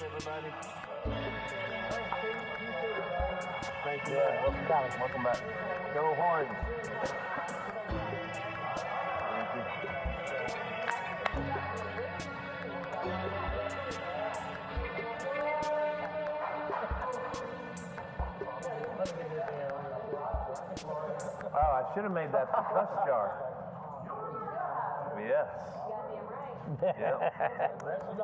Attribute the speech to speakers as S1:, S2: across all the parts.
S1: Everybody. Thank you. Welcome back. Welcome back. Go Horns. Thank you. Oh, I should have made that the press jar. Yes. Yep. That's $1.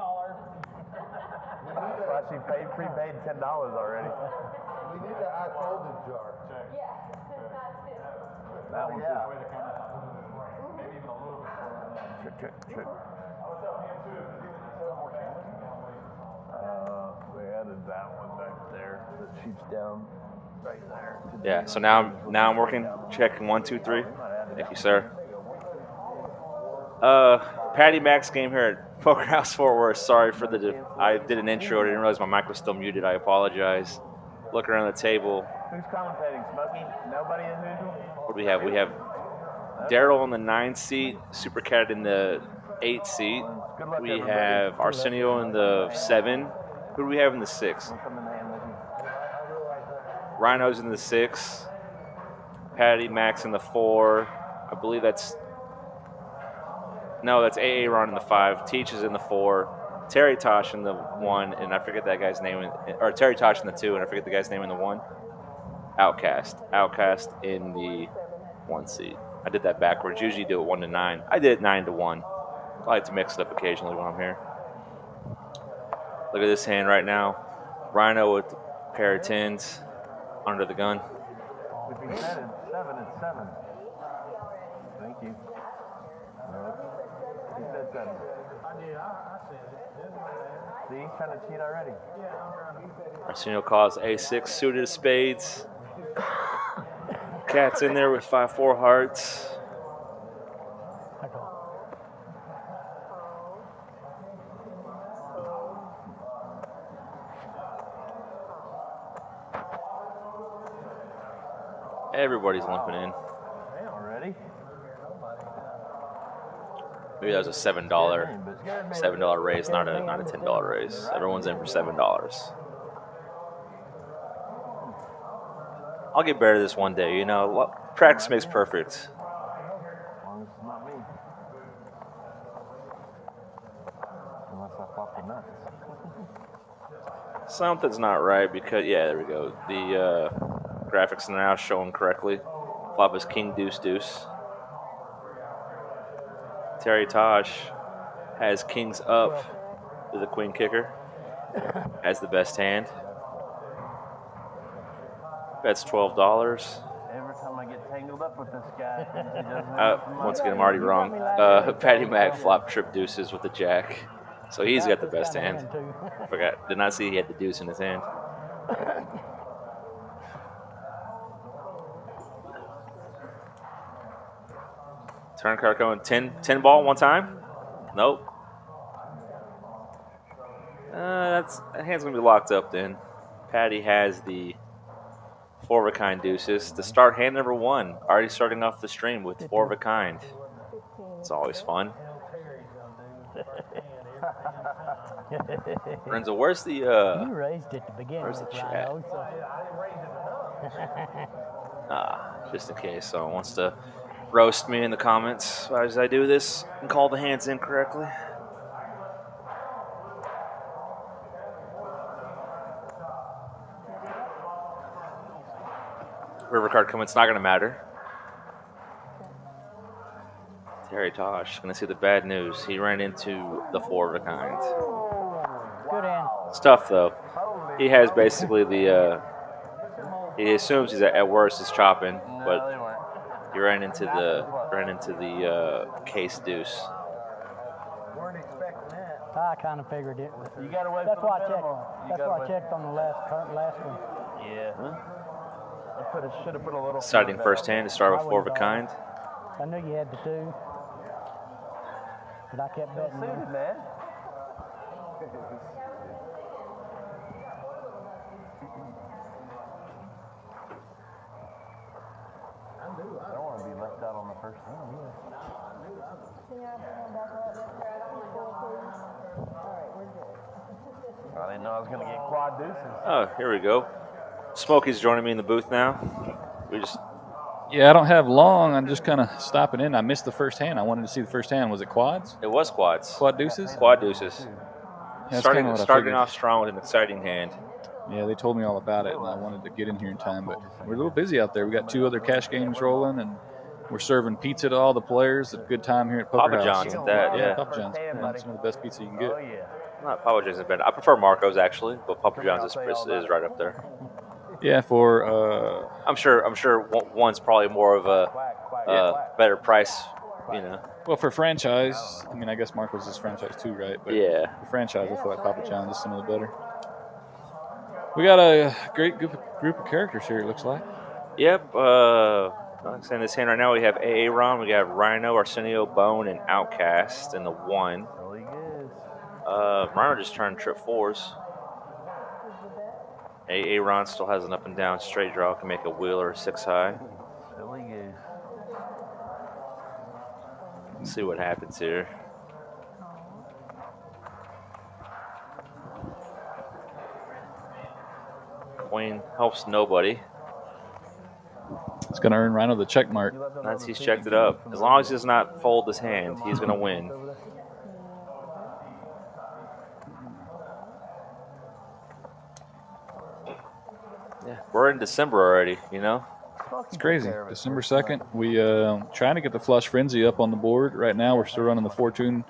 S1: So I actually prepaid $10 already. We need the I folded jar. Yeah. That one too. Maybe even a little bit. Trick. We added that one back there that shoots down right there.
S2: Yeah. So now I'm working. Checking 1, 2, 3. Thank you, sir. Patty Mac's game here at Poker House Fort Worth. Sorry for I did an intro. I didn't realize my mic was still muted. I apologize. Look around the table.
S1: Who's commentating? Smokey? Nobody as usual?
S2: What do we have? We have Daryl in the 9 seat, Super Cat in the 8 seat. We have Arsenio in the 7. Who do we have in the 6? Rhino's in the 6. Patty Mac's in the 4. I believe that's AA Ron in the 5. Teach is in the 4. Terry Tosh in the 1, and I forget that guy's name. Or Terry Tosh in the 2, and I forget the guy's name in the 1. Outcast in the 1 seat. I did that backwards. Usually you do it 1 to 9. I did it 9 to 1. I like to mix it up occasionally when I'm here. Look at this hand right now. Rhino with a pair of 10s under the gun.
S1: If he said it's 7, it's 7. Thank you. He said 7. I did. I said it. See, he's trying to cheat already.
S2: Arsenio calls A6 suited of spades. Cat's in there with 5-4 hearts. Everybody's limping in.
S1: Already?
S2: Maybe that was a $7 raise, not a $10 raise. Everyone's in for $7. I'll get better this one day. You know, practice makes perfect.
S1: As long as it's not me. Unless I flop the nuts.
S2: Something's not right because there we go. The graphics are now showing correctly. Flop is King Deuce Deuce. Terry Tosh has kings up with a queen kicker. Has the best hand. Bets $12.
S1: Every time I get tangled up with this guy, he doesn't
S2: Once again, I'm already wrong. Patty Mac flop trip deuces with the jack. So he's got the best hand. Forgot. Did not see he had the deuce in his hand. Turn card going 10 ball one time. Nope. That hand's going to be locked up then. Patty has the 4 of a kind deuces. To start hand number 1, already starting off the stream with 4 of a kind. It's always fun. Renzo, where's the
S3: you raised it to begin
S2: where's the
S3: with,
S2: chat?
S3: Rhino, so.
S2: Just in case someone wants to roast me in the comments as I do this and call the hands incorrectly. River card coming, it's not going to matter. Terry Tosh, going to see the bad news. He ran into the 4 of a kind.
S3: Good hand.
S2: Stuff though. He has basically the. He assumes he's at worst is chopping, but You ran into the case deuce.
S1: Weren't expecting that.
S3: I kind of figured it.
S1: You got to wait
S3: That's
S1: for
S3: why
S1: the
S3: I checked.
S1: minimum.
S3: That's why I checked on the last one.
S1: Yeah. Should have put a little.
S2: Starting first hand to start with 4 of a kind.
S3: I knew you had the 2, but I kept betting.
S1: Suited, man. I don't want to be left out on the first hand. I didn't know I was going to get quad deuces.
S2: Oh, here we go. Smokey's joining me in the booth now.
S4: Yeah, I don't have long. I'm just kind of stopping in. I missed the first hand. I wanted to see the first hand. Was it quads?
S2: It was quads.
S4: Quad deuces?
S2: Quad deuces.
S4: Yeah,
S2: starting off strong with an exciting hand.
S4: Yeah, they told me all about it, and I wanted to get in here in time, but we're a little busy out there. We got 2 other cash games rolling, and we're serving pizza to all the players. A good time here at Poker
S2: Papa
S4: House.
S2: John's at that, yeah.
S4: Papa John's. Yeah, some of the best pizza you can get.
S1: Oh, yeah.
S2: Not Papa John's is better. I prefer Marco's actually, but Papa John's is right up there.
S4: Yeah, for
S2: I'm sure one's probably more of a better price, you know.
S4: well, for franchise, I mean, I guess Marco's is franchise too, right? But
S2: Yeah.
S4: for franchise, I feel like Papa John's is some of the better. We got a great group of characters here, it looks like.
S2: Yep. Like I said, in this hand right now, we have AA Ron, we have Rhino, Arsenio, Bone, and Outcast in the 1.
S1: Really good.
S2: Rhino just turned trip 4s. AA Ron still has an up and down straight draw, can make a wheel or a 6 high.
S1: Silly goose.
S2: Let's see what happens here. Queen helps nobody.
S4: It's going to earn Rhino the check mark.
S2: That's he's checked it up. As long as he does not fold his hand, he's going to win. Yeah, we're in December already, you know?
S4: It's crazy. December 2nd, we trying to get the Flush Frenzy up on the board. Right now, we're still running the Fortune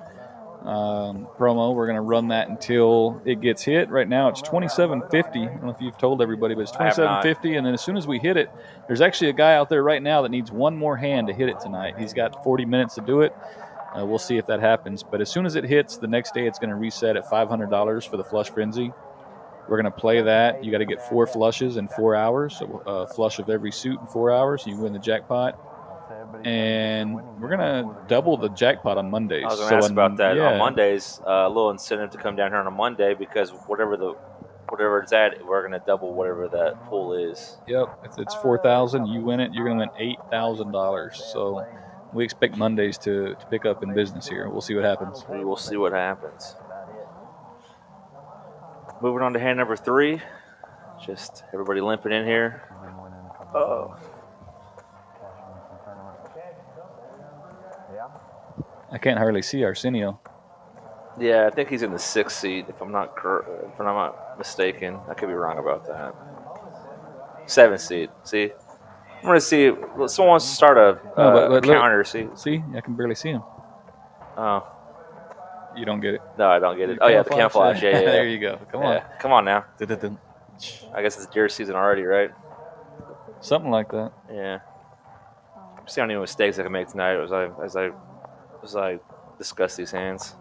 S4: promo. We're going to run that until it gets hit. Right now, it's $27.50. I don't know if you've told everybody, but it's $27.50. And then as soon as we hit it, there's actually a guy out there right now that needs one more hand to hit it tonight. He's got 40 minutes to do it. We'll see if that happens. But as soon as it hits, the next day it's going to reset at $500 for the Flush Frenzy. We're going to play that. You got to get 4 flushes in 4 hours. So a flush of every suit in 4 hours. You win the jackpot. And we're going to double the jackpot on Mondays.
S2: I was going to ask about that.
S4: Yeah.
S2: On Mondays, a little incentive to come down here on a Monday because whatever it's at, we're going to double whatever that pool is.
S4: Yep. If it's $4,000, you win it, you're going to win $8,000. So we expect Mondays to pick up in business here. We'll see what happens.
S2: We will see what happens. Moving on to hand number 3. Just everybody limping in here. Oh.
S4: I can't hardly see Arsenio.
S2: Yeah, I think he's in the 6th seat, if I'm not mistaken. I could be wrong about that. 7th seat. See, I'm gonna see. Someone wants to start a counter.
S4: See, I can barely see him.
S2: Oh,
S4: you don't get it.
S2: No, I don't get it. Oh yeah, the camouflage. Yeah.
S4: There you go. Come on.
S2: Come on now.
S4: Dun-dun-dun.
S2: I guess it's deer season already, right?
S4: Something like that.
S2: Yeah. See how many mistakes I can make tonight as I discuss these hands.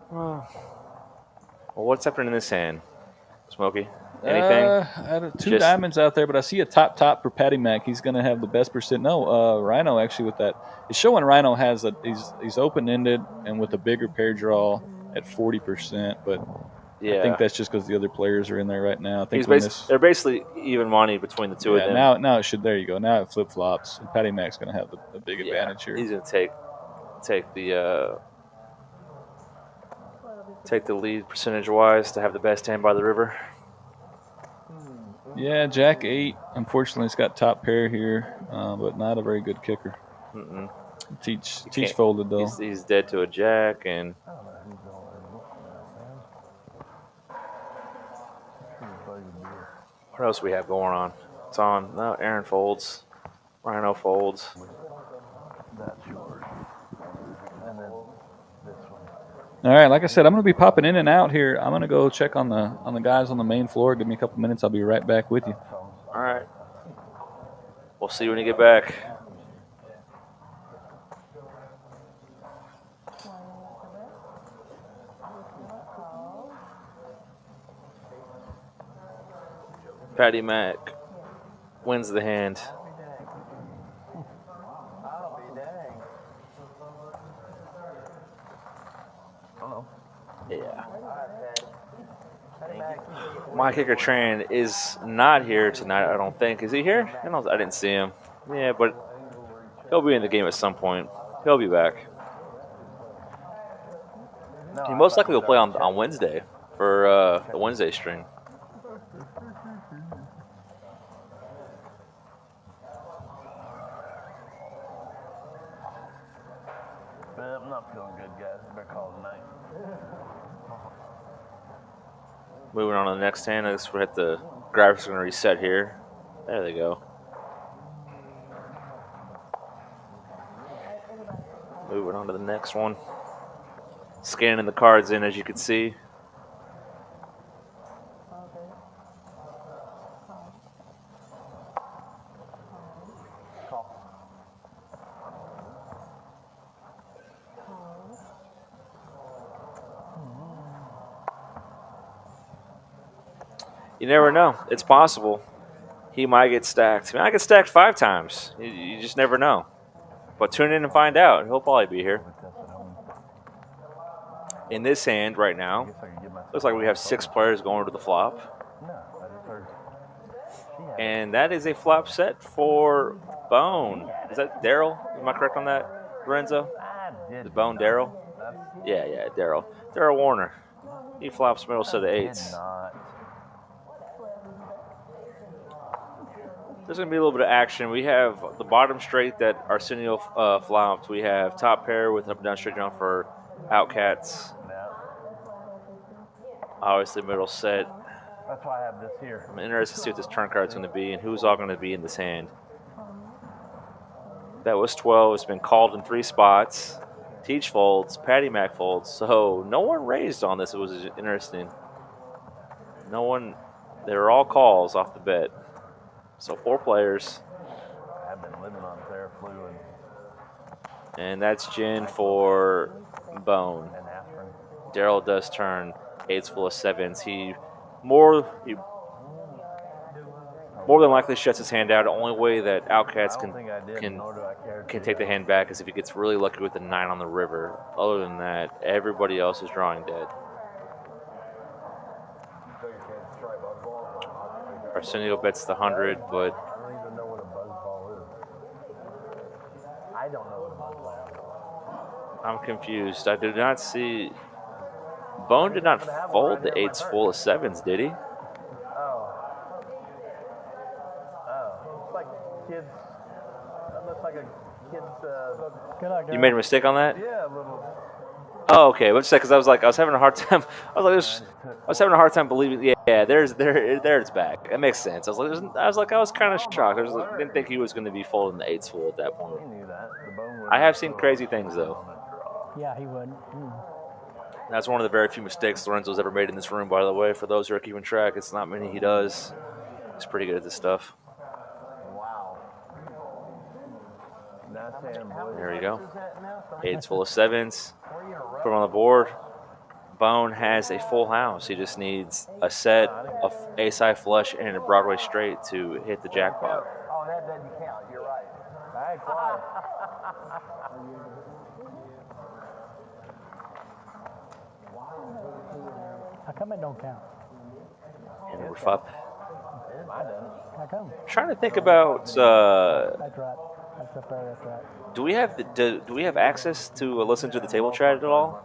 S2: Well, what's happening in this hand, Smokey? Anything?
S4: I had 2 diamonds out there, but I see a top for Patty Mac. He's going to have the best percent. No, Rhino actually with that. It's showing Rhino has he's open-ended and with a bigger pair draw at 40%, but yeah. I think that's just because the other players are in there right now. I think
S2: they're basically even money between the 2 of them.
S4: Now it should. There you go. Now it flip-flops, and Patty Mac's going to have the big advantage here.
S2: He's going to take the lead percentage-wise to have the best hand by the river.
S4: Yeah, Jack 8. Unfortunately, it's got top pair here, but not a very good kicker. Teach folded though.
S2: He's dead to a jack, and what else we have going on? It's on. No, Aaron folds. Rhino folds.
S1: That's yours. And then this one.
S4: All right, like I said, I'm going to be popping in and out here. I'm going to go check on the guys on the main floor. Give me a couple minutes. I'll be right back with you.
S2: All right. We'll see when you get back. Patty Mac wins the hand. Yeah. My kicker Tran is not here tonight, I don't think. Is he here? I didn't see him. Yeah, but he'll be in the game at some point. He'll be back. He most likely will play on Wednesday for the Wednesday stream.
S1: I'm not feeling good, guys. I better call it a night.
S2: Moving on to the next hand. I guess we're at the graphics are going to reset here. There they go. Moving on to the next one. Scanning the cards in, as you can see. You never know. It's possible. He might get stacked. I mean, I get stacked 5 times. You just never know. But tune in and find out. He'll probably be here. In this hand right now, looks like we have 6 players going to the flop. And that is a flop set for Bone. Is that Daryl? Am I correct on that, Lorenzo? Is Bone Daryl? Yeah, Daryl. Daryl Warner. He flops middle set of 8s. There's going to be a little bit of action. We have the bottom straight that Arsenio flopped. We have top pair with an up and down straight down for Outcats. Obviously, middle set.
S1: That's why I have this here.
S2: I'm interested to see what this turn card's going to be and who's all going to be in this hand. That was 12. It's been called in 3 spots. Teach folds, Patty Mac folds. So no one raised on this. It was interesting. No one. They were all calls off the bet. So 4 players.
S1: I've been living on Theraflu
S2: and that's Gin for Bone.
S1: and aspirin.
S2: Daryl does turn 8s full of 7s. He more than likely shuts his hand out. The only way that Outcats can take the hand back is if he gets really lucky with the 9 on the river. Other than that, everybody else is drawing dead. Arsenio bets the 100, but
S1: I don't even know what a buzzball is. I don't know what a buzzball is.
S2: I'm confused. I did not see. Bone did not fold the 8s full of 7s, did he?
S1: Oh. It's like kids. That looks like a kid's.
S2: You made a mistake on that?
S1: Yeah, a little.
S2: Oh, okay. Let's say because I was having a hard time. I was having a hard time believing. Yeah, there it's back. That makes sense. I was kind of shocked. I didn't think he was going to be folding the 8s full at that point.
S1: He knew that. The bone
S2: I have seen crazy things though.
S3: Yeah, he would.
S2: That's one of the very few mistakes Lorenzo's ever made in this room, by the way. For those who are keeping track, it's not many he does. He's pretty good at this stuff.
S1: Wow.
S2: There you go. 8s full of 7s. Put him on the board. Bone has a full house. He just needs a set of ace-high flush and a Broadway straight to hit the jackpot.
S1: Oh, that doesn't count. You're right. All right, quiet.
S3: How come it don't count?
S2: And number 5.
S3: How come?
S2: Trying to think about.
S3: That's right. That's up there. That's right.
S2: Do we have access to listen to the table chat at all?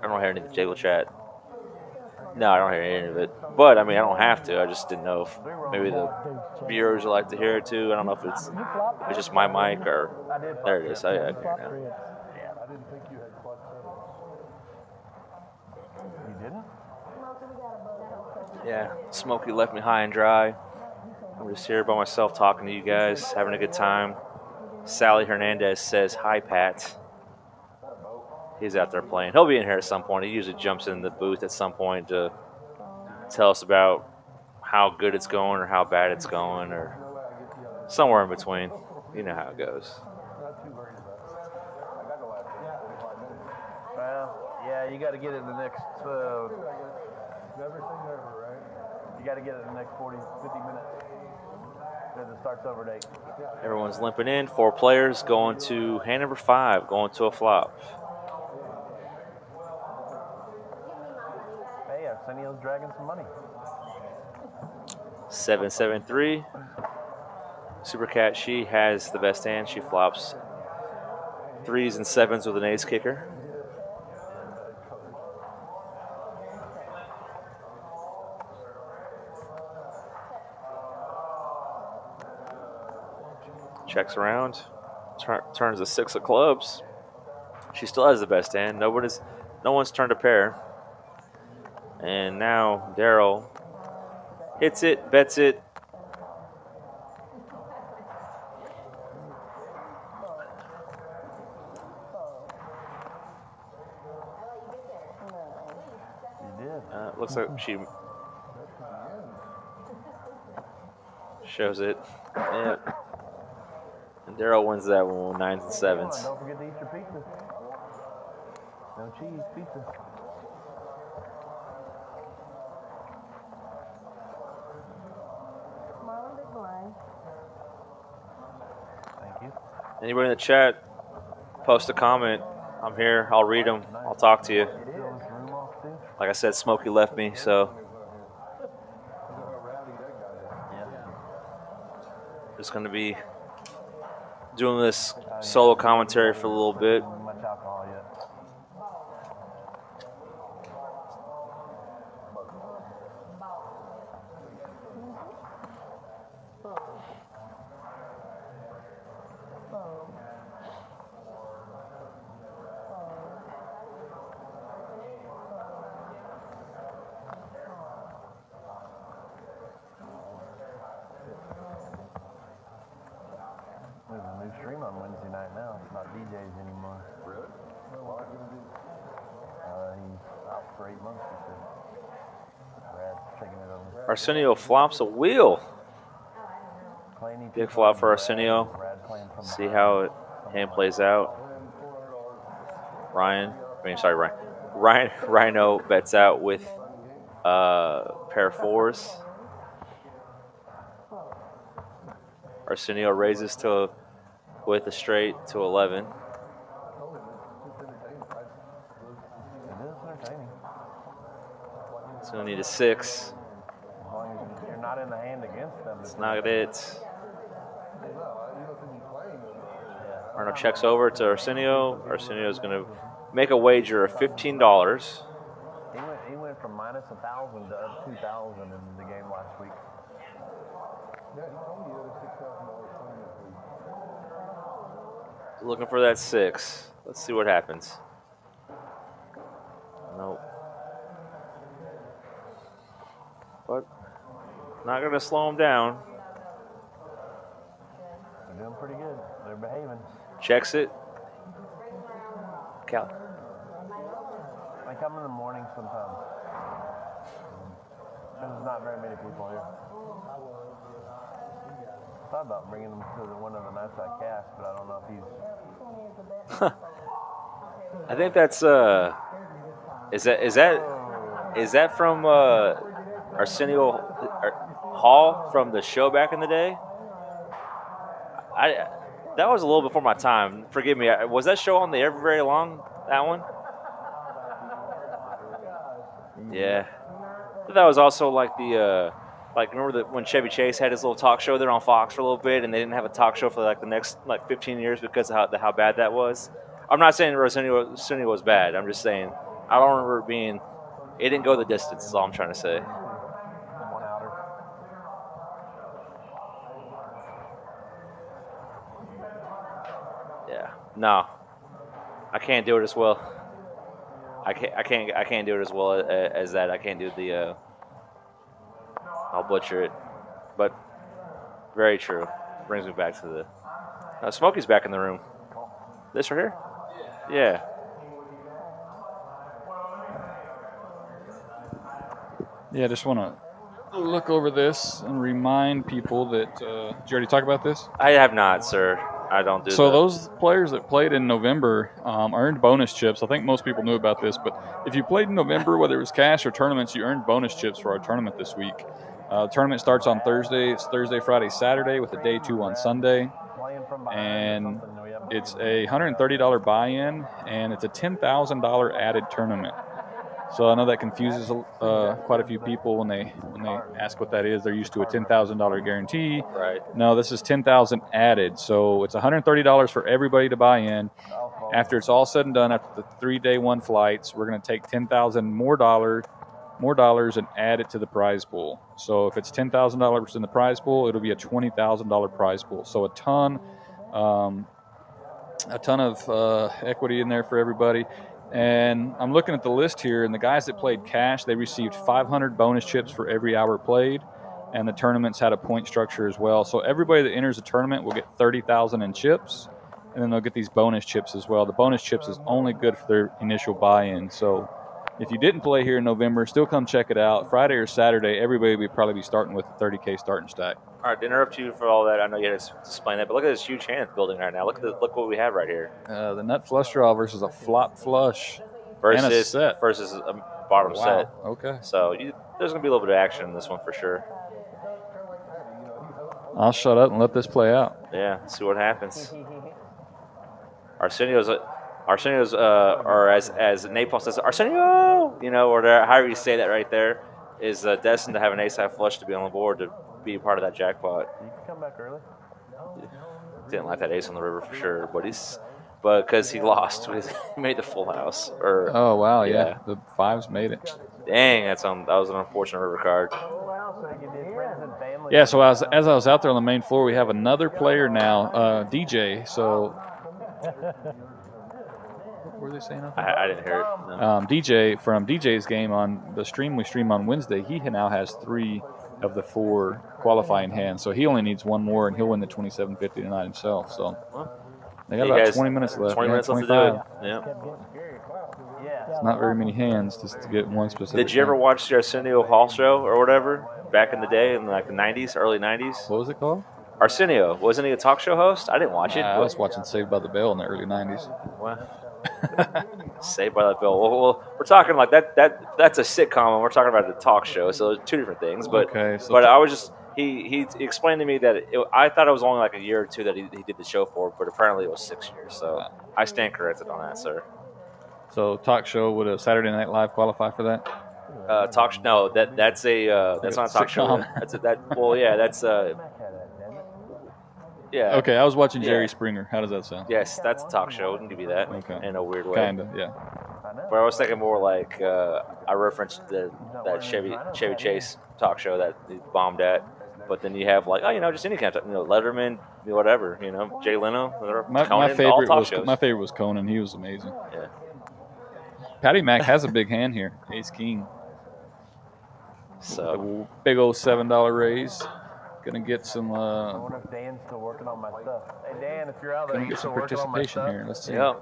S2: I don't hear any of the table chat. No, I don't hear any of it. But I mean, I don't have to. I just didn't know if maybe the viewers would like to hear it too. I don't know if it's just my mic or there it is. I can hear now.
S1: I didn't think you had clutch seven. You didn't?
S2: Yeah, Smokey left me high and dry. I'm just here by myself talking to you guys, having a good time. Sally Hernandez says, "Hi, Pat." He's out there playing. He'll be in here at some point. He usually jumps in the booth at some point to tell us about how good it's going or how bad it's going or somewhere in between. You know how it goes.
S1: Well, yeah, you got to get it in the next. Never say never, right? You got to get it in the next 40, 50 minutes. Because it starts over at 8.
S2: Everyone's limping in. 4 players going to hand number 5, going to a flop.
S1: Hey, Arsenio's dragging some money.
S2: 7-7-3. Supercat, she has the best hand. She flops 3s and 7s with an ace kicker. Checks around, turns a 6 of clubs. She still has the best hand. No one's turned a pair. And now Daryl hits it, bets it. Looks like she shows it. Yeah. And Daryl wins that one with 9s and 7s.
S1: Don't forget to eat your pizza. No cheese, pizza. Thank you.
S2: Anybody in the chat, post a comment. I'm here. I'll read them. I'll talk to you. Like I said, Smokey left me, so just going to be doing this solo commentary for a little bit.
S1: Much alcohol yet. There's a new stream on Wednesday night now. It's not DJs anymore. Really? He's out for 8 months, he said. Brad's taking it over.
S2: Arsenio flops a wheel. Big flop for Arsenio. See how hand plays out. Rhino bets out with pair of 4s. Arsenio raises with a straight to 11.
S1: It is entertaining.
S2: So we need a 6.
S1: As long as you're not in the hand against them.
S2: It's not it. Arno checks over to Arsenio. Arsenio is going to make a wager of $15.
S1: He went from minus 1,000 to up 2,000 in the game last week.
S2: Looking for that 6. Let's see what happens. Nope. But not going to slow him down.
S1: They're doing pretty good. They're behaving.
S2: Checks it. Cal.
S1: They come in the morning sometimes. There's not very many people here. I thought about bringing them to one of the nights I cast, but I don't know if he's.
S2: I think that's is that from Arsenio Hall from the show back in the day? That was a little before my time. Forgive me. Was that show on the air very long? That one? Yeah. But that was also like the remember when Chevy Chase had his little talk show there on Fox for a little bit, and they didn't have a talk show for like the next 15 years because of how bad that was. I'm not saying Arsenio was bad. I'm just saying I don't remember it being. It didn't go the distance. Is all I'm trying to say.
S1: One outer.
S2: Yeah. No. I can't do it as well. I can't do it as well as that. I can't do the. I'll butcher it, but very true. Brings me back to the. Smokey's back in the room. This right here. Yeah.
S4: Yeah, just want to look over this and remind people that. Did you already talk about this?
S2: I have not, sir. I don't do
S4: So
S2: that.
S4: those players that played in November earned bonus chips. I think most people knew about this, but if you played in November, whether it was cash or tournaments, you earned bonus chips for our tournament this week. The tournament starts on Thursday. It's Thursday, Friday, Saturday with a day 2 on Sunday. And it's a $130 buy-in, and it's a $10,000 added tournament. So I know that confuses quite a few people when they ask what that is. They're used to a $10,000 guarantee.
S2: Right.
S4: No, this is $10,000 added. So it's $130 for everybody to buy in. After it's all said and done, after the 3-day 1 flights, we're going to take $10,000 more dollars and add it to the prize pool. So if it's $10,000 in the prize pool, it'll be a $20,000 prize pool. So a ton of equity in there for everybody. And I'm looking at the list here, and the guys that played cash, they received 500 bonus chips for every hour played, and the tournaments had a point structure as well. So everybody that enters the tournament will get 30,000 in chips, and then they'll get these bonus chips as well. The bonus chips is only good for their initial buy-in. So if you didn't play here in November, still come check it out. Friday or Saturday, everybody will probably be starting with a 30K starting stack.
S2: All right, to interrupt you for all that, I know you had to explain that, but look at this huge hand building right now. Look what we have right here.
S4: The nut flush draw versus a flop flush
S2: versus
S4: and a set.
S2: Versus a bottom set.
S4: Okay.
S2: So there's going to be a little bit of action in this one for sure.
S4: I'll shut up and let this play out.
S2: Yeah, see what happens. Arsenio's, or as Naples says, Arsenio, or however you say that right there, is destined to have an ace-high flush to be on the board to be a part of that jackpot.
S1: You can come back early.
S2: Didn't like that ace on the river for sure, but because he lost, he made the full house.
S4: Oh wow, yeah, the 5s made it.
S2: Dang, that was an unfortunate river card.
S4: Yeah, so as I was out there on the main floor, we have another player now, DJ. So what were they saying?
S2: I didn't hear it. No.
S4: DJ from DJ's game on the stream we stream on Wednesday, he now has 3 of the 4 qualifying hands, so he only needs 1 more, and he'll win the 27.50 tonight himself. So they got about 20 minutes left.
S2: 20 minutes left to do it. Yeah.
S4: It's not very many hands just to get one specific.
S2: Did you ever watch the Arsenio Hall show or whatever back in the day in like the 90s, early 90s?
S4: What was it called?
S2: Arsenio. Wasn't he a talk show host? I didn't watch it.
S4: I was watching Saved by the Bell in the early 90s.
S2: What? Saved by the Bell. Well, we're talking like that's a sitcom, and we're talking about a talk show, so there's 2 different things. But
S4: okay, so
S2: but I was just he explained to me that I thought it was only like a year or 2 that he did the show for, but apparently it was 6 years. So I stand corrected on that, sir.
S4: So talk show, would a Saturday Night Live qualify for that?
S2: No, that's not a talk show. Yeah.
S4: Okay, I was watching Jerry Springer. How does that sound?
S2: Yes, that's a talk show. We can give you that in a weird way.
S4: Kinda, yeah.
S2: But I was thinking more like I referenced that Chevy Chase talk show that he bombed at. But then you have like just any kind of Letterman, whatever, Jay Leno, whatever.
S4: My favorite was Conan. He was amazing.
S2: Yeah.
S4: Patty Mac has a big hand here. Ace King.
S2: So
S4: a big old $7 raise. Gonna get some.
S1: I wonder if Dan's still working on my stuff. Hey Dan, if you're out there,
S4: gonna get some participation here. Let's see.
S2: Yeah.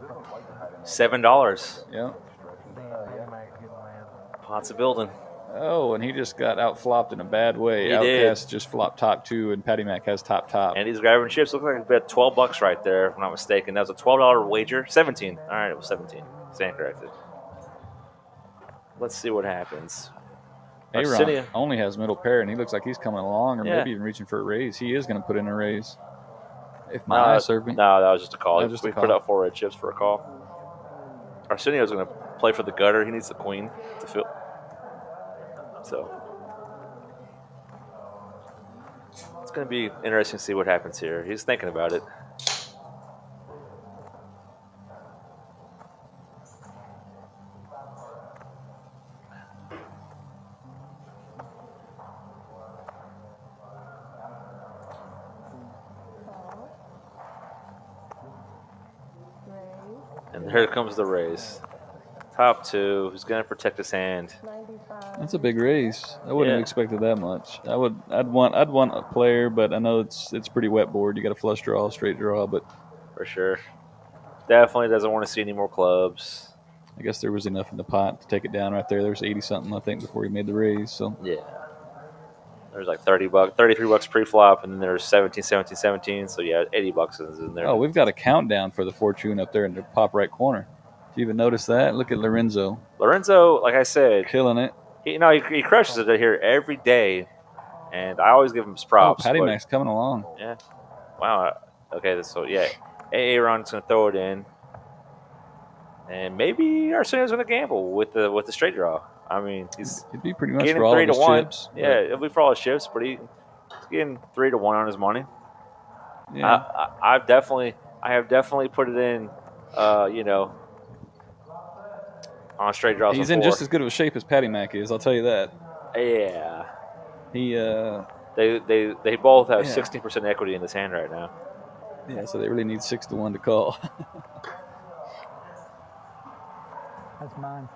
S2: $7.
S4: Yeah.
S2: Pots of building.
S4: Oh, and he just got out flopped in a bad way.
S2: He
S4: Outcast
S2: did.
S4: just flopped top 2, and Patty Mac has top.
S2: And he's grabbing chips. Looks like he bet $12 right there, if I'm not mistaken. That was a $12 wager. 17. All right, it was 17. Stand corrected. Let's see what happens.
S4: Aaron only has middle pair, and he looks like he's coming along, or maybe even reaching for a raise. He is going to put in a raise. If my eyes serve me.
S2: No, that was just a call.
S4: We
S2: put out 4 red chips for a call. Arsenio's going to play for the gutter. He needs the queen to fill. So it's going to be interesting to see what happens here. He's thinking about it. And here comes the raise. Top 2. Who's going to protect his hand?
S4: That's a big raise. I wouldn't have expected that much. I'd want a player, but I know it's pretty wet board. You got a flush draw, straight draw, but
S2: for sure. Definitely doesn't want to see any more clubs.
S4: I guess there was enough in the pot to take it down right there. There was 80 something, I think, before he made the raise. So
S2: yeah. There's like $33 pre-flop, and then there's 17, 17, 17. So yeah, $80 is in there.
S4: Oh, we've got a countdown for the fortune up there in the top right corner. Did you even notice that? Look at Lorenzo.
S2: Lorenzo, like I said,
S4: killing it.
S2: He crushes it here every day, and I always give him his props.
S4: Patty Mac's coming along.
S2: Yeah. Wow. Okay. So yeah, Aaron's gonna throw it in, and maybe Arsenio's gonna gamble with the straight draw. I mean,
S4: he'd be pretty much
S2: getting
S4: for all
S2: 3
S4: of his
S2: to 1.
S4: chips.
S2: Yeah, it'll be for all his chips, but he's getting 3 to 1 on his money.
S4: Yeah.
S2: I have definitely put it in. On straight draws.
S4: He's in just as good of a shape as Patty Mac is. I'll tell you that.
S2: Yeah.
S4: He.
S2: They both have 16% equity in this hand right now.
S4: Yeah, so they really need 6 to 1 to call.
S3: That's mine.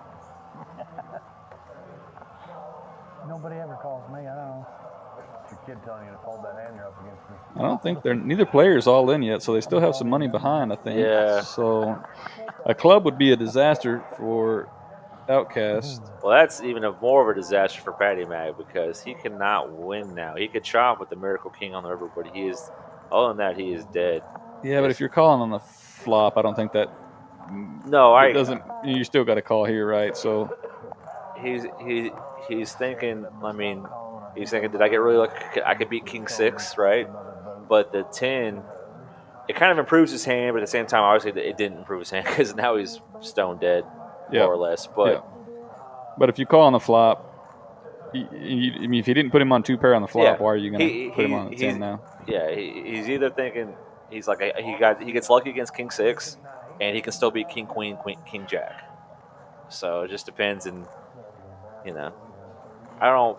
S3: Nobody ever calls me. I don't know.
S1: Your kid telling you to fold that hand, you're up against me.
S4: I don't think neither player's all in yet, so they still have some money behind, I think.
S2: Yeah.
S4: So a club would be a disaster for Outcast.
S2: Well, that's even more of a disaster for Patty Mac because he cannot win now. He could chop with the Miracle King on the river, but other than that, he is dead.
S4: Yeah, but if you're calling on the flop, I don't think that.
S2: No,
S4: it doesn't. You still got to call here, right? So
S2: he's thinking. I mean, he's thinking, did I get really lucky? I could beat King 6, right? But the 10, it kind of improves his hand, but at the same time, obviously, it didn't improve his hand because now he's stone dead, more or less. But
S4: if you call on the flop, I mean, if you didn't put him on 2 pair on the flop, why are you going to put him on 10 now?
S2: Yeah, he's either thinking he's like he gets lucky against King 6, and he can still beat King Queen, King Jack. So it just depends, and I don't.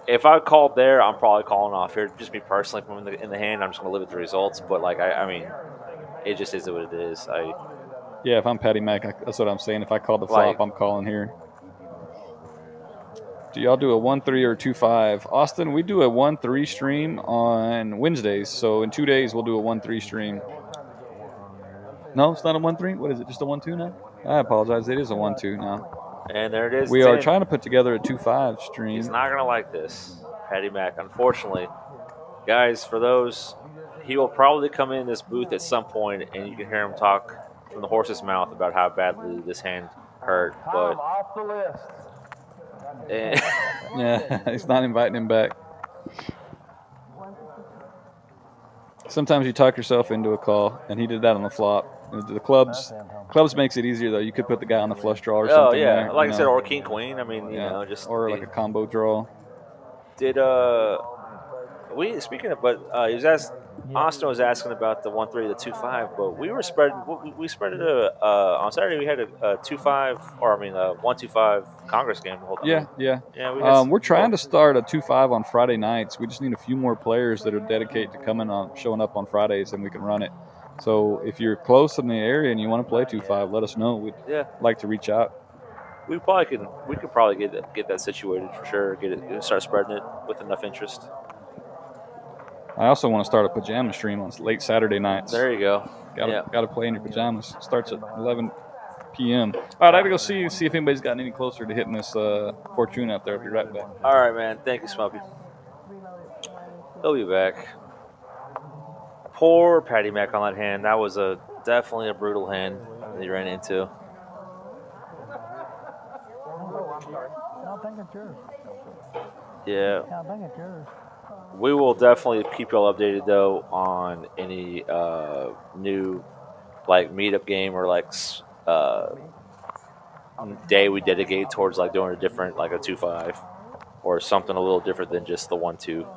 S2: If I called there, I'm probably calling off here. Just me personally, if I'm in the hand, I'm just going to live with the results. But I mean, it just is what it is.
S4: If I'm Patty Mac, that's what I'm saying. If I call the flop, I'm calling here. Do y'all do a 1-3 or 2-5? Austin, we do a 1-3 stream on Wednesdays. So in 2 days, we'll do a 1-3 stream. No, it's not a 1-3. What is it? Just a 1-2 now? I apologize. It is a 1-2 now.
S2: And there it is.
S4: We are trying to put together a 2-5 stream.
S2: He's not going to like this, Patty Mac. Unfortunately, guys, for those, he will probably come in this booth at some point, and you can hear him talk from the horse's mouth about how badly this hand hurt. But
S1: off the list.
S4: Yeah, he's not inviting him back. Sometimes you talk yourself into a call, and he did that on the flop. The clubs makes it easier though. You could put the guy on the flush draw or something.
S2: Oh yeah,
S4: there,
S2: like I said, or King Queen. I mean, just
S4: or like a combo draw.
S2: Did speaking of, but he was asked. Austin was asking about the 1-3, the 2-5, but we were spreading. We spread it on Saturday. We had a 2-5, or I mean a 1-2-5 Congress game.
S4: Yeah.
S2: We
S4: we're trying to start a 2-5 on Friday nights. We just need a few more players that are dedicated to showing up on Fridays, and we can run it. So if you're close in the area and you want to play 2-5, let us know. We'd like to reach out.
S2: We could probably get that situated for sure. Start spreading it with enough interest.
S4: I also want to start a pajama stream on late Saturday nights.
S2: There you go.
S4: Got to play in your pajamas. Starts at 11 p.m. All right, I got to go see if anybody's gotten any closer to hitting this fortune out there. I'll be right back.
S2: All right, man. Thank you, Smoky. He'll be back. Poor Patty Mac on that hand. That was definitely a brutal hand that he ran into.
S3: I think it's yours.
S2: Yeah.
S3: I think it's yours.
S2: We will definitely keep y'all updated though on any new meetup game or day we dedicate towards doing a different a 2-5 or something a little different than just the 1-2.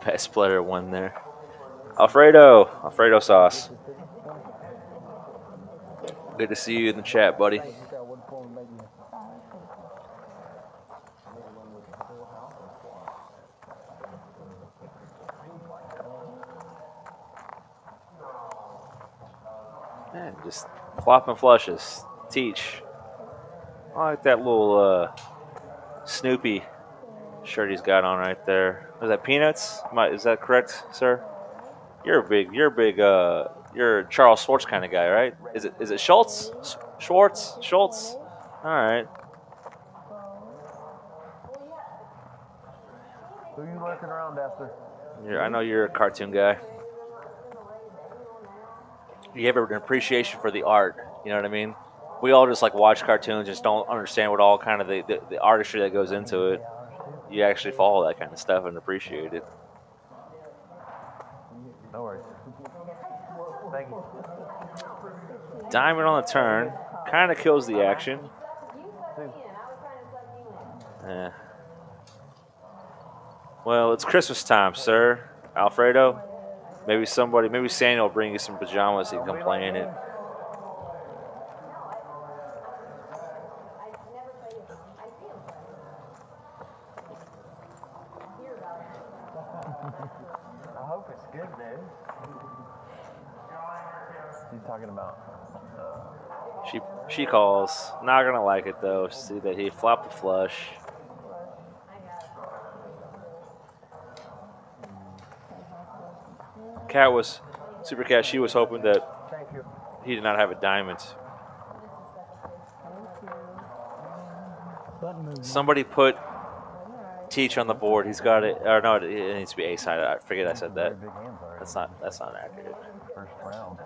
S2: Best player won there. Alfredo sauce. Good to see you in the chat, buddy. Man, just flopping flushes. Teach. I like that little Snoopy shirt he's got on right there. Is that Peanuts? Is that correct, sir? You're a big You're a Charles Schwartz kind of guy, right? Is it Schultz? Schwartz? Schultz? All right.
S1: Who you lurking around after?
S2: I know you're a cartoon guy. You have an appreciation for the art. You know what I mean? We all just like watch cartoons, just don't understand what all kind of the artistry that goes into it. You actually follow that kind of stuff and appreciate it.
S1: No worries. Thank you.
S2: Diamond on the turn kind of kills the action. Yeah. Well, it's Christmas time, sir. Alfredo, maybe Sandy will bring you some pajamas so you can come play in it.
S1: I hope it's good, dude. She's talking about.
S2: She calls. Not gonna like it though. See that he flopped the flush. Super Cat. She was hoping that he did not have a diamond. Somebody put Teach on the board. He's got it. Or no, it needs to be A side. I forget I said that. That's not accurate.
S1: First round.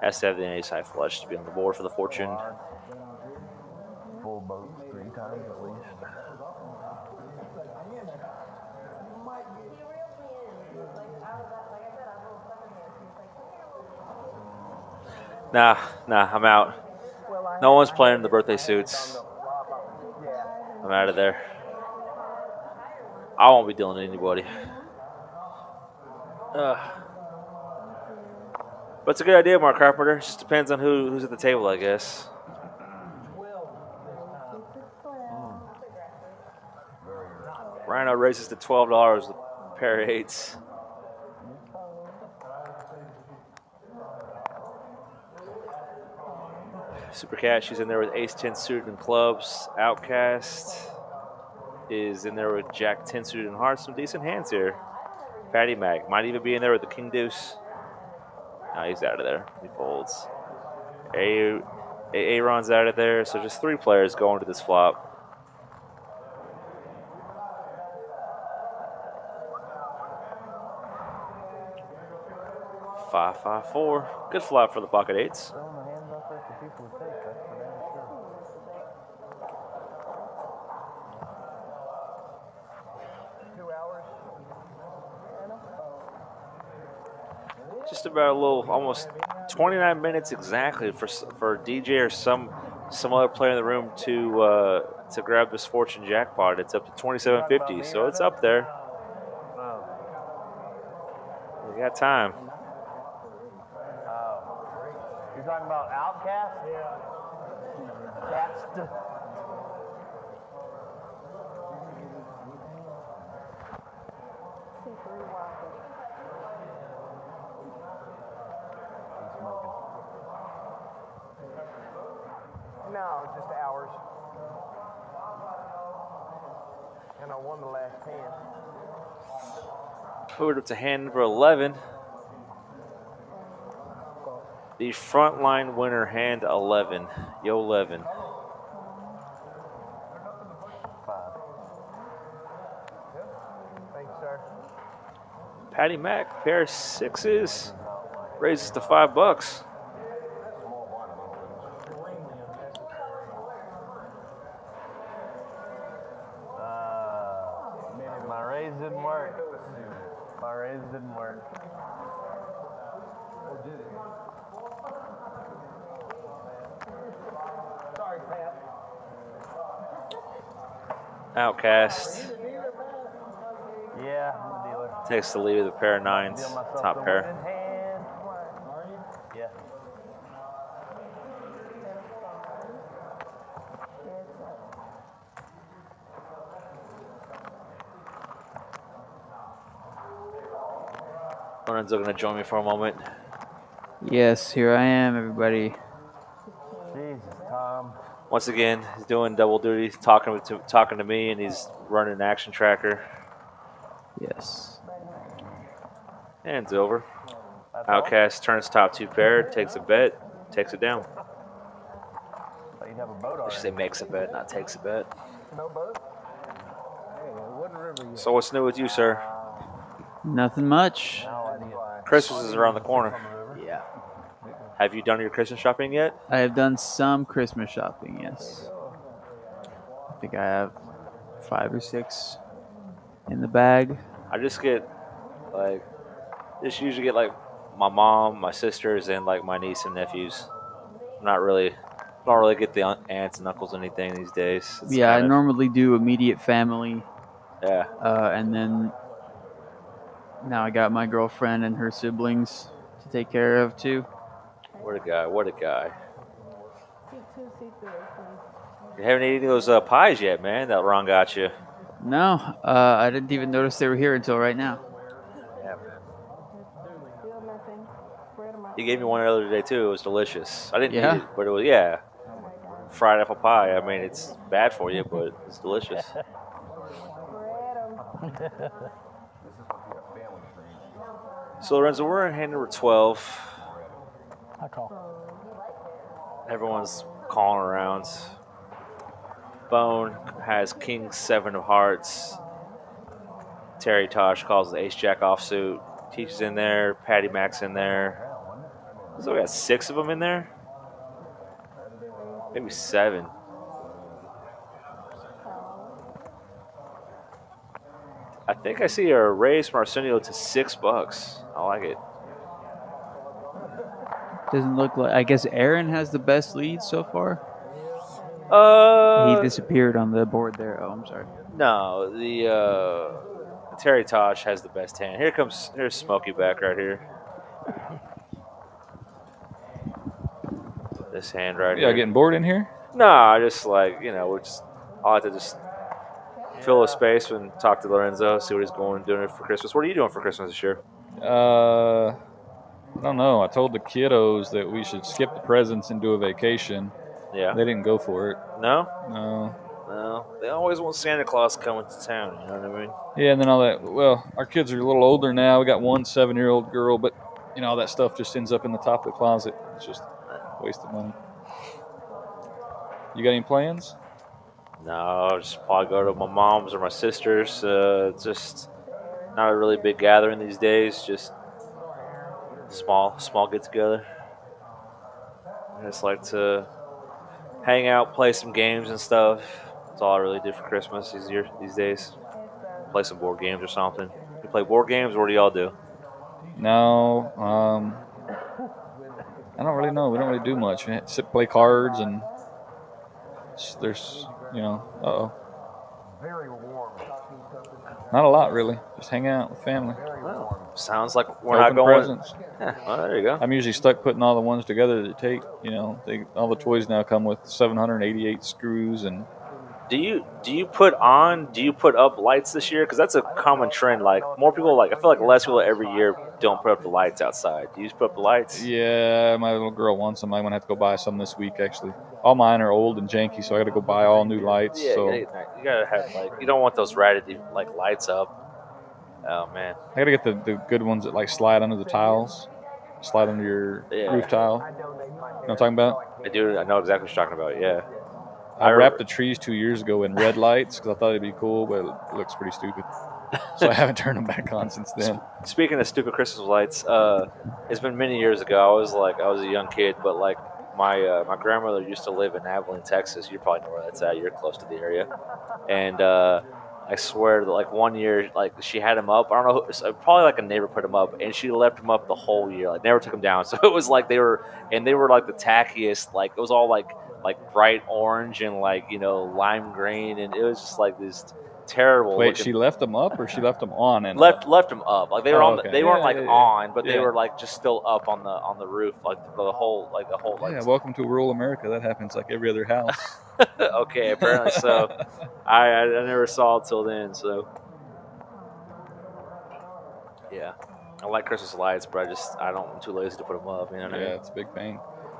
S2: Has to have the A side flush to be on the board for the fortune.
S1: Full boats 3 times at least.
S2: Nah, I'm out. No one's playing the birthday suits. I'm out of there. I won't be dealing with anybody. But it's a good idea, Mark Carpenter. It just depends on who's at the table, I guess. Rhino raises to $12 with a pair of 8s. Super Cat, she's in there with Ace-10 suited and clubs. Outcast is in there with Jack-10 suited and hearts. Some decent hands here. Patty Mac might even be in there with the King Deuce. No, he's out of there. He folds. Aaron's out of there. So just 3 players going to this flop. Five, 5, 4. Good flop for the pocket 8s. Just about almost 29 minutes exactly for DJ or some other player in the room to grab this fortune jackpot. It's up to $27.50, so it's up there. We got time.
S1: You're talking about Outcast? Yeah. No, just hours. And I won the last hand.
S2: Moved up to hand number 11. The frontline winner, hand 11. Yo, 11.
S1: 5. Thanks, sir.
S2: Patty Mac, pair of 6s. Raises to $5.
S1: My raise didn't work. My raise didn't work. Sorry, Pat.
S2: Outcast.
S1: Yeah, I'm a dealer.
S2: Takes the lead with a pair of 9s. Top pair.
S1: Yeah.
S2: Lorenzo going to join me for a moment.
S5: Yes, here I am, everybody.
S1: Jesus, Tom.
S2: Once again, he's doing double duty, talking to me, and he's running an action tracker.
S5: Yes.
S2: And it's over.
S1: That's
S2: Outcast turns top 2 pair, takes a bet, takes it down.
S1: You'd have a boat
S2: I should say makes a bet, not takes a bet.
S1: No boat? Hey, Wooden River.
S2: So what's new with you, sir?
S5: Nothing much.
S2: Christmas is around the corner.
S5: Yeah.
S2: Have you done your Christmas shopping yet?
S5: I have done some Christmas shopping, yes. I think I have 5 or 6 in the bag.
S2: I just get usually get like my mom, my sisters, and like my niece and nephews. Don't really get the aunts and uncles anything these days. It's
S5: I normally do immediate family.
S2: Yeah.
S5: And then now I got my girlfriend and her siblings to take care of too.
S2: What a guy. You haven't eaten those pies yet, man, that Ron got you.
S5: No, I didn't even notice they were here until right now.
S2: Yeah, man. He gave me one the other day, too. It was delicious. I didn't eat it, but it was, fried apple pie. I mean, it's bad for you, but it's delicious. So, Lorenzo, we're in hand number 12.
S3: I call.
S2: Everyone's calling around. Bone has King 7 of hearts. Terry Tosh calls the Ace Jack offsuit. Teach is in there. Patty Mac's in there. So we got 6 of them in there. Maybe 7. I think I see a raise from Arsenio to $6. I like it.
S5: Doesn't look like. I guess Aaron has the best lead so far. He disappeared on the board there. Oh, I'm sorry.
S2: No, the Terry Tosh has the best hand. Here's Smokey back right here. This hand right here.
S4: Yeah, getting bored in here?
S2: No, I just I like to just fill a space and talk to Lorenzo, see what he's doing for Christmas. What are you doing for Christmas this year?
S4: I don't know. I told the kiddos that we should skip the presents and do a vacation.
S2: Yeah.
S4: They didn't go for it.
S2: No?
S4: No.
S2: They always want Santa Claus coming to town, you know what I mean?
S4: Yeah, and then all that. Well, our kids are a little older now. We got one 7-year-old girl, but, all that stuff just ends up in the top of the closet. It's just a waste of money. You got any plans?
S2: No, I'll just probably go to my mom's or my sister's. Just not a really big gathering these days. Just small get together. I just like to hang out, play some games and stuff. That's all I really do for Christmas these days. Play some board games or something. You play board games, or what do y'all do?
S4: No, I don't really know. We don't really do much. We sit, play cards, and there's, uh-oh.
S1: Very warm.
S4: Not a lot, really. Just hang out with family.
S2: Well, sounds like we're
S4: Open
S2: not going.
S4: presents.
S2: Yeah, well, there you go.
S4: I'm usually stuck putting all the ones together that take, all the toys now come with 788 screws. And
S2: do you put up lights this year? Because that's a common trend. Like, more people, I feel like less people every year don't put up the lights outside. Do you put up the lights?
S4: Yeah, my little girl wants them. I'm going to have to go buy some this week, actually. All mine are old and janky, so I got to go buy all new lights.
S2: Yeah,
S4: so
S2: you got to have, you don't want those ratty, lights up. Oh, man.
S4: I got to get the good ones that, slide under the tiles, slide under your roof tile. You know what I'm talking about?
S2: I do. I know exactly what you're talking about, yeah.
S4: I wrapped the trees 2 years ago in red lights because I thought it'd be cool, but it looks pretty stupid. So I haven't turned them back on since then.
S2: Speaking of stupid Christmas lights, it's been many years ago. I was a young kid, but my grandmother used to live in Abilene, Texas. You probably know where that's at. You're close to the area. And I swear that 1 year, she had them up. I don't know, probably a neighbor put them up, and she left them up the whole year. Never took them down. So it was they were the tackiest. It was all bright orange and lime green, and it was just this terrible.
S4: Wait,
S2: looking.
S4: She left them up or she left them on? And
S2: left them up. They were on.
S4: Okay.
S2: They weren't on, but
S4: yeah.
S2: they were just still up on the roof, the whole.
S4: Yeah, welcome to rural America. That happens every other house.
S2: Okay, apparently so. I never saw it till then. So yeah, I like Christmas lights, but I'm too lazy to put them up. You know what I mean?
S4: It's a big pain.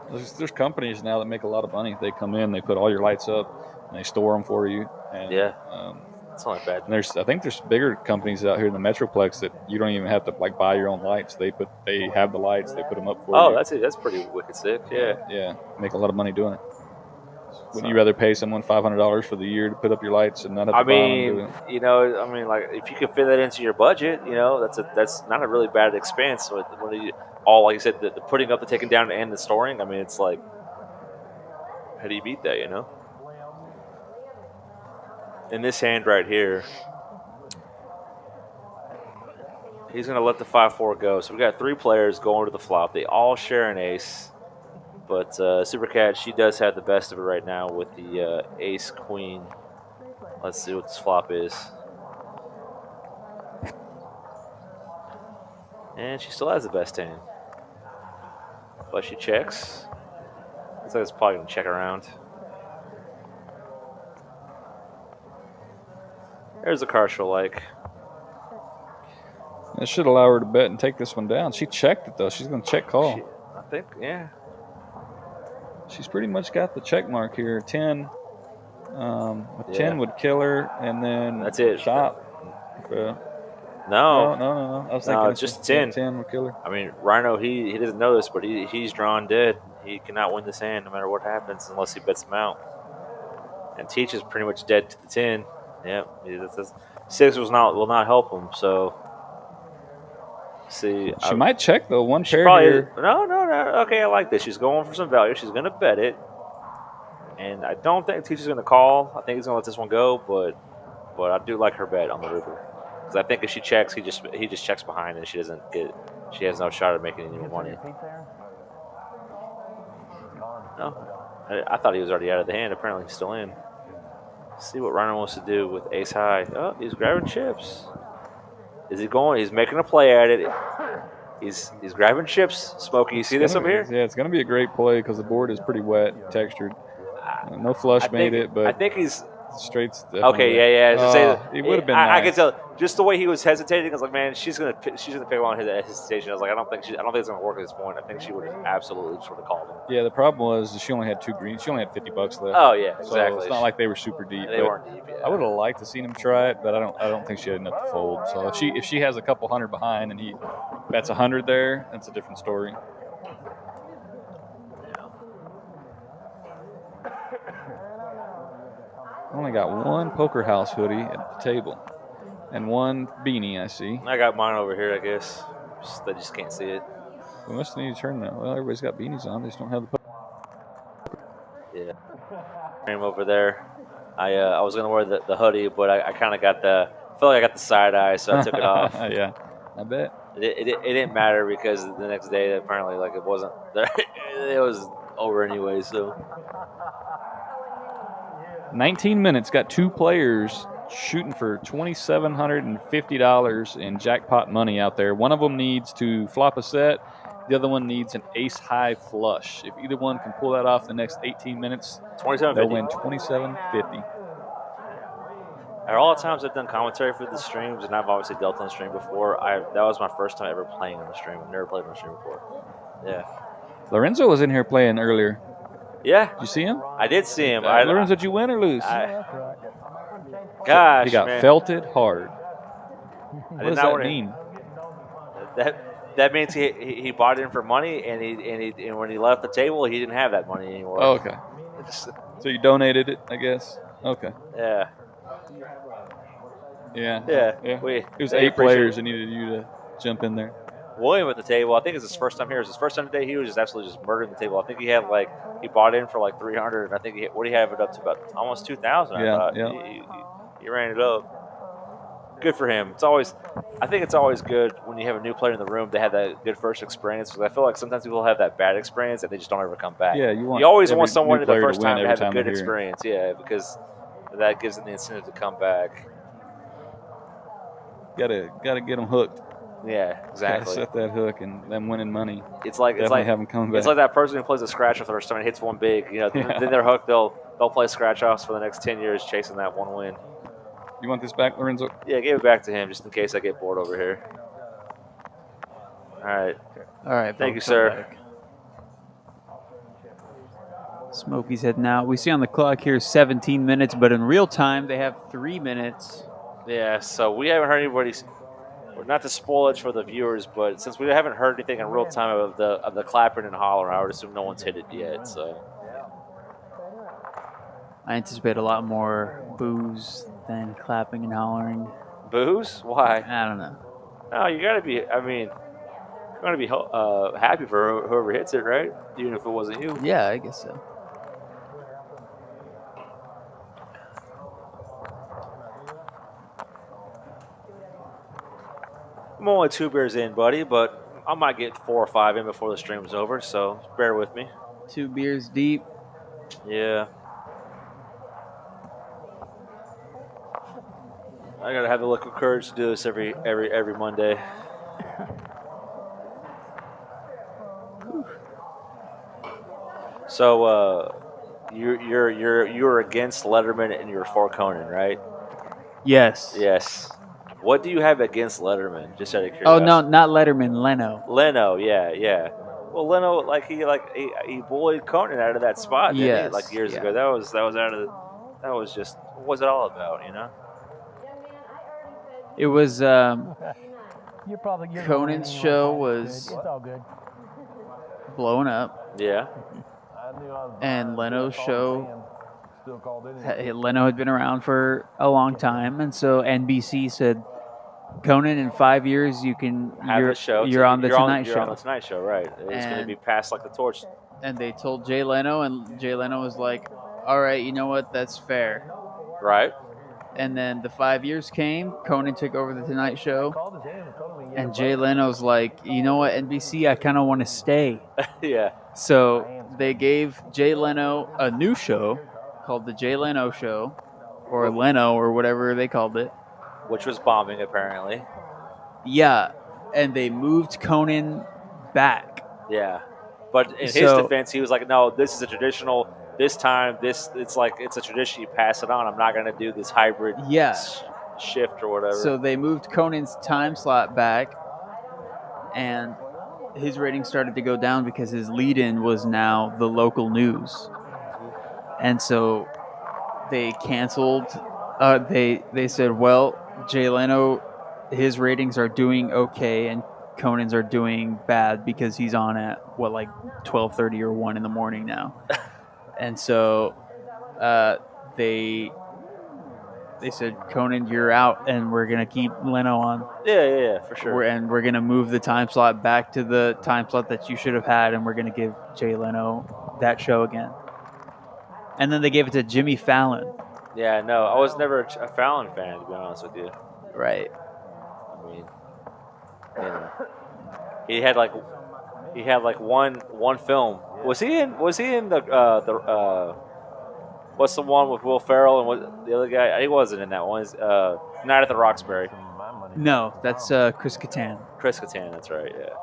S4: There's companies now that make a lot of money. They come in, they put all your lights up, and they store them for you. And,
S2: It's not bad.
S4: And I think there's bigger companies out here in the Metroplex that you don't even have to like buy your own lights. They have the lights. They put them up for you.
S2: Oh, that's it. That's pretty wicked sick. Yeah.
S4: Yeah. Make a lot of money doing it. Wouldn't you rather pay someone $500 for the year to put up your lights and not have to buy them and do it?
S2: You know, like if you can fit that into your budget, you know, that's not a really bad expense. When like you said, the putting up, the taking down, and the storing. I mean, it's like, how do you beat that? You know. In this hand right here, he's going to let the 5-4 go. So we got 3 players going to the flop. They all share an ace. But Supercat, she does have the best of it right now with the ace queen. Let's see what this flop is. And she still has the best hand. But she checks. Looks like it's probably going to check around. There's a card she'll like.
S4: That should allow her to bet and take this one down. She checked it, though. She's going to check call.
S2: I think, yeah.
S4: She's pretty much got the check mark here. 10. 10 would kill her, and then
S2: that's it.
S4: Shop.
S2: No.
S4: I was thinking
S2: just 10.
S4: 10 would kill her.
S2: I mean, Rhino, he doesn't know this, but he's drawn dead. He cannot win this hand no matter what happens unless he bets him out. And Teach is pretty much dead to the 10. Yep. 6 will not help him, so. See,
S4: she might check, though. One pair here.
S2: No. Okay, I like this. She's going for some value. She's going to bet it. And I don't think Teach is going to call. I think he's going to let this one go, but I do like her bet on the river. Because I think if she checks, he just checks behind and she has no shot at making any money. No. I thought he was already out of the hand. Apparently he's still in. Let's see what Rhino wants to do with ace high. Oh, he's grabbing chips. Is he going? He's making a play at it. He's grabbing chips. Smokey, you see this over here?
S4: Yeah, it's going to be a great play because the board is pretty wet, textured. No flush made it, but
S2: I think he's
S4: straight's
S2: okay. Yeah.
S4: It would have been. Nice.
S2: I can tell just the way he was hesitating. I was like, man, she's gonna pick on his hesitation. I was like, I don't think it's gonna work at this point. I think she would have absolutely just would have called him.
S4: Yeah, the problem was she only had 2 greens. She only had $50 left.
S2: Oh yeah, exactly.
S4: So it's not like they were super deep.
S2: They weren't deep. Yeah.
S4: I would have liked to seen him try it, but I don't think she had enough to fold. So if she has a couple hundred behind and he bets 100 there, that's a different story. I only got 1 Poker House hoodie at the table and 1 beanie, I see.
S2: I got mine over here, I guess. They just can't see it.
S4: We must need to turn that. Well, everybody's got beanies on. They just don't have the poker.
S2: Yeah. Frame over there. I was going to wear the hoodie, but I kind of got I felt like I got the side eye, so I took it off.
S4: Yeah, I bet.
S2: It didn't matter because the next day, apparently, like it wasn't there. It was over anyway, so.
S4: 19 minutes, got 2 players shooting for $2,750 in jackpot money out there. One of them needs to flop a set. The other one needs an ace-high flush. If either one can pull that off the next 18 minutes, they'll win $2,750.
S2: All the times I've done commentary for the streams, and I've obviously dealt on the stream before, that was my first time ever playing on the stream. I've never played on the stream before. Yeah.
S4: Lorenzo was in here playing earlier.
S2: Yeah.
S4: Did you see him?
S2: I did see him.
S4: Lorenzo, did you win or lose?
S2: Gosh,
S4: he got
S2: man.
S4: felted hard. What does that mean?
S2: That means he bought in for money, and when he left the table, he didn't have that money anymore.
S4: Oh, okay. So you donated it, I guess. Okay.
S2: Yeah.
S4: Yeah.
S2: It
S4: was 8 players that needed you to jump in there.
S2: William at the table, I think it's his first time here. It was his first time today. He was just absolutely just murdering the table. I think he bought in for like 300, and I think what do you have it up to about almost 2,000?
S4: Yeah.
S2: He ran it up. Good for him. I think it's always good when you have a new player in the room to have that good first experience, because I feel like sometimes people have that bad experience and they just don't ever come back.
S4: Yeah,
S2: you always want someone in the first time to have a good experience. Yeah, because that gives them the incentive to come back.
S4: Gotta get them hooked.
S2: Yeah, exactly.
S4: Set that hook and them winning money.
S2: It's like have them come back. It's like that person who plays a scratch off the first time and hits one big. Then they're hooked. They'll play scratch offs for the next 10 years, chasing that one win.
S4: You want this back, Lorenzo?
S2: Yeah, give it back to him just in case I get bored over here. All right.
S5: All right.
S2: Thank you, sir.
S5: Smokey's heading out. We see on the clock here 17 minutes, but in real time they have 3 minutes.
S2: Yeah, so we haven't heard anybody's. Not to spoil it for the viewers, but since we haven't heard anything in real time of the clapping and hollering, I would assume no one's hit it yet. So
S5: I anticipate a lot more boos than clapping and hollering.
S2: boos? Why?
S5: I don't know.
S2: No, you gotta be. I mean, you're gonna be happy for whoever hits it, right? Even if it wasn't you.
S5: Yeah, I guess so.
S2: I'm only 2 beers in, buddy, but I might get 4 or 5 in before the stream's over. So bear with me.
S5: 2 beers deep.
S2: Yeah. I gotta have the liquid courage to do this every Monday. So you're against Letterman and you're for Conan, right?
S5: Yes.
S2: Yes. What do you have against Letterman? Just out of curiosity.
S5: Oh no, not Letterman, Leno.
S2: Leno, yeah. Well, Leno, he bullied Conan out of that spot, didn't he?
S5: Yes,
S2: Like years
S5: yeah.
S2: ago. That was out of that was just what was it all about, you know?
S5: It was
S3: You're probably you're
S5: Conan's
S3: going
S5: show
S3: anyway.
S5: was
S3: It's all good.
S5: blowing up,
S2: Yeah.
S5: and Leno's show. Leno had been around for a long time, and so NBC said, "Conan, in 5 years, you can
S2: Have
S5: you're
S2: the show.
S5: you're on the Tonight
S2: You're
S5: Show."
S2: on the Tonight Show, right? It's going to
S5: And-
S2: be passed like the torch.
S5: And they told Jay Leno, and Jay Leno was like, "All right, you know what? That's fair."
S2: Right?
S5: And then the 5 years came. Conan took over the Tonight Show, and Jay Leno's like, "You know what, NBC? I kind of want to stay."
S2: Yeah.
S5: So they gave Jay Leno a new show called The Jay Leno Show, or Leno, or whatever they called it.
S2: Which was bombing, apparently.
S5: Yeah, and they moved Conan back.
S2: Yeah. But in his
S5: So-
S2: defense, he was like, no, this is a traditional. This time, it's a tradition. You pass it on. I'm not going to do this hybrid
S5: Yeah.
S2: shift or whatever.
S5: So they moved Conan's time slot back, and his ratings started to go down because his lead-in was now the local news. And so they canceled. They said, well, Jay Leno, his ratings are doing okay, and Conan's are doing bad because he's on at, 12:30 or 1 in the morning now. And so they said, Conan, you're out, and we're going to keep Leno on.
S2: Yeah, for sure.
S5: We're going to move the time slot back to the time slot that you should have had, and we're going to give Jay Leno that show again. And then they gave it to Jimmy Fallon.
S2: Yeah, no, I was never a Fallon fan, to be honest with you.
S5: Right.
S2: I mean, you know, he had one film. Was he in the what's the one with Will Ferrell and what the other guy? He wasn't in that one. Night at the Roxbury.
S5: No, that's Chris Kattan.
S2: Chris Kattan, that's right. Yeah.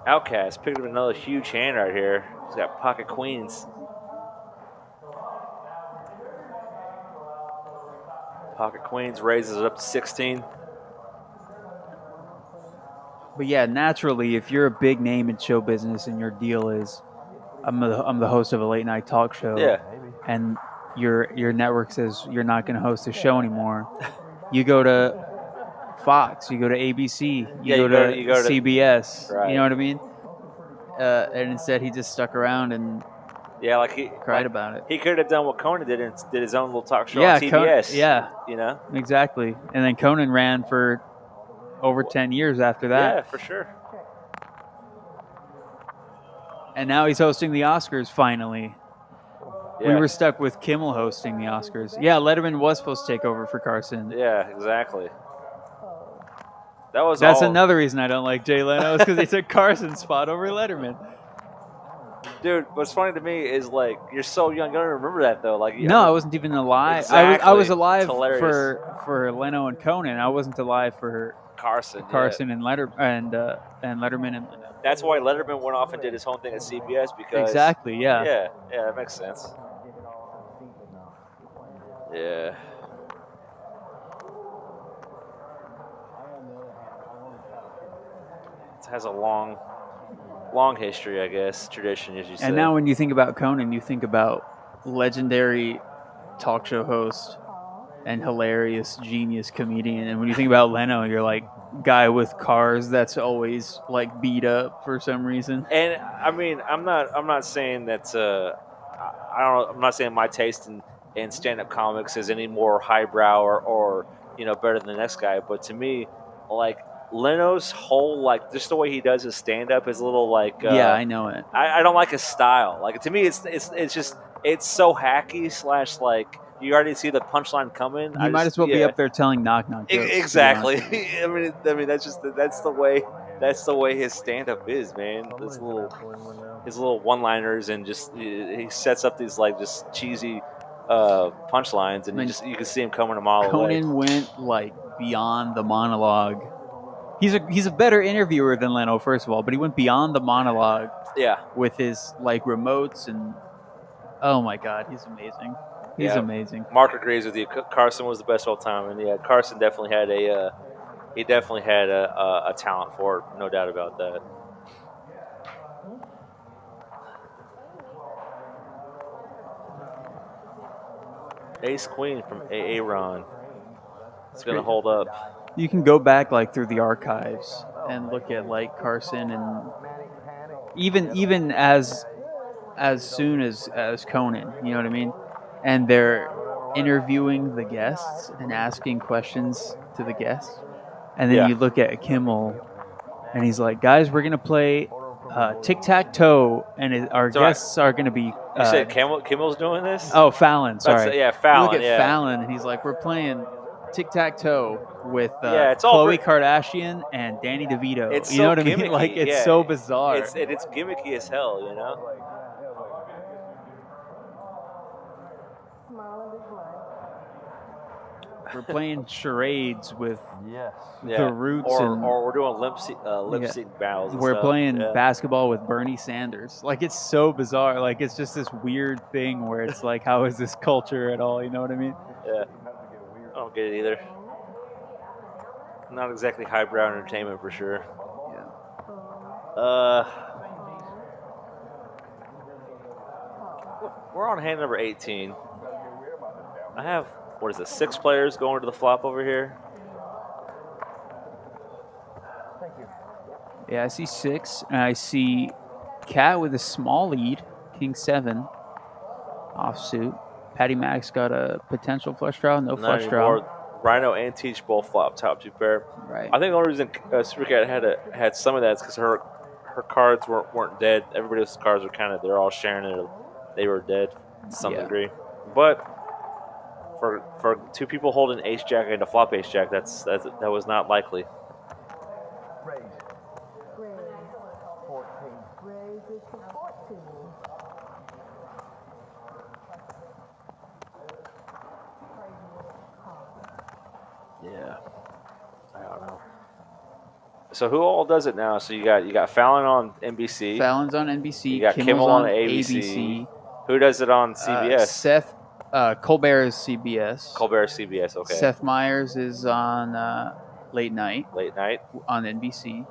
S2: Outcast picked up another huge hand right here. He's got pocket queens. Pocket queens raises it up to 16.
S5: But yeah, naturally, if you're a big name in show business and your deal is, I'm the host of a late night talk show,
S2: Yeah.
S5: and your network says you're not going to host a show anymore, you go to Fox, you go to ABC, you go to CBS.
S2: Right.
S5: You know what I mean? And instead, he just stuck around and
S2: he
S5: cried about it.
S2: He could have done what Conan did and did his own little talk show
S5: Yeah,
S2: on TBS.
S5: yeah,
S2: You know?
S5: exactly. And then Conan ran for over 10 years after that.
S2: Yeah, for sure.
S5: And now he's hosting the Oscars finally.
S2: Yeah.
S5: We were stuck with Kimmel hosting the Oscars. Yeah, Letterman was supposed to take over for Carson.
S2: Yeah, exactly. That's
S5: another reason I don't like Jay Leno, is because they took Carson's spot over Letterman.
S2: Dude, what's funny to me is you're so young. You don't remember that though.
S5: No, I wasn't even alive.
S2: Exactly.
S5: I was alive
S2: It's hilarious.
S5: for Leno and Conan. I wasn't alive for
S2: Carson
S5: and Letterman and
S2: That's why Letterman went off and did his own thing at CBS because
S5: exactly. Yeah.
S2: Yeah, that makes sense. Yeah. It has a long long history, I guess, tradition, as you said.
S5: And now when you think about Conan, you think about legendary talk show host and hilarious genius comedian. And when you think about Leno, you're like guy with cars that's always like beat up for some reason.
S2: And I mean, I'm not saying that I'm not saying my taste in stand-up comics is any more highbrow or better than the next guy, but to me, like Leno's whole like just the way he does his stand-up is a little like
S5: Yeah, I know it.
S2: I don't like his style. Like to me, it's just it's so hacky / like you already see the punchline coming.
S5: You might as well be up there telling knock jokes.
S2: Exactly. I mean that's the way his stand-up is, man. His little one-liners and just he sets up these like just cheesy punchlines, and you can see him coming a mile away.
S5: Conan went like beyond the monologue. He's a better interviewer than Leno, first of all, but he went beyond the monologue.
S2: Yeah.
S5: With his like remotes and oh my God, he's amazing. He's amazing.
S2: Mark agrees with you. Carson was the best all time, and yeah, Carson definitely had a talent for it, no doubt about that. Ace Queen from AA Ron. It's going to hold up.
S5: You can go back like through the archives and look at like Carson and even as soon as Conan, you know what I mean? And they're interviewing the guests and asking questions to the guests. And then you look at Kimmel and he's like, guys, we're going to play tic-tac-toe, and our guests are going to be...
S2: you said Kimmel's doing this?
S5: Oh, Fallon, sorry.
S2: Fallon.
S5: You look at Fallon, and he's like, we're playing tic-tac-toe with
S2: it's
S5: Khloe Kardashian and Danny DeVito.
S2: It's
S5: you know what I
S2: gimmicky.
S5: mean? Like, it's so bizarre.
S2: It's gimmicky as hell, you know?
S5: We're playing charades with the Roots.
S2: Or we're doing lip sync battles. And
S5: we're
S2: stuff.
S5: playing basketball with Bernie Sanders. Like, it's so bizarre. Like, it's just this weird thing where it's like, how is this culture at all? You know what I mean?
S2: Yeah. I don't get it either. Not exactly highbrow entertainment for sure.
S5: Yeah.
S2: We're on hand number 18. I have, 6 players going to the flop over here?
S5: Yeah, I see 6. And I see Cat with a small lead, King 7, offsuit. Patty Max got a potential flush draw, no flush draw.
S2: Rhino and Teach both flop top 2 pair.
S5: Right.
S2: I think the only reason Supercat had some of that is because her cards weren't dead. Everybody else's cards were they're all sharing it. They were dead to some degree. But for 2 people holding ace jack and a flop ace jack, that was not likely. Yeah, I don't know. So who all does it now? So you got Fallon on NBC.
S5: Fallon's on NBC.
S2: You got Kimmel on ABC. Who does it on CBS?
S5: Seth Colbert is CBS.
S2: Colbert CBS. Okay.
S5: Seth Meyers is on Late Night.
S2: Late Night
S5: on NBC.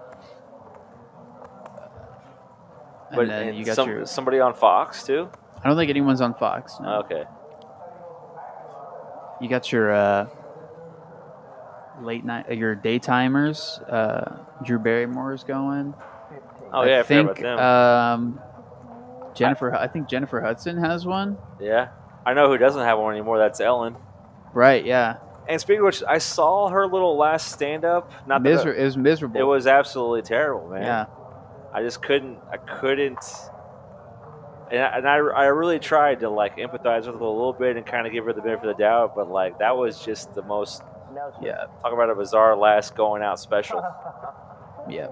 S2: But then you got somebody on Fox too.
S5: I don't think anyone's on Fox. No.
S2: Okay.
S5: You got your late night, your daytimers. Drew Barrymore is going.
S2: Oh yeah, I forgot about them.
S5: I think Jennifer Hudson has one.
S2: Yeah, I know who doesn't have one anymore. That's Ellen.
S5: Right. Yeah.
S2: And speaking of which, I saw her little last stand-up.
S5: It was miserable.
S2: It was absolutely terrible, man.
S5: Yeah.
S2: I just couldn't. And I really tried to like empathize with her a little bit and kind of give her the benefit of the doubt, but like that was just the most. Yeah. Talk about a bizarre last going out special.
S5: Yeah.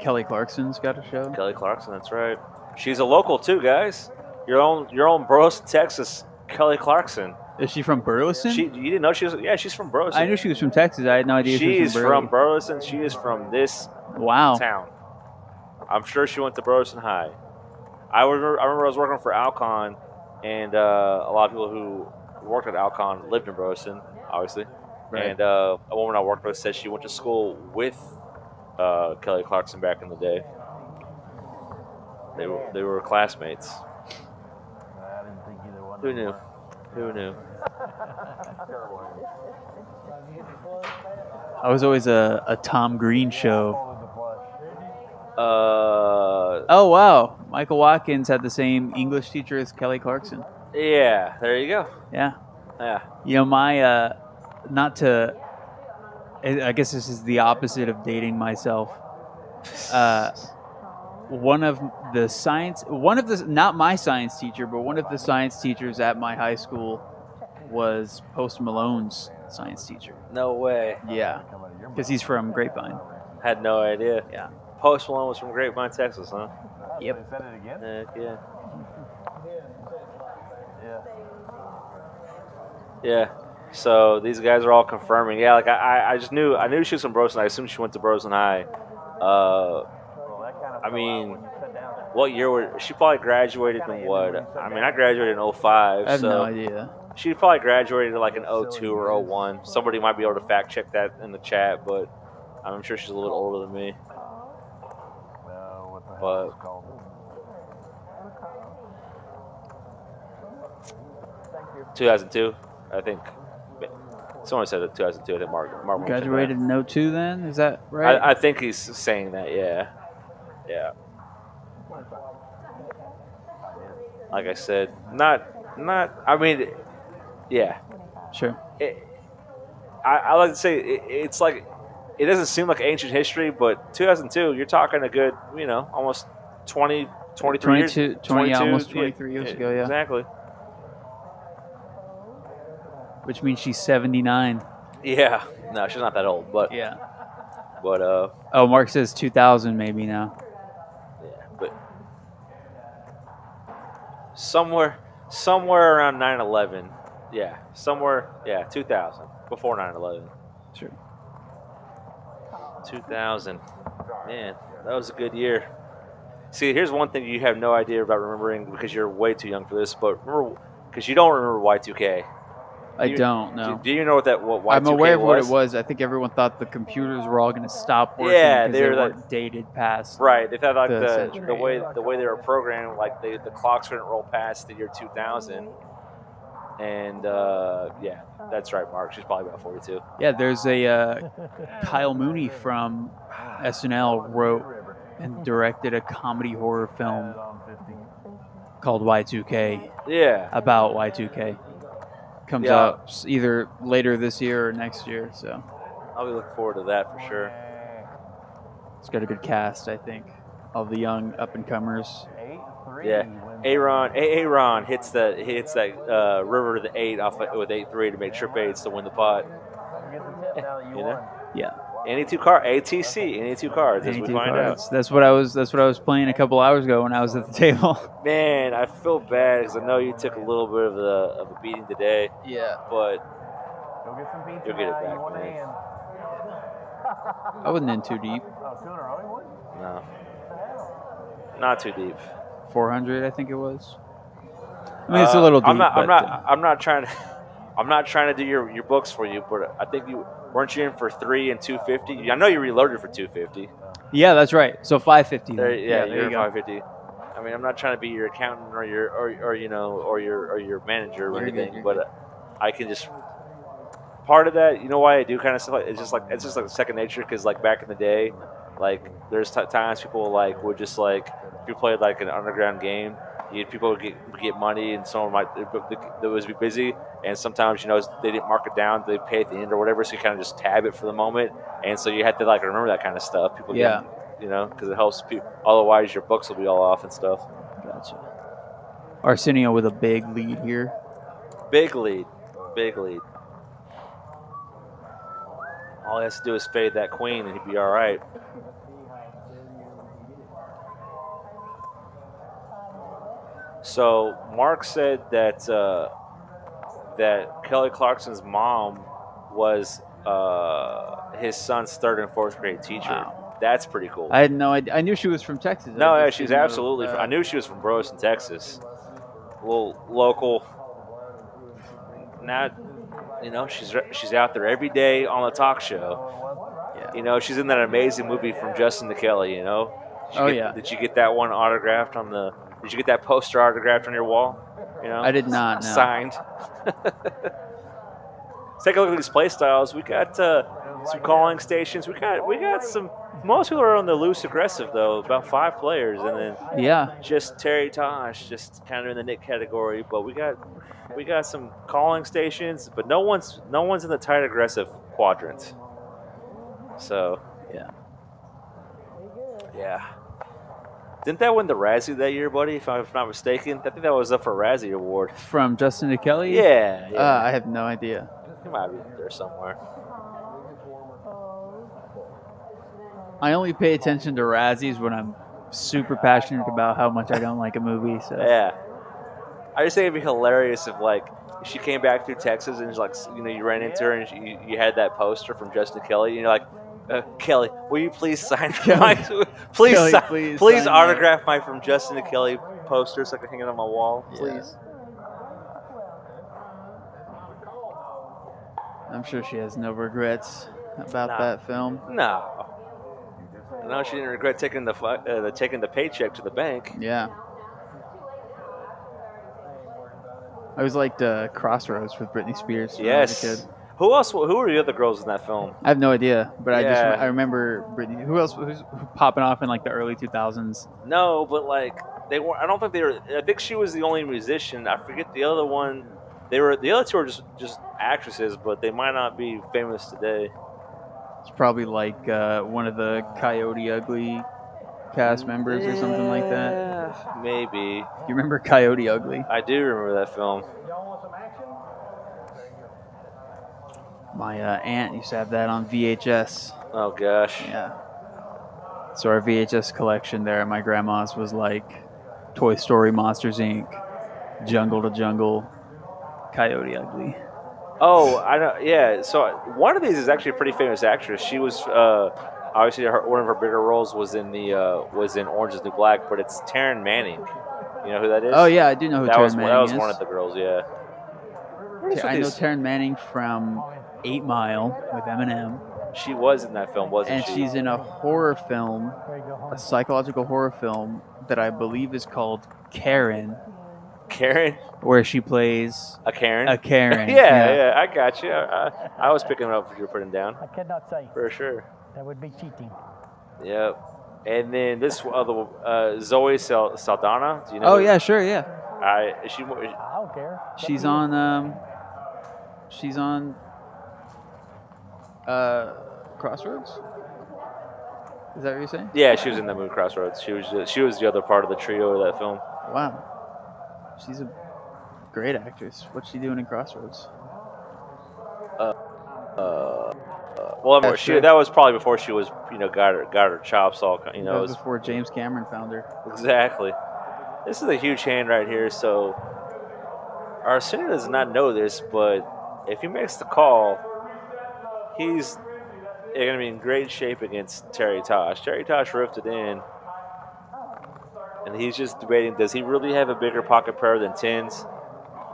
S5: Kelly Clarkson's got a show.
S2: Kelly Clarkson, that's right. She's a local too, guys. Your own Burleson, Texas. Kelly Clarkson.
S5: Is she from Burleson?
S2: You didn't know she was? Yeah, she's from Burleson.
S5: I knew she was from Texas. I had no idea she was
S2: from Burleson. She is from this town. I'm sure she went to Burleson High. I remember I was working for Alcon, and a lot of people who worked at Alcon lived in Burleson, obviously. Right. And a woman I worked with said she went to school with Kelly Clarkson back in the day. They were classmates.
S1: I didn't think either one.
S2: Who knew? Who knew?
S5: I was always a Tom Green show. Oh wow, Michael Watkins had the same English teacher as Kelly Clarkson.
S2: Yeah, there you go.
S5: Yeah.
S2: Yeah.
S5: You know, my not to. I guess this is the opposite of dating myself. One of the not my science teacher, but one of the science teachers at my high school was Post Malone's science teacher.
S2: No way.
S5: Yeah, because he's from Grapevine.
S2: Had no idea.
S5: Yeah.
S2: Post Malone was from Grapevine, Texas, huh?
S5: Yep.
S1: They said it again?
S2: Heck yeah.
S1: Yeah.
S2: Yeah. So these guys are all confirming. Yeah, like I knew she was from Brosen. I assumed she went to Brosen High. I mean, what year she probably graduated in what? I mean, I graduated in 05.
S5: I have
S2: so
S5: no idea.
S2: She probably graduated like in 02 or 01. Somebody might be able to fact check that in the chat, but I'm sure she's a little older than me.
S1: What the hell
S2: But
S1: it's called?
S2: 2002, I think. Someone said it 2002. I think Mark
S5: Graduated in 02 then? Is that right?
S2: I think he's saying that, yeah. Yeah. Like I said, not I mean, yeah.
S5: Sure.
S2: I like to say it's like, it doesn't seem like ancient history, but 2002, you're talking a good, almost 23 years.
S5: 20, almost 23 years ago, yeah.
S2: Exactly.
S5: Which means she's 79.
S2: Yeah. No, she's not that old, but.
S5: Yeah.
S2: But,
S5: oh, Mark says 2000 maybe now.
S2: Yeah, but. Somewhere around 9/11. Yeah. 2000. Before 9/11.
S5: Sure.
S2: 2000. Man, that was a good year. See, here's one thing you have no idea about remembering because you're way too young for this, but remember, because you don't remember Y2K.
S5: I don't know.
S2: Do you know what Y2K
S5: I'm aware of
S2: was?
S5: what it was. I think everyone thought the computers were all going to stop working because they weren't dated past.
S2: Right. They thought like
S5: the
S2: the way they were programmed, like the clocks wouldn't roll past the year 2000. And yeah, that's right, Mark. She's probably about 42.
S5: Yeah, there's a Kyle Mooney from SNL wrote and directed a comedy horror film called Y2K.
S2: Yeah.
S5: About Y2K. Comes out either later this year or next year, so
S2: I'll be looking forward to that for sure.
S5: It's got a good cast, I think. All the young up and comers.
S2: Yeah, Aaron hits that river to the 8 off with 8-3 to make trip 8s to win the pot.
S5: Yeah.
S2: Any two cards, as we find out.
S5: That's what I was playing a couple hours ago when I was at the table.
S2: Man, I feel bad because I know you took a little bit of a beating today.
S5: Yeah.
S2: But you'll get it back, man.
S5: I wasn't in too deep.
S2: No. Not too deep.
S5: 400, I think it was. I mean, it's a little deep.
S2: I'm not trying to do your books for you, but I think weren't you in for 3 and 250? I know you reloaded for 250.
S5: Yeah, that's right. So 550.
S2: Yeah, you're 550. I mean, I'm not trying to be your accountant or your manager or anything, but I can just part of that. You know why I do kind of stuff? It's just like second nature because like back in the day, like there's times people like would just like if you played like an underground game. People would get money, and someone might be busy, and sometimes they didn't mark it down, they pay at the end or whatever, so you kind of just tab it for the moment, and so you have to like remember that kind of stuff. People, because it helps people. Otherwise, your books will be all off and stuff.
S5: Gotcha. Arsenio with a big lead here.
S2: Big lead. All he has to do is fade that queen, and he'd be all right. So Mark said that that Kelly Clarkson's mom was his son's 3rd and 4th grade teacher.
S5: Wow.
S2: That's pretty cool.
S5: I had no idea. I knew she was from Texas.
S2: No, yeah, she's absolutely. I knew she was from Burleson, Texas. A little local. Now, she's out there every day on the talk show.
S5: Yeah.
S2: You know, she's in that amazing movie from Justin to Kelly. You know. Did you get that one autographed on the? Did you get that poster autographed on your wall? You know.
S5: I did not. No.
S2: Signed. Let's take a look at these play styles. We got some calling stations. We got some. Most people are on the loose aggressive though. About 5 players, and then just Terry Tosh, just kind of in the Nick category. But we got some calling stations, but no one's in the tight aggressive quadrant. So yeah. Didn't that win the Razzie that year, buddy? If I'm not mistaken, I think that was up for a Razzie award
S5: from Justin to Kelly.
S2: Yeah.
S5: I have no idea.
S2: It might be there somewhere.
S5: I only pay attention to Razzies when I'm super passionate about how much I don't like a movie. So
S2: yeah, I just think it'd be hilarious if she came back through Texas and you ran into her and you had that poster from Justin Kelly and you're like, Kelly, will you please sign please autograph my from Justin to Kelly poster so I can hang it on my wall, please.
S5: I'm sure she has no regrets about that film.
S2: No, she didn't regret taking the paycheck to the bank.
S5: Yeah. I always liked Crossroads with Britney Spears.
S2: Yes.
S5: When I was a kid.
S2: Who else? Who were the other girls in that film?
S5: I have no idea, but I remember Britney. Who else was popping off in the early 2000s?
S2: No, but they were. I don't think they were. I think she was the only musician. I forget the other one. The other two are just actresses, but they might not be famous today.
S5: It's probably one of the Coyote Ugly cast members or something like that.
S2: Maybe.
S5: You remember Coyote Ugly?
S2: I do remember that film.
S5: My aunt used to have that on VHS.
S2: Oh, gosh.
S5: Yeah. So our VHS collection there at my grandma's was Toy Story, Monsters, Inc., Jungle to Jungle, Coyote Ugly.
S2: Oh, I know. Yeah, so one of these is actually a pretty famous actress. She was, obviously, one of her bigger roles was in Orange is the New Black, but it's Taryn Manning. You know who that is?
S5: Oh, yeah, I do know who Taryn Manning is.
S2: That was one of the girls, yeah.
S5: I know Taryn Manning from 8 Mile with Eminem.
S2: She was in that film, wasn't she?
S5: And she's in a horror film, a psychological horror film that I believe is called Karen.
S2: Karen?
S5: Where she plays
S2: a Karen?
S5: A Karen.
S2: yeah, I got you. I was picking it up what you were putting down.
S3: I cannot say.
S2: For sure.
S3: That would be cheating.
S2: Yep. And then this other Zoe Saldana. Do you know?
S5: Oh, yeah, sure, yeah.
S3: I don't care.
S5: She's on Crossroads? Is that what you're saying?
S2: Yeah, she was in that movie Crossroads. She was the other part of the trio of that film.
S5: Wow. She's a great actress. What's she doing in Crossroads?
S2: Well, that was probably before she was, got her chops all,
S5: That was before James Cameron found her.
S2: Exactly. This is a huge hand right here, so Arsenio does not know this, but if he makes the call, he's going to be in great shape against Terry Tosh. Terry Tosh ripped it in, and he's just debating, does he really have a bigger pocket pair than 10s?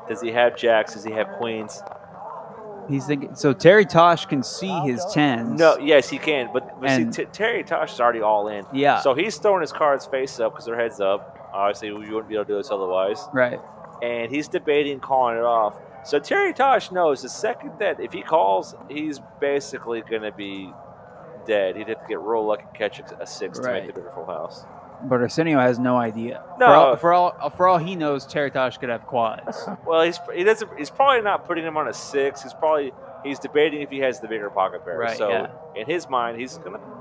S2: Does he have jacks? Does he have queens?
S5: He's thinking. So Terry Tosh can see his 10s.
S2: No, yes, he can. But see, Terry Tosh is already all in.
S5: Yeah.
S2: So he's throwing his cards face up because their head's up. Obviously, you wouldn't be able to do this otherwise.
S5: Right.
S2: And he's debating calling it off. So Terry Tosh knows the second that if he calls, he's basically going to be dead. He'd have to get real lucky and catch a 6 to make the bigger full house.
S5: But Arsenio has no idea.
S2: No.
S5: For all he knows, Terry Tosh could have quads.
S2: Well, he's probably not putting him on a 6. He's debating if he has the bigger pocket pair.
S5: Right,
S2: so in his mind,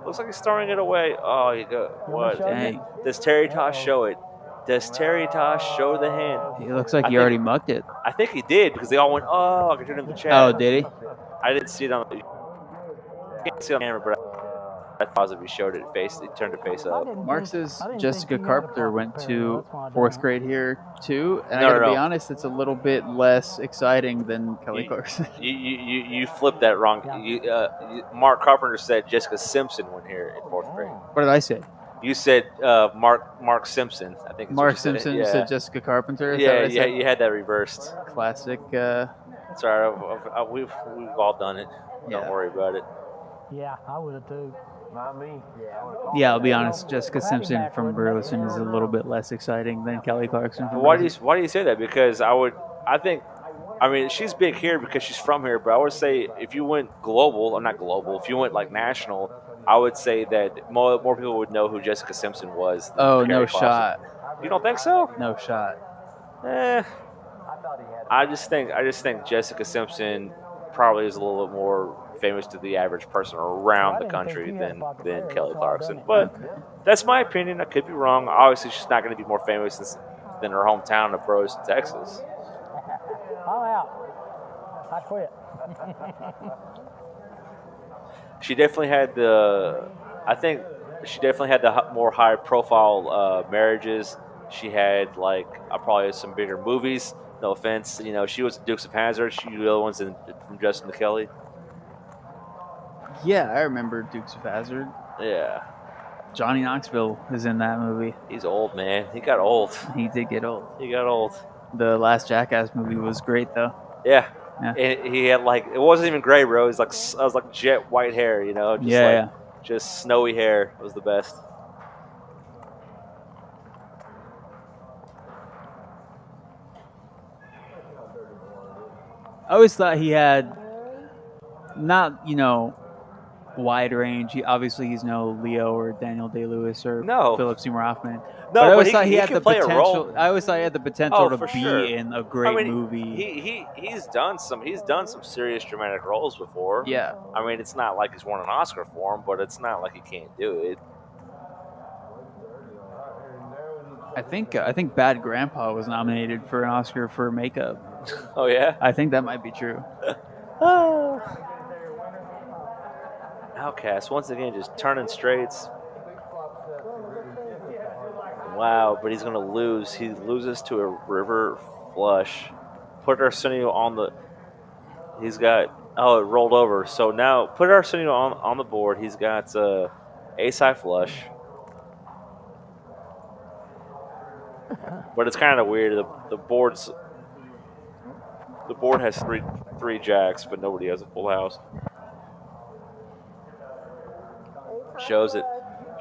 S2: looks like he's throwing it away. Oh, you go what?
S5: Dang.
S2: Does Terry Tosh show it? Does Terry Tosh show the hand?
S5: He looks like he already mucked it.
S2: I think he did because they all went, oh, I can turn in the chat.
S5: Oh, did he?
S2: I didn't see it on. You can't see it on camera, but I positive he showed it face. He turned it face up.
S5: Mark says Jessica Carpenter went to 4th grade here too, and I gotta be honest, it's a little bit less exciting than Kelly Clarkson.
S2: You flipped that wrong. Mark Carpenter said Jessica Simpson went here in 4th grade.
S5: What did I say?
S2: You said Mark Simpson. I think.
S5: Mark Simpson said Jessica Carpenter.
S2: Yeah, you had that reversed.
S5: Classic.
S2: Sorry, we've all done it. Don't worry about it.
S3: Yeah, I would have too.
S1: Not me.
S5: Yeah, I'll be honest. Jessica Simpson from Burleson is a little bit less exciting than Kelly Clarkson from
S2: Why
S5: Burleson.
S2: do you say that? Because I mean, she's big here because she's from here, but I would say if you went global, or not global, if you went like national, I would say that more people would know who Jessica Simpson was. Than
S5: Oh,
S2: Kelly
S5: no
S2: Clarkson.
S5: shot.
S2: You don't think so?
S5: No shot.
S2: I just think Jessica Simpson probably is a little bit more famous to the average person around the country than Kelly Clarkson. But that's my opinion. I could be wrong. Obviously, she's not going to be more famous than her hometown of Burleson, Texas.
S3: I'm out. I quit.
S2: She definitely had the more high profile marriages. She had probably some bigger movies. No offense, she was Dukes of Hazzard. She was the other ones from Justin to Kelly.
S5: Yeah, I remember Dukes of Hazzard.
S2: Yeah,
S5: Johnny Knoxville is in that movie.
S2: he's old, man. He got old.
S5: He did get old.
S2: He got old.
S5: The last Jackass movie was great, though.
S2: Yeah.
S5: Yeah.
S2: And he had it wasn't even gray, bro. It was like jet white hair, just snowy hair. It was the best.
S5: I always thought he had not, wide range. He's no Leo or Daniel Day-Lewis or Philip Seymour Hoffman.
S2: No,
S5: but I always thought
S2: he
S5: had
S2: can
S5: the
S2: play
S5: potential.
S2: a role.
S5: I always thought he had the potential to be
S2: sure.
S5: in a great movie.
S2: He's done some serious dramatic roles before.
S5: Yeah.
S2: I mean, it's not like he's won an Oscar for him, but it's not like he can't do it.
S5: I think Bad Grandpa was nominated for an Oscar for makeup.
S2: Oh yeah?
S5: I think that might be true.
S2: Oh. Outcast once again just turning straights. Wow, but he's gonna lose. He loses to a river flush. Put Arsenio on the. He's got. Oh, it rolled over. So now put Arsenio on the board. He's got ace high flush. But it's kind of weird. The board has three jacks, but nobody has a full house. Shows it.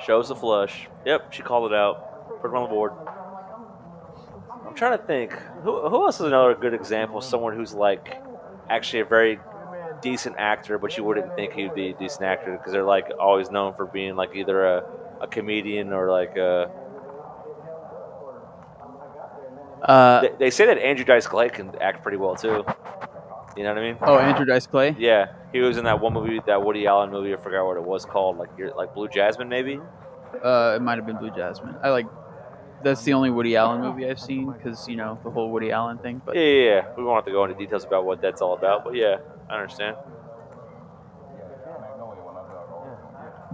S2: Shows the flush. Yep, she called it out. Put it on the board. I'm trying to think. Who else is another good example of someone who's actually a very decent actor, but you wouldn't think he'd be a decent actor because they're always known for being either a comedian or they say that Andrew Dice Clay can act pretty well too. You know what I mean?
S5: Oh, Andrew Dice Clay?
S2: Yeah, he was in that one movie, that Woody Allen movie. I forgot what it was called. Like Blue Jasmine, maybe.
S5: It might have been Blue Jasmine. That's the only Woody Allen movie I've seen because the whole Woody Allen thing. But
S2: yeah. We won't have to go into details about what that's all about, but yeah, I understand.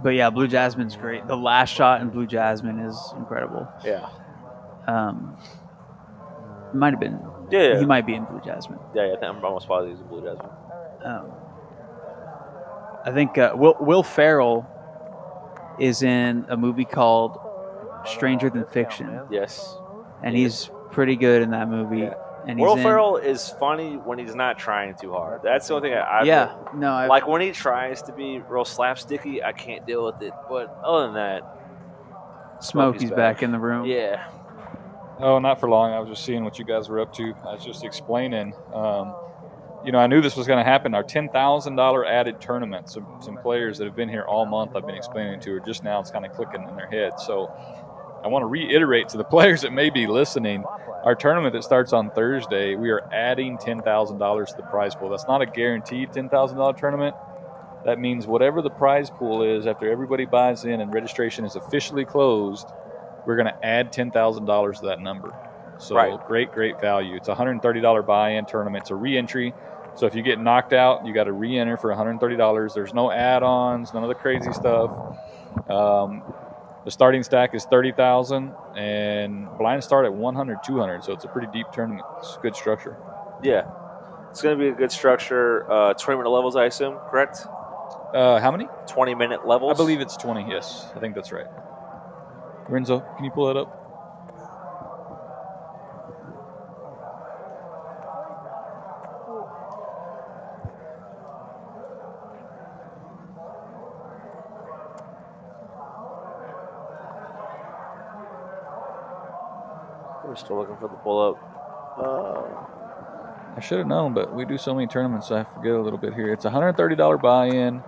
S5: But yeah, Blue Jasmine's great. The last shot in Blue Jasmine is incredible.
S2: Yeah.
S5: It might have been.
S2: Yeah.
S5: He might be in Blue Jasmine.
S2: Yeah, I think I'm almost positive he's in Blue Jasmine.
S5: I think Will Ferrell is in a movie called Stranger Than Fiction.
S2: Yes.
S5: And he's pretty good in that movie.
S2: Yeah.
S5: And
S2: Will Ferrell is funny when he's not trying too hard. That's the only thing I when he tries to be real slapsticky, I can't deal with it. But other than that,
S5: Smokey's back in the room.
S2: Yeah.
S4: Oh, not for long. I was just seeing what you guys were up to. I was just explaining. I knew this was going to happen. Our $10,000 added tournament. Some players that have been here all month, I've been explaining to her. Just now, it's kind of clicking in their head. So I want to reiterate to the players that may be listening, our tournament that starts on Thursday, we are adding $10,000 to the prize pool. That's not a guaranteed $10,000 tournament. That means whatever the prize pool is, after everybody buys in and registration is officially closed, we're going to add $10,000 to that number. So great value. It's a $130 buy-in tournament. It's a re-entry. So if you get knocked out, you got to re-enter for $130. There's no add-ons, none of the crazy stuff. The starting stack is 30,000, and blinds start at 100, 200. So it's a pretty deep tournament. It's a good structure.
S2: Yeah, it's going to be a good structure. 20-minute levels, I assume, correct?
S4: How many?
S2: 20-minute levels.
S4: I believe it's 20. Yes, I think that's right. Renzo, can you pull that up?
S2: We're still looking for the pull-up.
S4: I should have known, but we do so many tournaments, I forget a little bit here. It's $130 buy-in,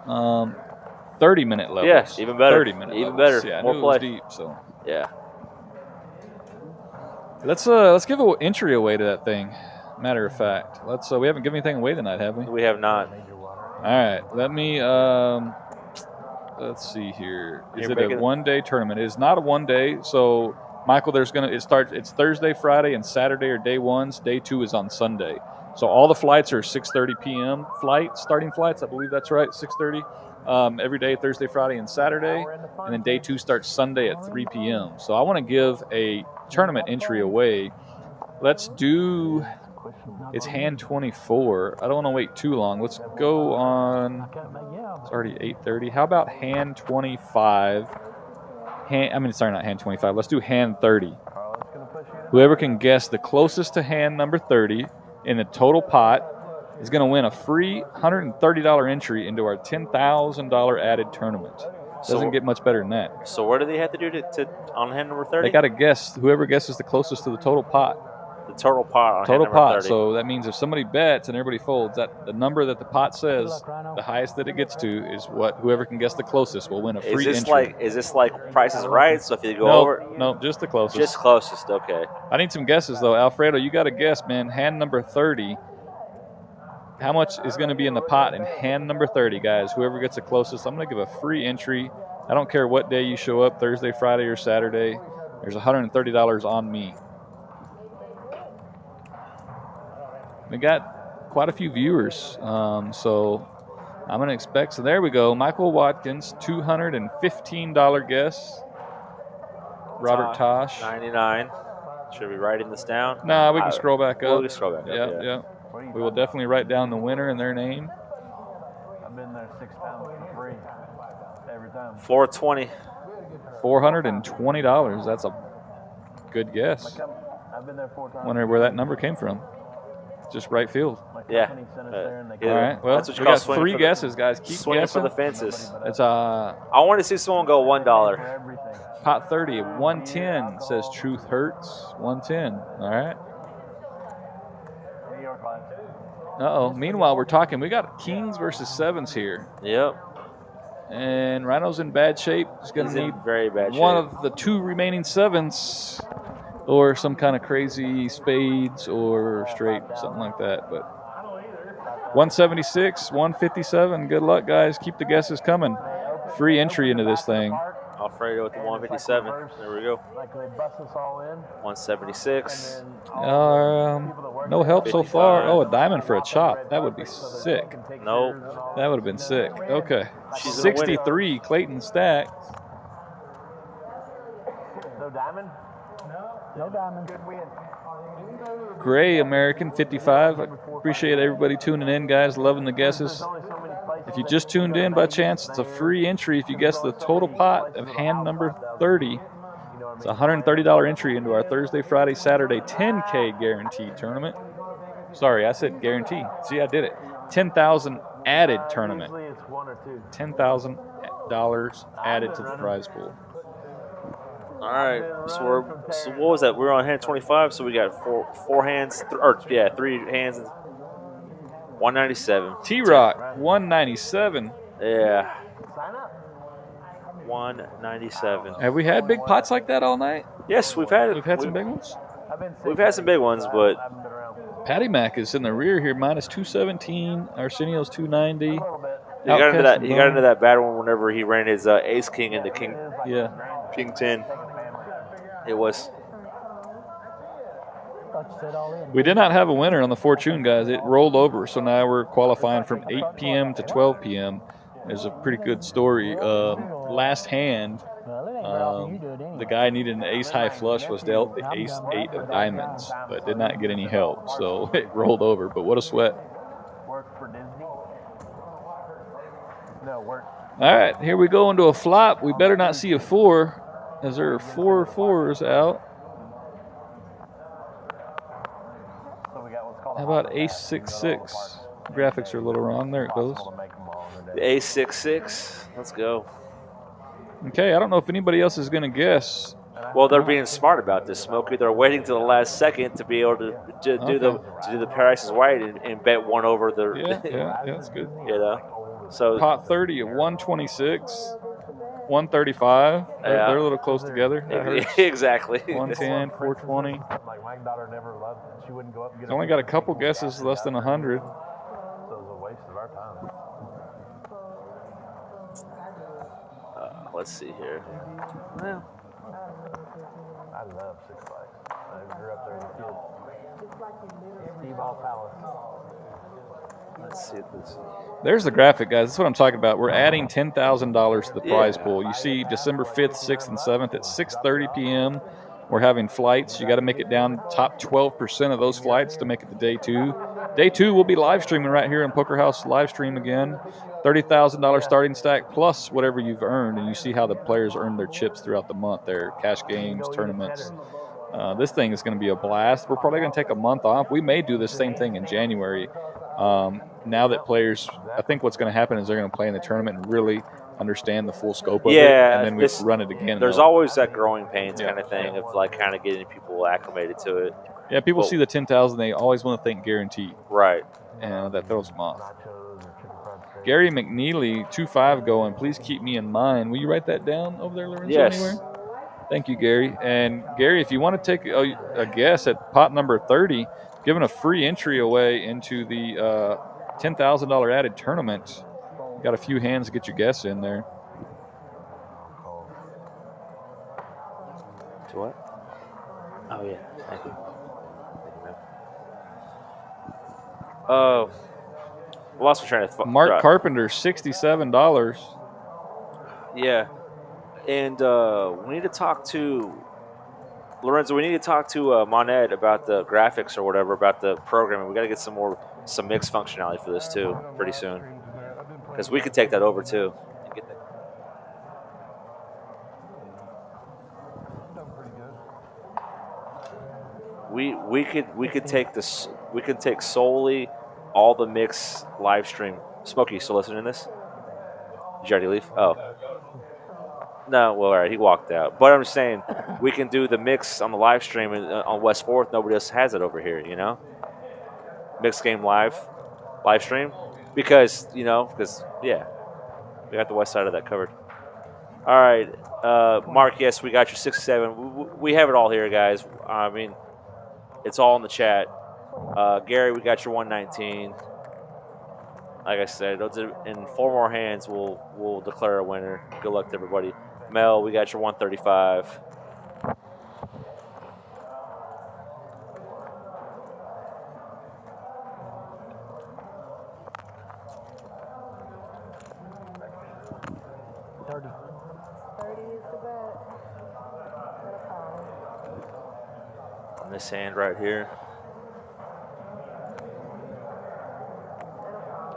S4: 30-minute levels.
S2: Yeah, even better.
S4: 30-minute
S2: even
S4: levels.
S2: better.
S4: Yeah, I
S2: More
S4: knew
S2: play.
S4: It was deep, so.
S2: Yeah.
S4: Let's give an entry away to that thing. Matter of fact, we haven't given anything away tonight, have we?
S2: We have not.
S4: All right, let me. Let's see here. Is it a one-day tournament? It is not a one-day. So, Michael, it's Thursday, Friday, and Saturday are day ones. Day two is on Sunday. So all the flights are 6:30 p.m. starting flights. I believe that's right, 6:30 every day, Thursday, Friday, and Saturday. And then day two starts Sunday at 3 p.m. So I want to give a tournament entry away. Let's do. It's hand 24. I don't want to wait too long. Let's go on. It's already 8:30. How about hand 25? Sorry, not hand 25. Let's do hand 30. Whoever can guess the closest to hand number 30 in the total pot is going to win a free $130 entry into our $10,000 added tournament. Doesn't get much better than that.
S2: So what do they have to do to on hand number 30?
S4: They got to guess. Whoever guesses the closest to the total pot.
S2: The total pot on
S4: total
S2: hand number
S4: pot.
S2: 30.
S4: So that means if somebody bets and everybody folds, that the number that the pot says, the highest that it gets to is what whoever can guess the closest will win a free entry.
S2: Is this like Price is Right? So if you go over,
S4: no, just the closest.
S2: Just closest. Okay.
S4: I need some guesses though, Alfredo. You got to guess, man. Hand number 30. How much is going to be in the pot in hand number 30, guys? Whoever gets the closest, I'm going to give a free entry. I don't care what day you show up, Thursday, Friday, or Saturday. There's $130 on me. We got quite a few viewers, so I'm going to expect. So there we go. Michael Watkins, $215 guess. Robert Tosh.
S2: 99. Should we writing this down?
S4: Nah, we can scroll back up.
S2: We can scroll back up.
S4: Yeah. We will definitely write down the winner and their name.
S1: I've been there 6 times for free every time.
S2: 420.
S4: $420. That's a good guess.
S1: I've been there 4 times.
S4: Wonder where that number came from. Just right field.
S2: Yeah.
S4: All right. Well, we got 3 guesses, guys. Keep
S2: swinging
S4: guessing.
S2: for the fences.
S4: It's
S2: I want to see someone go $1.
S4: pot 30. 110 says truth hurts. 110. All right. Uh-oh. Meanwhile, we're talking. We got kings versus sevens here.
S2: Yep.
S4: And Rhino's in bad shape. He's going to need
S2: very bad shape.
S4: One of the 2 remaining sevens or some kind of crazy spades or straight, something like that. But 176, 157. Good luck, guys. Keep the guesses coming. Free entry into this thing.
S2: Alfredo with the 157. There we go. 176.
S4: No help so far. Oh, a diamond for a chop. That would be sick.
S2: Nope.
S4: That would have been sick. Okay. 63, Clayton Stacks.
S1: No diamond?
S3: No diamond.
S1: Good win.
S4: Gray American 55. Appreciate everybody tuning in, guys. Loving the guesses. If you just tuned in by chance, it's a free entry if you guess the total pot of hand number 30. It's a $130 entry into our Thursday, Friday, Saturday 10K guaranteed tournament. Sorry, I said guarantee. See, I did it. 10,000 added tournament. $10,000 added to the prize pool.
S2: All right. So what was that? We're on hand 25, so we got four hands, 3 hands. 197.
S4: T-Rock, 197.
S2: Yeah. 197.
S4: Have we had big pots like that all night?
S2: Yes, we've had
S4: some big ones.
S2: We've had some big ones, but
S4: Patty Mac is in the rear here, minus 217. Arsenio's 290.
S2: He got into that bad one whenever he ran his ace king into king.
S4: Yeah.
S2: King 10. It was.
S4: We did not have a winner on the Fortune, guys. It rolled over, so now we're qualifying from 8 p.m. to 12 p.m. There's a pretty good story. Last hand, the guy needed an ace-high flush, was dealt the ace-8 of diamonds, but did not get any help, so it rolled over. But what a sweat. All right, here we go into a flop. We better not see a 4, as there are 4 4s out. How about ace-6-6? Graphics are a little wrong. There it goes.
S2: The ace-6-6. Let's go.
S4: Okay, I don't know if anybody else is going to guess.
S2: Well, they're being smart about this, Smokey. They're waiting till the last second to be able to do the Price is Right and bet one over the.
S4: Yeah, that's good.
S2: You know, so
S4: pot 30 at 126, 135. They're a little close together. That hurts.
S2: Exactly.
S4: 110, 420.
S1: Like my daughter never loved. She wouldn't go up and get.
S4: Only got a couple guesses less than 100.
S1: So it was a waste of our time.
S2: Let's see here.
S5: Well,
S1: I love Six Flags. I grew up there as a kid. Steve Hall Palace.
S2: Let's see this.
S4: There's the graphic, guys. That's what I'm talking about. We're adding $10,000 to the prize pool. You see December 5th, 6th, and 7th at 6:30 p.m. We're having flights. You got to make it down top 12% of those flights to make it to day 2. Day 2 will be live streaming right here in Poker House live stream again. $30,000 starting stack plus whatever you've earned, and you see how the players earn their chips throughout the month. Their cash games, tournaments. This thing is going to be a blast. We're probably going to take a month off. We may do the same thing in January. Now that players, I think what's going to happen is they're going to play in the tournament and really understand the full scope of it, and then we run it again.
S2: There's always that growing pains kind of thing of like kind of getting people acclimated to it.
S4: Yeah, people see the 10,000, they always want to think guaranteed.
S2: Right.
S4: And that throws them off. Gary McNeely, 2-5 going. Please keep me in mind. Will you write that down over there, Lorenzo?
S2: Yes.
S4: Anywhere? Thank you, Gary. And Gary, if you want to take a guess at pot number 30, giving a free entry away into the $10,000 added tournament. Got a few hands to get your guess in there.
S2: To what? Oh, yeah. Thank you. What else are we trying to
S4: Mark Carpenter, $67.
S2: Yeah. And we need to talk to Lorenzo. We need to talk to Moned about the graphics or whatever, about the programming. We got to get some mixed functionality for this too pretty soon, because we could take that over too. And get that. We could take this. We could take solely all the mix live stream. Smokey, you still listening to this? Did you already leave? Oh. No, well, all right, he walked out. But I'm just saying, we can do the mix on the live stream on West 4th. Nobody else has it over here, you know? Mixed game live stream. Because, yeah, we got the west side of that covered. All right, Mark, yes, we got your 6-7. We have it all here, guys. I mean, it's all in the chat. Gary, we got your 119. Like I said, in 4 more hands, we'll declare a winner. Good luck to everybody. Mel, we got your 135.
S3: $30
S6: is the bet.
S2: On this hand right here.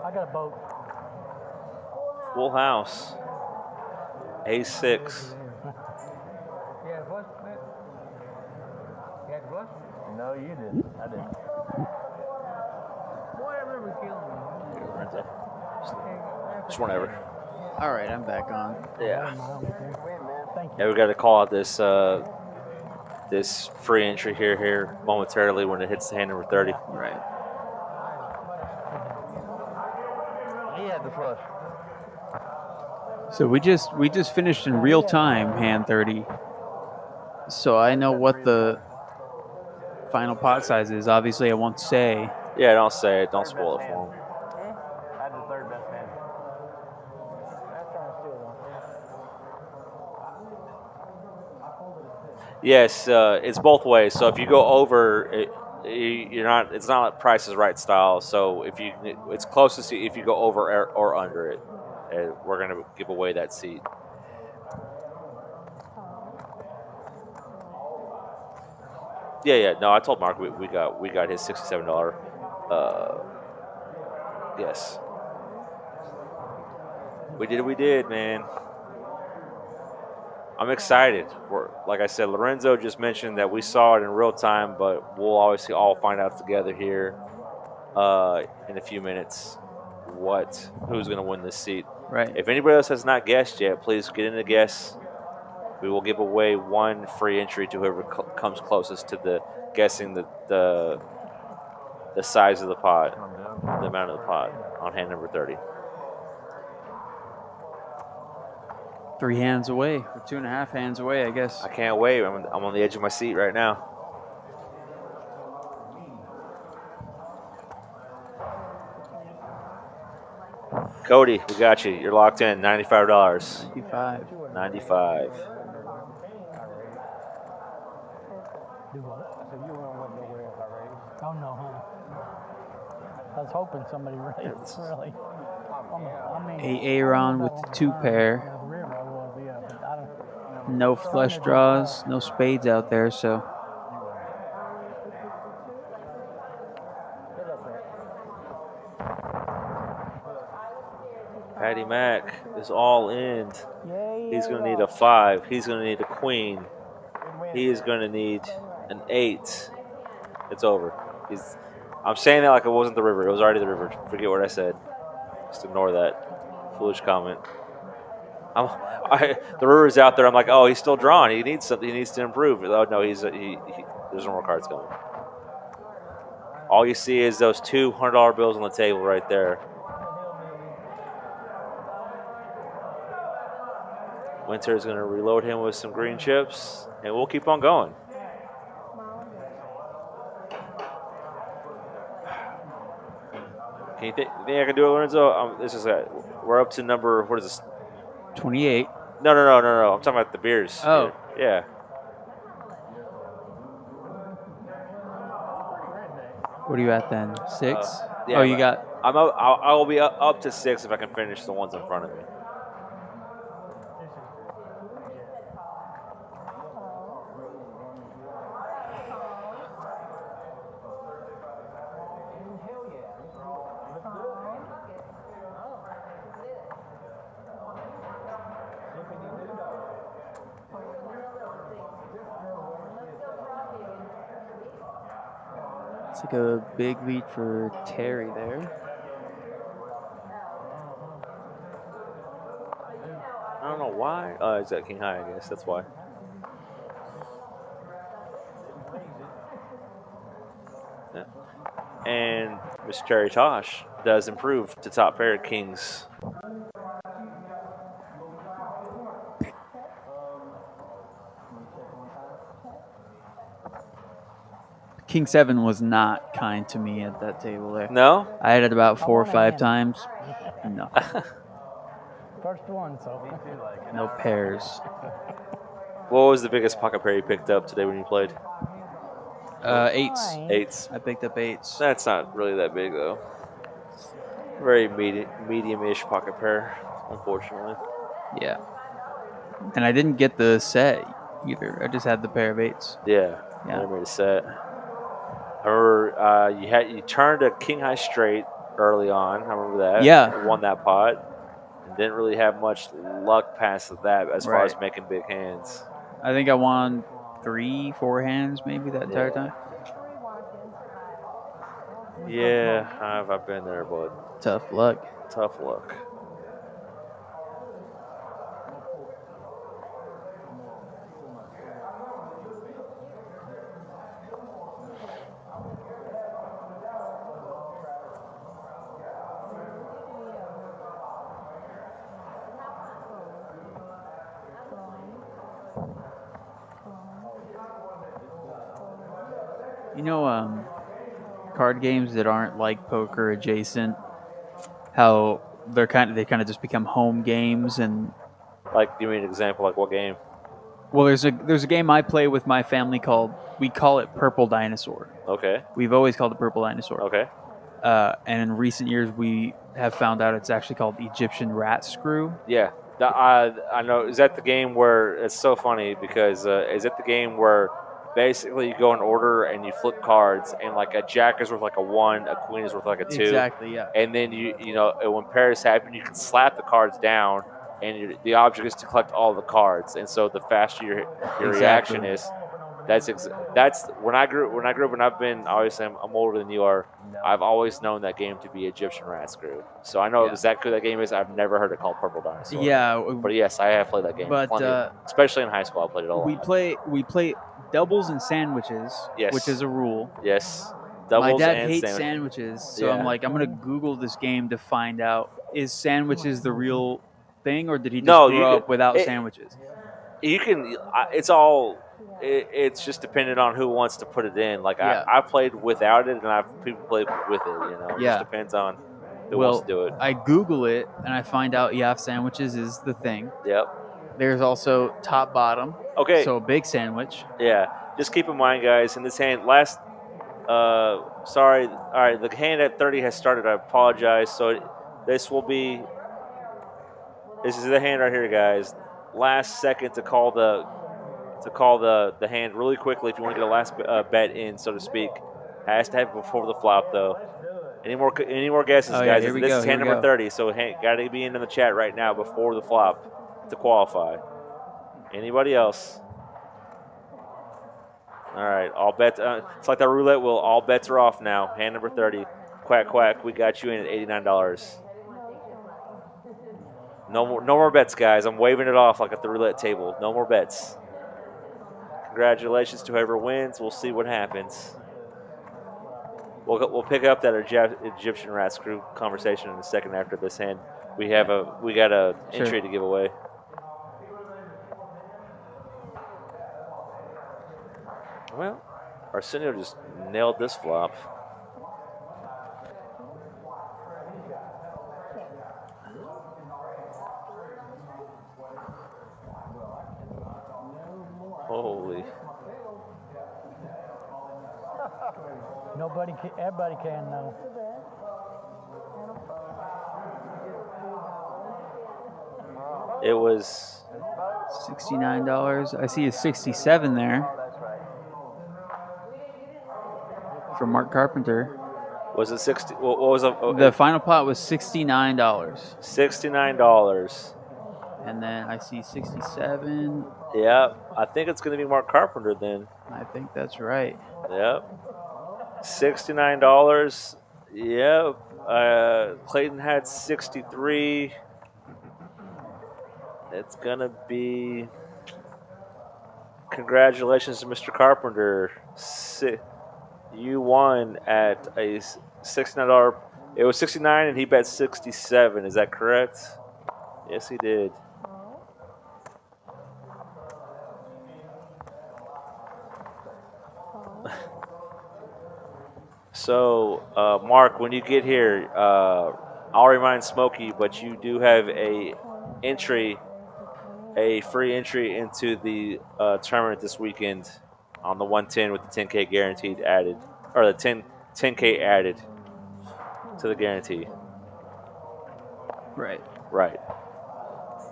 S3: I got a boat.
S2: Full house. A6.
S3: Yeah, what? You had to blush?
S1: No, you didn't. I didn't.
S3: Whatever was killing me.
S2: Just whenever.
S5: all right, I'm back on.
S2: Yeah.
S3: Thank you.
S2: Yeah, we got to call out this this free entry here momentarily when it hits the hand number 30.
S5: Right.
S1: He had the flush.
S5: So we just finished in real time hand 30. So I know what the final pot size is. Obviously, I won't say.
S2: Yeah, don't say it. Don't spoil it for him.
S1: I had the third best hand.
S2: Yes, it's both ways. So if you go over, you're not. It's not like Price is Right style. So it's closest if you go over or under it. And we're gonna give away that seat. Yeah. No, I told Mark we got his $67. Yes. We did, man. I'm excited. Like I said, Lorenzo just mentioned that we saw it in real time, but we'll obviously all find out together here in a few minutes who's going to win this seat.
S5: Right.
S2: If anybody else has not guessed yet, please get in the guess. We will give away 1 free entry to whoever comes closest to the guessing the size of the pot, the amount of the pot on hand number 30.
S5: 3 hands away, or 2.5 hands away, I guess.
S2: I can't wait. I'm on the edge of my seat right now. Cody, we got you. You're locked in. $95.
S5: 95.
S2: 95.
S3: Do what? Oh, no, huh? I was hoping somebody really. I mean,
S5: Aaron with the 2 pair. No flush draws, no spades out there, so.
S2: Patty Mack is all in. He's going to need a 5. He's going to need a queen. He is going to need an 8. It's over. I'm saying that like it wasn't the river. It was already the river. Forget what I said. Just ignore that foolish comment. The river's out there. I'm like, oh, he's still drawing. He needs something. He needs to improve. Oh no, there's no more cards coming. All you see is those $200 bills on the table right there. Winter is going to reload him with some green chips, and we'll keep on going. Can you think I can do it, Lorenzo? We're up to number, what is this?
S5: 28.
S2: No. I'm talking about the beers.
S5: Oh.
S2: Yeah.
S5: What are you at then? 6?
S2: Yeah,
S5: oh, you got.
S2: I will be up to 6 if I can finish the ones in front of me.
S5: It's like a big lead for Terry there.
S2: I don't know why. Is that King High? I guess that's why. Yeah. And Mr. Terry Tosh does improve to top pair Kings.
S5: King 7 was not kind to me at that table there.
S2: No?
S5: I had it about 4 or 5 times. No.
S3: First one, so.
S5: No pairs.
S2: What was the biggest pocket pair you picked up today when you played?
S5: 8s.
S2: 8s.
S5: I picked up 8s.
S2: That's not really that big, though. Very medium-ish pocket pair, unfortunately.
S5: Yeah. And I didn't get the set either. I just had the pair of 8s.
S2: Yeah. Never made a set. I remember you turned a King High straight early on. I remember that.
S5: Yeah.
S2: You won that pot. And didn't really have much luck past that as far as making big hands.
S5: I think I won 3, 4 hands maybe that entire time.
S2: Yeah, I've been there, bud.
S5: Tough luck.
S2: Tough luck.
S5: You know, card games that aren't like poker adjacent, how they kind of just become home games. And
S2: like, give me an example. Like what game?
S5: Well, there's a game I play with my family we call it Purple Dinosaur.
S2: Okay.
S5: We've always called it Purple Dinosaur.
S2: Okay.
S5: And in recent years, we have found out it's actually called Egyptian Rat Screw.
S2: Yeah. I know. Is that the game where it's so funny because is it the game where basically you go in order and you flip cards and like a jack is worth like a 1, a queen is worth like a 2.
S5: Exactly, yeah.
S2: And then you know when pairs happen, you can slap the cards down and the object is to collect all the cards. And so the faster your reaction is, That's when I grew up, and I've been obviously I'm older than you are. I've always known that game to be Egyptian Rat Screw. So I know exactly what that game is. I've never heard it called Purple Dinosaur.
S5: Yeah,
S2: but yes, I have played that game.
S5: but
S2: especially in high school, I played it a lot.
S5: we play doubles and sandwiches,
S2: Yes.
S5: which is a rule.
S2: Yes,
S5: My
S2: doubles
S5: dad
S2: and
S5: hates
S2: sandwich.
S5: sandwiches, so I'm like, I'm gonna Google this game to find out, is sandwiches the real thing, or did he just grow up without sandwiches?
S2: You can. It's all. It's just dependent on who wants to put it in. Like I played without it, and people played with it. It just depends on who wants to do it.
S5: I Google it and I find out sandwiches is the thing.
S2: Yep.
S5: There's also top bottom.
S2: Okay.
S5: So a big sandwich.
S2: Yeah. Just keep in mind, guys. In this hand, sorry. All right. The hand at 30 has started. I apologize. So this will be. This is the hand right here, guys. Last second to call the hand really quickly if you want to get a last bet in, so to speak. Has to have it before the flop, though. Any more guesses, guys?
S5: Here we
S2: This
S5: go,
S2: is hand number 30, so got to be in the chat right now before the flop to qualify. Anybody else? All right, all bets. It's like that roulette wheel. All bets are off now. Hand number 30. Quack, quack. We got you in at $89. No more bets, guys. I'm waving it off like at the roulette table. No more bets. Congratulations to whoever wins. We'll see what happens. We'll pick up that Egyptian Rat Screw conversation in a second after this hand. We got a entry to give away. Well, Arsenio just nailed this flop. Holy.
S3: Everybody can know.
S2: It was
S5: $69. I see a 67 there. From Mark Carpenter.
S2: Was it 60? What was
S5: the final pot was $69.
S2: $69.
S5: And then I see 67.
S2: Yeah, I think it's going to be Mark Carpenter then.
S5: I think that's right.
S2: Yep. $69. Yep. Clayton had 63. It's going to be. Congratulations to Mr. Carpenter. You won at a $69. It was 69 and he bet 67. Is that correct? Yes, he did. So, Mark, when you get here, I'll remind Smokey, but you do have a free entry into the tournament this weekend on the 110 with the 10K guaranteed added, or the 10K added to the guarantee.
S5: Right.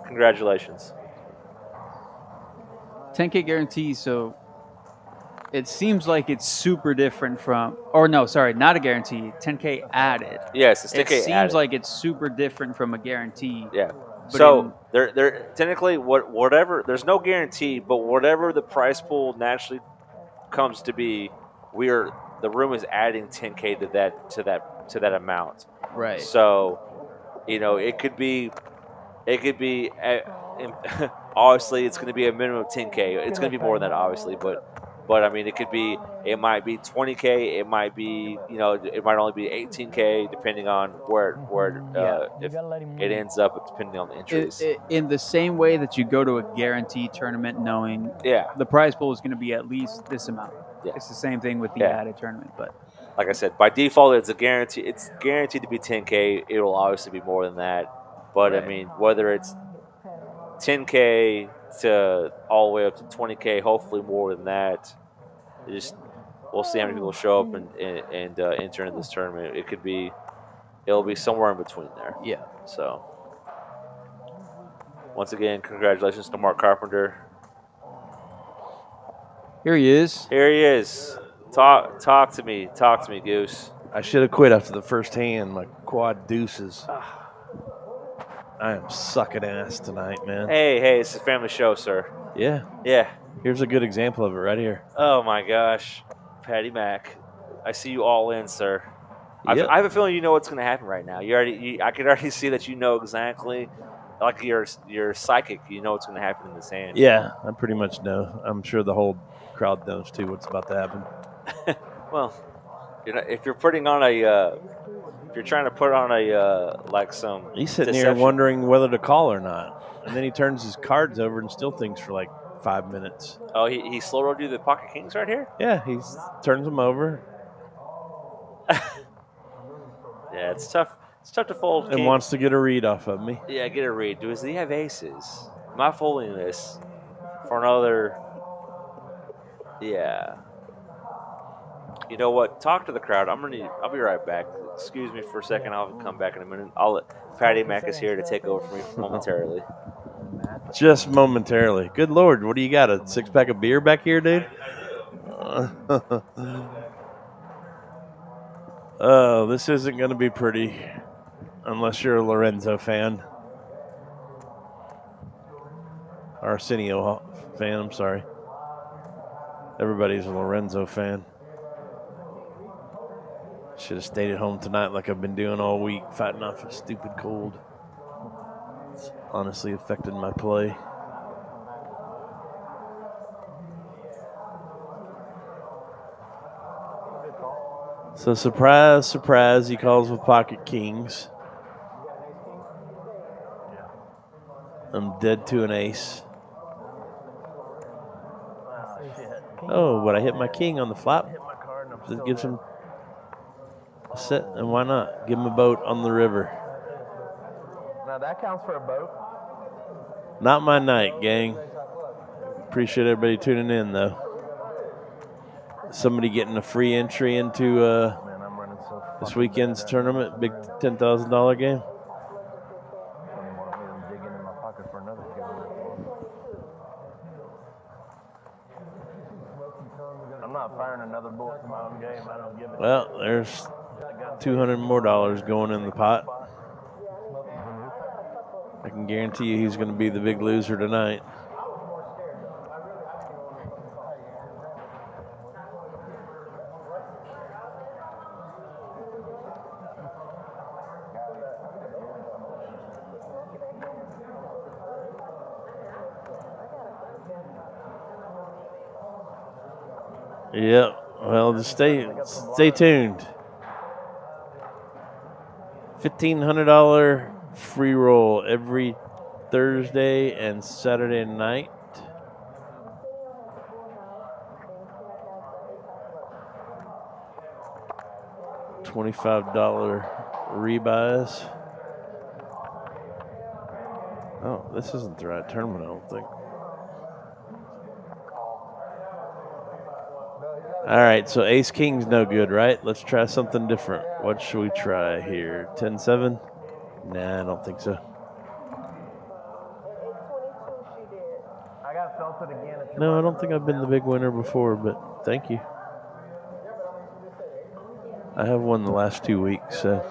S2: Congratulations.
S5: 10K guarantee, so it seems like it's super different from, or no, sorry, not a guarantee, 10K added.
S2: Yes, it's 10K added.
S5: It seems like it's super different from a guarantee.
S2: Yeah. So they're technically whatever. There's no guarantee, but whatever the price pool naturally comes to be, the room is adding 10K to that amount.
S5: Right.
S2: So, it could be. Obviously, it's going to be a minimum of 10K. It's going to be more than that, obviously, but I mean, it might be 20K. It might be, it might only be 18K, depending on where if it ends up, depending on the entries.
S5: In the same way that you go to a guaranteed tournament knowing the prize pool is going to be at least this amount. Yeah. It's the same thing with the added tournament, but
S2: like I said, by default, it's a guarantee. It's guaranteed to be 10K. It will obviously be more than that, but I mean, whether it's 10K to all the way up to 20K, hopefully more than that. We'll see how many people show up and enter into this tournament. It'll be somewhere in between there.
S5: Yeah.
S2: So once again, congratulations to Mark Carpenter.
S5: Here he is.
S2: Talk to me, Goose.
S7: I should have quit after the first hand. My quad deuces. I am sucking ass tonight, man.
S2: Hey, it's a family show, sir.
S7: Yeah.
S2: Yeah.
S7: Here's a good example of it right here.
S2: Oh my gosh, Patty Mac, I see you all in, sir.
S7: Yep.
S2: I have a feeling you know what's going to happen right now. I can already see that you know exactly, like you're psychic. You know what's going to happen in this hand.
S7: Yeah, I pretty much know. I'm sure the whole crowd knows too what's about to happen.
S2: Well, if you're putting on a, if you're trying to put on a like some.
S7: He's sitting here
S2: deception.
S7: wondering whether to call or not, and then he turns his cards over and still thinks for like 5 minutes.
S2: Oh, he slow rolled you the pocket kings right here.
S7: Yeah, he turns them over
S2: Yeah, it's tough. It's tough to fold.
S7: and
S2: king.
S7: wants to get a read off of me.
S2: Yeah, get a read. Does he have aces? Am I folding this for another? Yeah. You know what? Talk to the crowd. I'll be right back. Excuse me for a second. I'll come back in a minute. I'll let Patty Mac is here to take over for me momentarily.
S7: Just momentarily. Good Lord, what do you got? A 6-pack of beer back here, dude? Oh, this isn't going to be pretty unless you're a Lorenzo fan. Arsenio fan, I'm sorry. Everybody's a Lorenzo fan. Should have stayed at home tonight like I've been doing all week, fighting off a stupid cold. It's honestly affected my play. So surprise, surprise, he calls with pocket kings. I'm dead to an ace. Oh, but I hit my king on the flop. That gives him a set, and why not? Give him a boat on the river.
S1: Now that counts for a boat.
S7: Not my night, gang. Appreciate everybody tuning in, though. Somebody getting a free entry into
S1: Man, I'm running so
S7: this weekend's tournament, big $10,000 game.
S1: dig into my pocket for another I'm not firing another bullet for my own game. I don't give it.
S7: Well, there's $200 more going in the pot. I can guarantee you he's going to be the big loser tonight. Yep. Well, just stay tuned. $1,500 free roll every Thursday and Saturday night. $25 rebuys. Oh, this isn't the right tournament, I don't think. All right, so Ace King's no good, right? Let's try something different. What should we try here? 10-7? Nah, I don't think so.
S1: I got felted again.
S7: No, I don't think I've been the big winner before, but thank you. I have won the last 2 weeks, so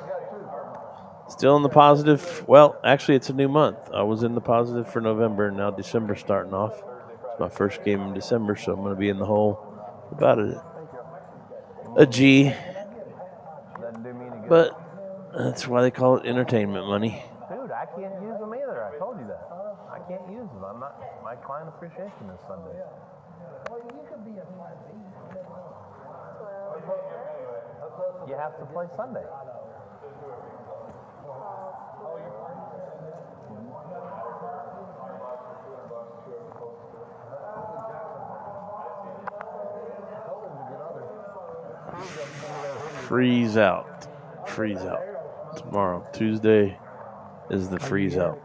S7: still in the positive. Well, actually, it's a new month. I was in the positive for November, and now December's starting off. It's my first game in December, so I'm going to be in the hole about a G. But that's why they call it entertainment money.
S1: Dude, I can't use them either. I told you that. I can't use them. I'm not. My client appreciation is Sunday. You have to play Sunday.
S7: Freeze out. Freeze out. Tomorrow, Tuesday, is the freeze out.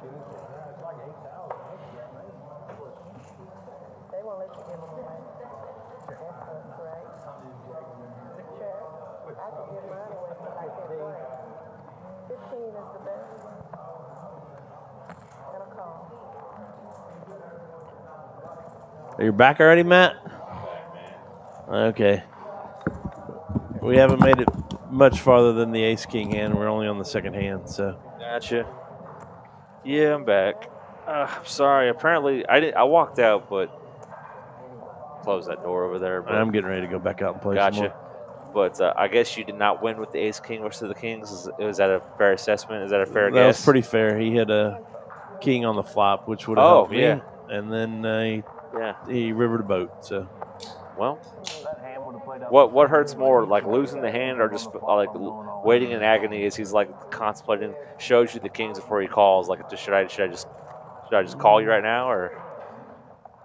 S7: Are you back already, Matt? Okay. We haven't made it much farther than the ace-king hand. We're only on the second hand, so.
S2: Gotcha. Yeah, I'm back. I'm sorry. Apparently, I walked out, but close that door over there. But
S7: I'm getting ready to go back out and play some
S2: gotcha.
S7: more.
S2: But I guess you did not win with the ace king versus the kings. Is that a fair assessment? Is that a fair
S7: That
S2: guess?
S7: was pretty fair. He had a king on the flop, which would have
S2: Oh,
S7: helped me.
S2: yeah.
S7: And then he rivered a boat. So,
S2: well, what hurts more, like losing the hand or just like waiting in agony as he's like contemplating, shows you the kings before he calls? Like, should I just call you right now, or?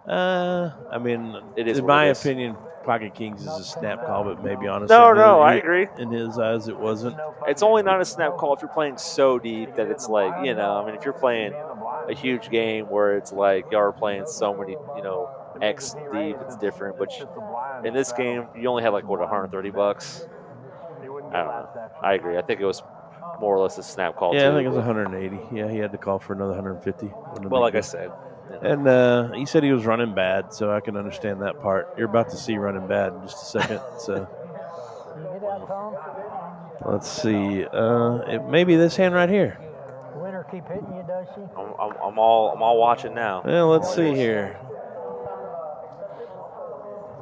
S7: I mean,
S2: It is
S7: in
S2: what
S7: my
S2: it is.
S7: opinion, pocket kings is a snap call, but maybe honestly,
S2: No, I agree.
S7: In his eyes, it wasn't.
S2: It's only not a snap call if you're playing so deep that it's like, I mean, if you're playing a huge game where it's like y'all are playing so many, X deep, it's different. But in this game, you only had like, what, $130? I don't know. I agree. I think it was more or less a snap call,
S7: Yeah,
S2: too.
S7: I think it was 180. Yeah, he had to call for another 150.
S2: Well, like I said.
S7: And he said he was running bad, so I can understand that part. You're about to see running bad in just a second. So let's see. Maybe this hand right here.
S3: Winner keep hitting you, does she?
S2: I'm all watching now.
S7: Well, let's see here.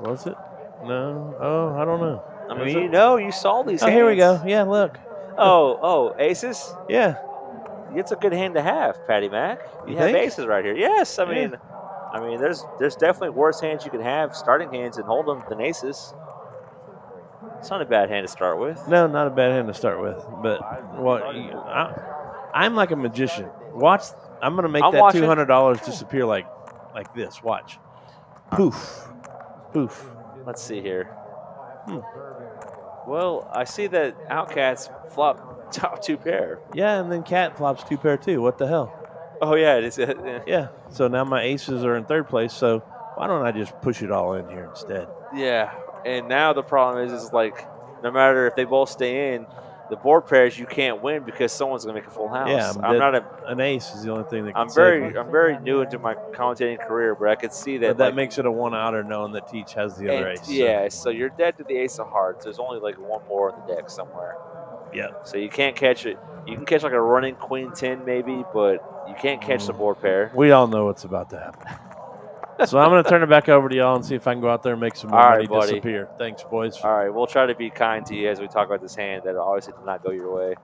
S7: Was it? No. Oh, I don't know.
S2: I mean, you saw these hands.
S7: Here we go. Yeah, look.
S2: Oh, aces?
S7: Yeah.
S2: It's a good hand to have, Patty Mac. You have
S7: think?
S2: aces right here. Yes, I mean, there's definitely worse hands you can have, starting hands, and hold them than aces. It's not a bad hand to start with.
S7: No, not a bad hand to start with. But I'm like a magician. Watch. I'm gonna make that $200 disappear like this. Watch. Poof. Poof.
S2: Let's see here. Well, I see that Outcats flop top two pair.
S7: Yeah, and then Cat flops two pair too. What the hell?
S2: Oh, yeah, it is.
S7: Yeah. So now my aces are in third place. So why don't I just push it all in here instead?
S2: Yeah, and now the problem is like no matter if they both stay in, the board pairs you can't win because someone's gonna make a full house.
S7: Yeah,
S2: I'm not
S7: an ace is the only thing that can
S2: I'm
S7: save me.
S2: I'm very new into my commentating career, but I could see that.
S7: But that makes it a one-outer knowing that Teach has the other ace.
S2: Yeah, so you're dead to the ace of hearts. There's only like one more in the deck somewhere.
S7: Yeah.
S2: So you can't catch it. You can catch like a running queen 10 maybe, but you can't catch the board pair.
S7: We all know what's about to happen. So I'm going to turn it back over to y'all and see if I can go out there and make some more money disappear. Thanks, boys.
S2: All right, we'll try to be kind to you as we talk about this hand that obviously did not go your way.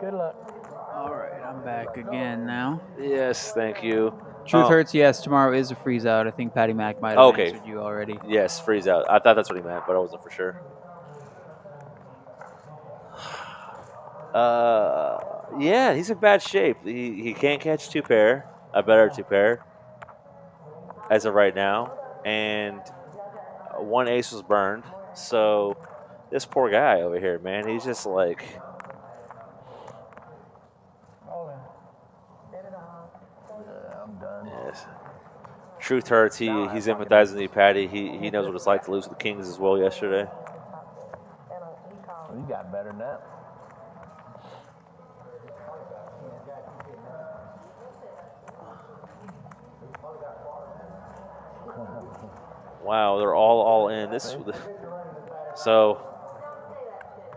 S3: Good luck.
S5: All right, I'm back again now.
S2: Yes, thank you.
S5: Truth hurts. Yes, tomorrow is a freeze out. I think Patty Mac might have answered you already.
S2: Yes, freeze out. I thought that's what he meant, but I wasn't for sure. Yeah, he's in bad shape. He can't catch two pair, a better two pair, as of right now, and one ace was burned. So this poor guy over here, man, he's just like.
S1: I'm done.
S2: Yes. Truth hurts. He's empathizing with you, Patty. He knows what it's like to lose to the Kings as well yesterday.
S1: You got better than that.
S2: Wow, they're all in this. So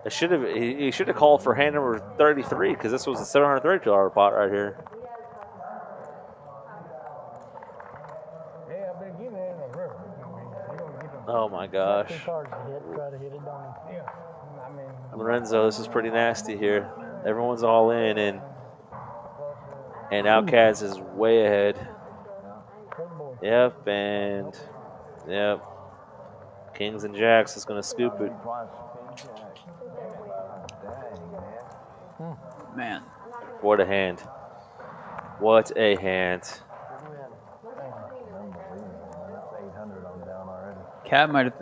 S2: it should have he should have called for hand number 33 because this was a $730 pot right here. Oh my gosh. Lorenzo, this is pretty nasty here. Everyone's all in, and Outcast is way ahead. Yep, and yep. Kings and Jacks is going to scoop it.
S5: Man.
S2: What a hand. What a hand.
S5: Kat might have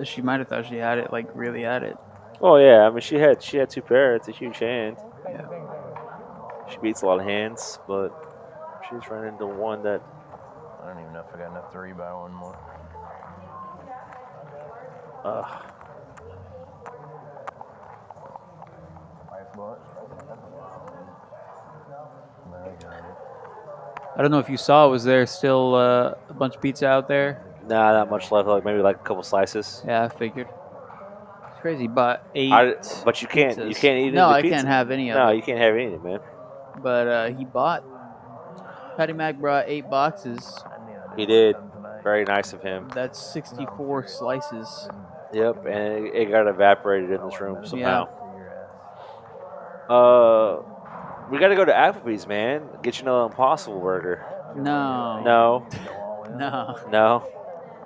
S5: thought she had it, like really had it.
S2: Oh yeah, I mean she had two pair. It's a huge hand.
S5: Yeah.
S2: She beats a lot of hands, but she's running into one that.
S1: I don't even know if I got enough to rebuy one more.
S5: I don't know if you saw, was there still a bunch of pizza out there?
S2: Nah, not much left. Maybe like a couple slices.
S5: Yeah, I figured. It's crazy, but
S2: but you can't
S5: pizzas.
S2: You can't eat it.
S5: No, I can't have any of it.
S2: No, you can't have any of it, man.
S5: But he bought. Patty Mac brought 8 boxes,
S2: He did. Very nice of him.
S5: That's 64 slices.
S2: Yep, and it got evaporated in this room somehow. We got to go to Applebee's, man. Get you an Impossible Burger.
S5: No.
S2: No.
S5: No.
S2: No.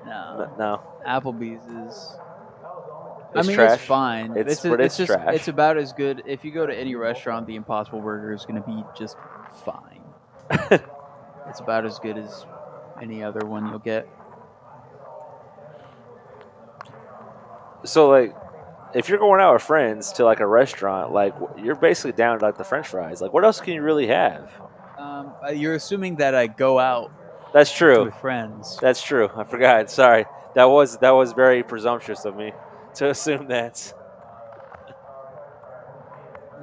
S5: No.
S2: No.
S5: Applebee's is.
S2: It's
S5: It's
S2: trash.
S5: fine.
S2: It's
S5: just
S2: trash.
S5: it's about as good. If you go to any restaurant, the Impossible Burger is going to be just fine. It's about as good as any other one you'll get.
S2: So, like, if you're going out with friends to, like, a restaurant, like, you're basically down to, like, the French fries. Like, what else can you really have?
S5: You're assuming that I go out
S2: That's true.
S5: with friends.
S2: That's true. I forgot. Sorry. That was very presumptuous of me to assume that.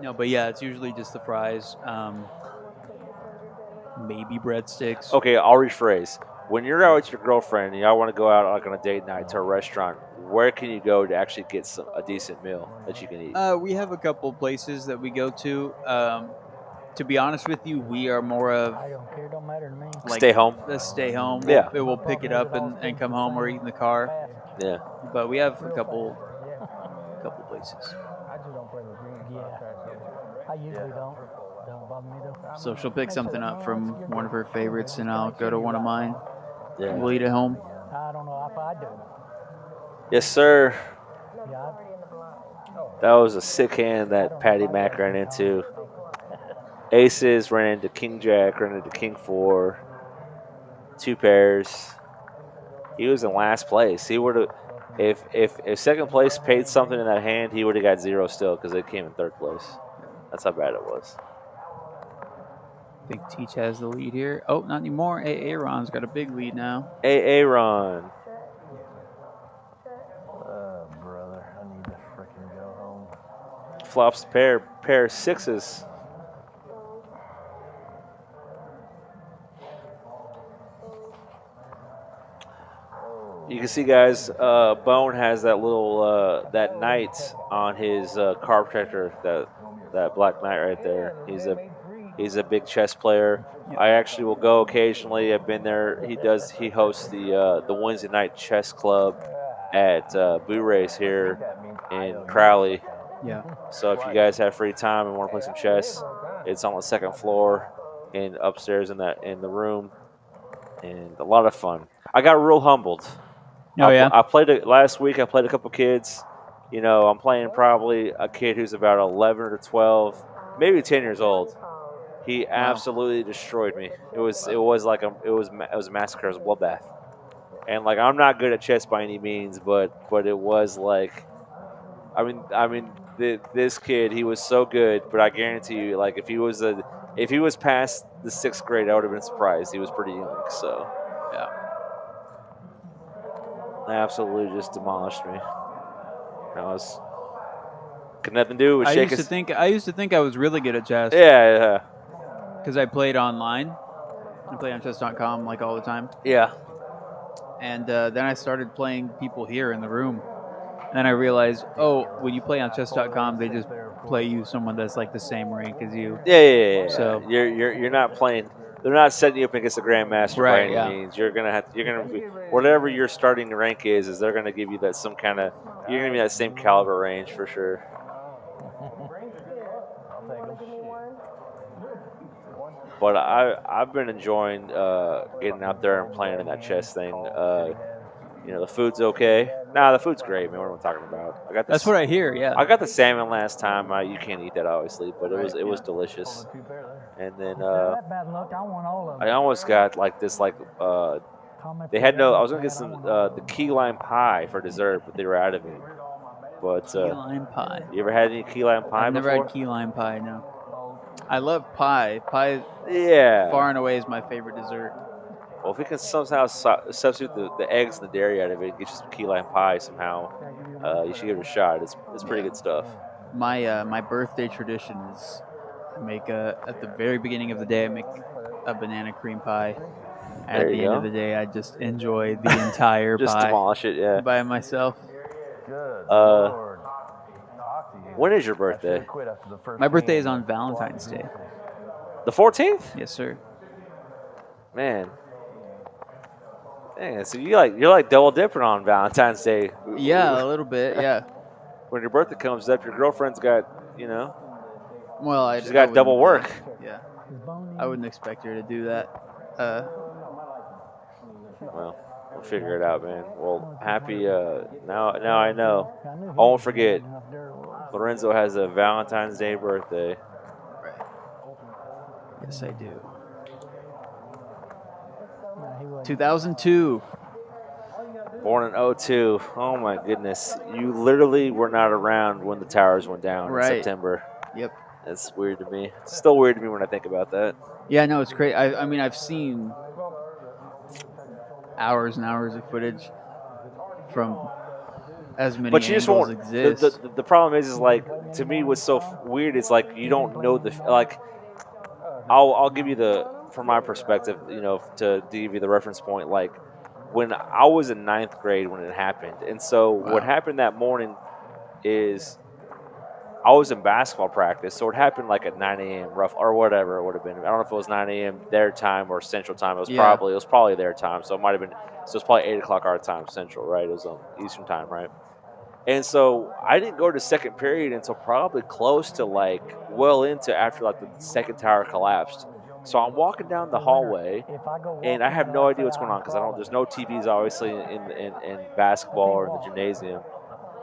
S5: No, but yeah, it's usually just the fries. Maybe breadsticks.
S2: Okay, I'll rephrase. When you're out with your girlfriend and y'all want to go out like on a date night to a restaurant, where can you go to actually get a decent meal that you can eat?
S5: We have a couple places that we go to. To be honest with you, we are more of
S3: I don't care. Don't matter to me.
S5: like
S2: Stay home.
S5: Let's stay home.
S2: Yeah.
S5: We'll pick it up and come home or eat in the car.
S2: Yeah.
S5: But we have a couple places.
S3: I just don't play with green. Yeah. I usually don't. Don't bother me though.
S5: So she'll pick something up from one of her favorites, and I'll go to one of mine.
S2: Yeah.
S5: We'll eat at home.
S3: I don't know if I do.
S2: Yes, sir.
S3: Yeah.
S2: That was a sick hand that Patty Mac ran into. Aces ran into King Jack, ran into King 4. 2 pairs. He was in last place. He would have, if second place paid something in that hand, he would have got 0 still because they came in 3rd place. That's how bad it was.
S5: Big Teach has the lead here. Oh, not anymore. Aaron's got a big lead now.
S2: Aaron.
S1: Brother, I need to freaking go home.
S2: Flops pair of 6s. You can see, guys, Bone has that little that knight on his car protector, that black knight right there. He's a big chess player. I actually will go occasionally. I've been there. He hosts the Wednesday night chess club at Boo Race here in Crowley.
S5: Yeah.
S2: So if you guys have free time and want to play some chess, it's on the 2nd floor and upstairs in the room, and a lot of fun. I got real humbled.
S5: Oh, yeah?
S2: I played it last week. I played a couple kids. I'm playing probably a kid who's about 11 or 12, maybe 10 years old. He absolutely destroyed me. It was a massacre. It was a bloodbath. And like, I'm not good at chess by any means, but it was like, this kid, he was so good. But I guarantee you, like, if he was past the 6th grade, I would have been surprised. He was pretty young. So
S5: Yeah.
S2: absolutely just demolished me. Could nothing do with
S5: I
S2: shaking.
S5: used to think I was really good at chess.
S2: Yeah.
S5: Because I played online. I play on chess.com like all the time.
S2: Yeah.
S5: And then I started playing people here in the room. And then I realized, when you play on chess.com, they just play you someone that's like the same rank as you.
S2: Yeah.
S5: So
S2: you're not playing. They're not setting you up against a grandmaster by any means. You're gonna be whatever your starting rank is they're gonna give you that you're gonna be that same caliber range for sure. But I've been enjoying getting out there and playing in that chess thing. The food's okay. Nah, the food's great, man. What am I talking about?
S5: That's what I hear. Yeah.
S2: I got the salmon last time. You can't eat that obviously, but it was delicious. And then
S3: That bad luck. I want all of them.
S2: I almost got like this they had I was gonna get some the key lime pie for dessert, but they were out of it. But
S5: key lime pie.
S2: You ever had any key lime pie
S5: I've never
S2: before?
S5: had key lime pie. No. I love pie. Pie.
S2: Yeah.
S5: Far and away is my favorite dessert.
S2: Well, if we can somehow substitute the eggs and the dairy out of it, and get you some key lime pie somehow, you should give it a shot. It's pretty good stuff.
S5: My birthday tradition is make at the very beginning of the day I make a banana cream pie. At the end of the day, I just enjoy the entire
S2: just
S5: pie.
S2: Demolish it, yeah.
S5: By myself.
S2: When is your birthday?
S5: My birthday is on Valentine's Day.
S2: The 14th?
S5: Yes, sir.
S2: Man. Dang, so you're like double dipping on Valentine's Day.
S5: Yeah, a little bit. Yeah.
S2: When your birthday comes up, your girlfriend's got,
S5: Well,
S2: she's got double work.
S5: Yeah. I wouldn't expect her to do that.
S2: Well, we'll figure it out, man. Well, happy. Now I know. I won't forget. Lorenzo has a Valentine's Day birthday.
S5: Right. Yes, I do. 2002.
S2: Born in 02. Oh my goodness. You literally were not around when the towers went down in September.
S5: Yep.
S2: That's weird to me. It's still weird to me when I think about that.
S5: Yeah, no, it's great. I mean, I've seen hours and hours of footage from as many
S2: but you just
S5: angles
S2: won't
S5: exist.
S2: the problem is like, to me what's so weird is like you don't know I'll give you from my perspective, to give you the reference point, like when I was in 9th grade when it happened. And so what happened that morning is I was in basketball practice, so it happened like at 9 a.m. rough or whatever it would have been. I don't know if it was 9 a.m. their time or Central time. It was probably their time, so it might have been. So it's probably 8 o'clock our time, Central, right? It was on Eastern time, right? And so I didn't go to second period until probably close to well into after the second tower collapsed. So I'm walking down the hallway, and I have no idea what's going on because there's no TVs obviously in basketball or in the gymnasium.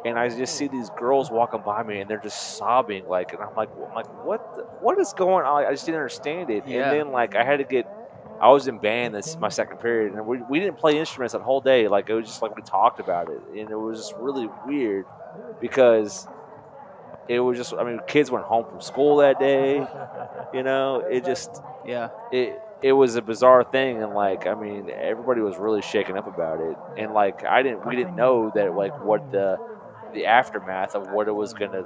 S2: And I just see these girls walking by me, and they're just sobbing, and I'm like, what is going on? I just didn't understand it.
S5: Yeah.
S2: And then I was in band. This is my second period, and we didn't play instruments that whole day. It was just we talked about it, and it was just really weird because it was just. I mean, kids went home from school that day. It just it was a bizarre thing, and everybody was really shaken up about it, and we didn't know that what the aftermath of what it was going to,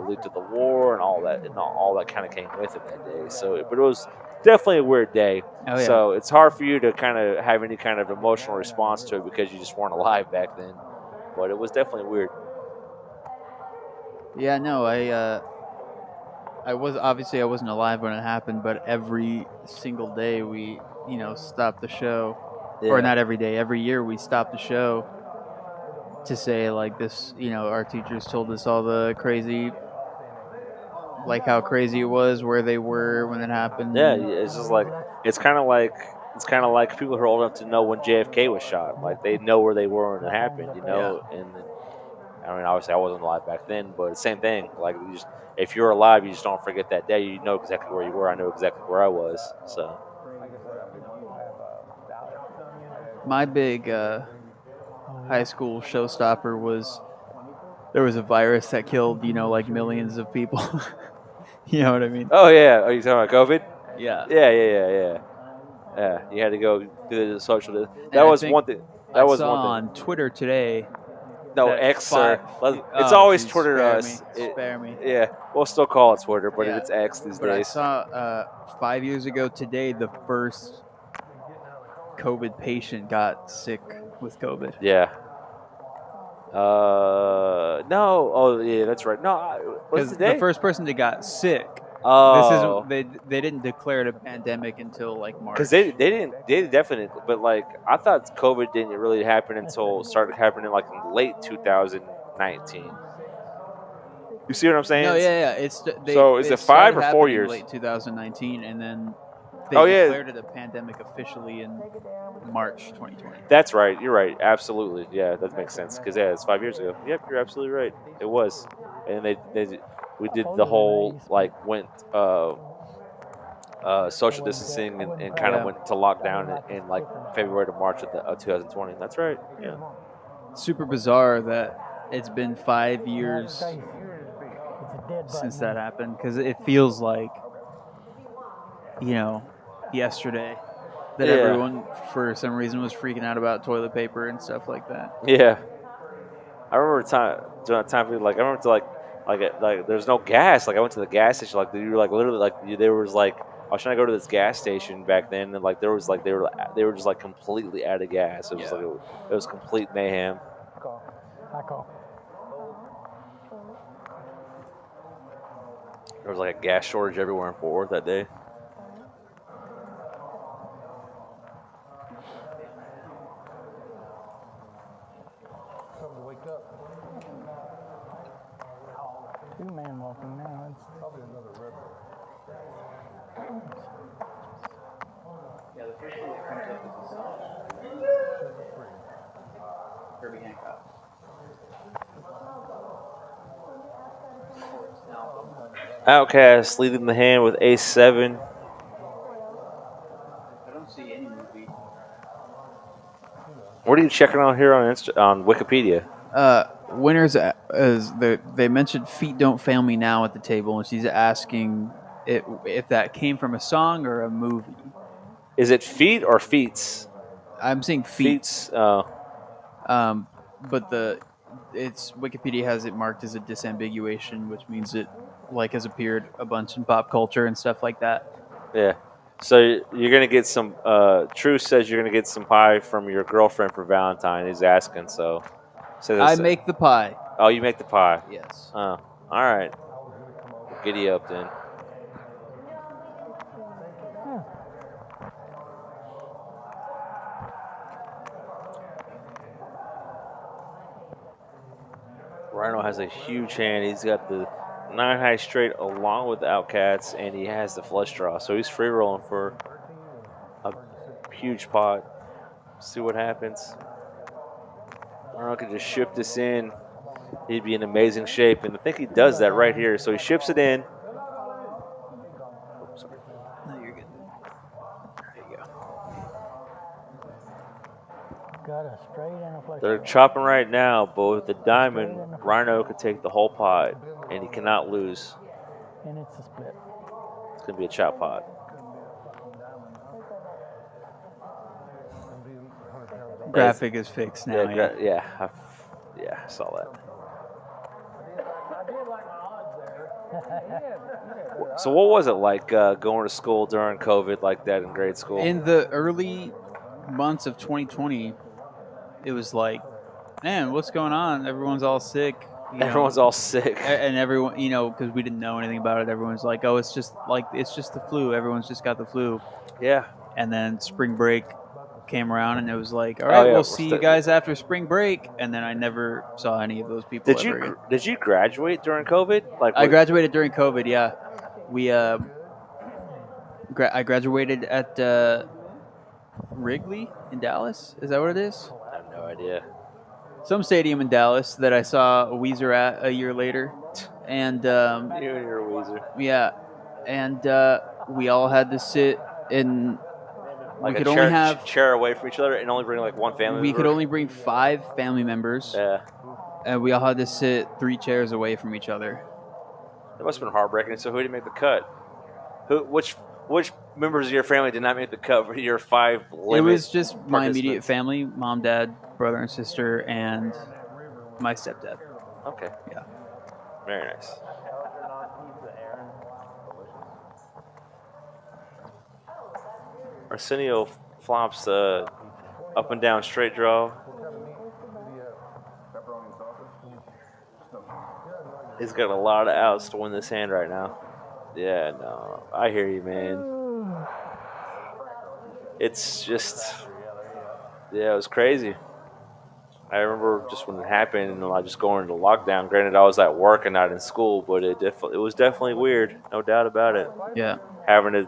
S2: lead to the war and all that kind of came with it that day. So, but it was definitely a weird day.
S5: Oh, yeah.
S2: So it's hard for you to kind of have any kind of emotional response to it because you just weren't alive back then. But it was definitely weird.
S5: Yeah, no, I wasn't alive when it happened, but every single day we, stopped the show, or not every day, every year we stopped the show to say this, our teachers told us all the crazy, how crazy it was, where they were when it happened.
S2: Yeah, it's just it's kind of like people who are old enough to know when JFK was shot. They know where they were when it happened,
S5: Yeah.
S2: And obviously I wasn't alive back then, but same thing. If you're alive, you just don't forget that day. You know exactly where you were. I know exactly where I was. So
S5: my big high school showstopper was there was a virus that killed, millions of people. You know what I mean?
S2: Oh yeah, are you talking about COVID?
S5: Yeah.
S2: Yeah. You had to go do the social. That was one thing. That was one thing.
S5: On Twitter today.
S2: No, X, sir. It's always Twitter to us.
S5: Spare me.
S2: Yeah, we'll still call it Twitter, but it's X these
S5: days.
S2: I
S5: saw 5 years ago today the first COVID patient got sick with COVID.
S2: Yeah. No. Oh, yeah, that's right. No, was today?
S5: The first person that got sick.
S2: Oh.
S5: This is they didn't declare it a pandemic until March.
S2: Because they definitely, but I thought COVID didn't really happen until started happening in late 2019. You see what I'm saying?
S5: No, yeah.
S2: So is it 5 or 4 years?
S5: Late 2019, and then they declared it a pandemic officially in March 2020.
S2: That's right. You're right. Absolutely. Yeah, that makes sense. Because it's 5 years ago. Yep, you're absolutely right. It was, and we did the whole went social distancing and kind of went to lockdown in February to March of 2020. That's right. Yeah.
S5: Super bizarre that it's been 5 years since that happened, because it feels like yesterday that everyone for some reason was freaking out about toilet paper and stuff like that.
S2: Yeah. I remember there's no gas. I went to the gas station. You were literally there was I was trying to go to this gas station back then, and there was they were just completely out of gas. It was it was complete mayhem. There was a gas shortage everywhere in Fort Worth that day.
S3: Two-man walking now.
S5: Yeah, the first one that comes up is the song. Herbie Hancock.
S2: Outcast leading the hand with A7.
S5: I don't see any movie.
S2: What are you checking on here on on Wikipedia?
S5: Winners is they mentioned "Feet Don't Fail Me Now" at the table, and she's asking if that came from a song or a movie.
S2: Is it feet or feats?
S5: I'm saying feet.
S2: Feats.
S5: But it's Wikipedia has it marked as a disambiguation, which means it has appeared a bunch in pop culture and stuff like that.
S2: Yeah. So you're gonna get some. True says you're gonna get some pie from your girlfriend for Valentine. He's asking. So
S5: I make the pie.
S2: Oh, you make the pie.
S5: Yes.
S2: Oh, all right. Giddy up then. Rhino has a huge hand. He's got the 9 high straight along with the Outcats, and he has the flush draw. So he's free rolling for a huge pot. See what happens. Rhino can just ship this in. He'd be in amazing shape, and I think he does that right here. So he ships it in. Oops, sorry.
S5: No, you're good. There you go.
S3: Got a straight and a flush.
S2: They're chopping right now, but with the diamond, Rhino could take the whole pot, and he cannot lose.
S3: And it's a split.
S2: It's going to be a chop pot.
S5: Graphic is fixed now.
S2: Yeah, I saw that. So what was it like going to school during COVID like that in grade school?
S5: In the early months of 2020, it was like, man, what's going on? Everyone's all sick.
S2: Everyone's all sick.
S5: And everyone, because we didn't know anything about it, everyone's like, oh, it's just the flu. Everyone's just got the flu.
S2: Yeah.
S5: And then spring break came around, and it was like, all right, we'll see you guys after spring break. And then I never saw any of those people.
S2: Did you graduate during COVID?
S5: I graduated during COVID. Yeah, I graduated at Wrigley in Dallas. Is that what it is?
S2: I have no idea.
S5: Some stadium in Dallas that I saw Weezer at a year later, and
S2: You're a Weezer.
S5: Yeah, and we all had to sit in.
S2: Like
S5: we could
S2: only
S5: only have
S2: chair away from each other and only bring like one family.
S5: We could only bring 5 family members.
S2: Yeah.
S5: And we all had to sit 3 chairs away from each other.
S2: That must have been heartbreaking. So who did make the cut? Which members of your family did not make the cut for your 5 limit?
S5: It was just my immediate family: mom, dad, brother and sister, and my stepdad.
S2: Okay.
S5: Yeah.
S2: Very nice. Arsenio flops up and down straight draw. He's got a lot of outs to win this hand right now. Yeah, no, I hear you, man. It's just, it was crazy. I remember just when it happened, and I just going into lockdown. Granted, I was at work and not in school, but it was definitely weird, no doubt about it.
S5: Yeah,
S2: having to,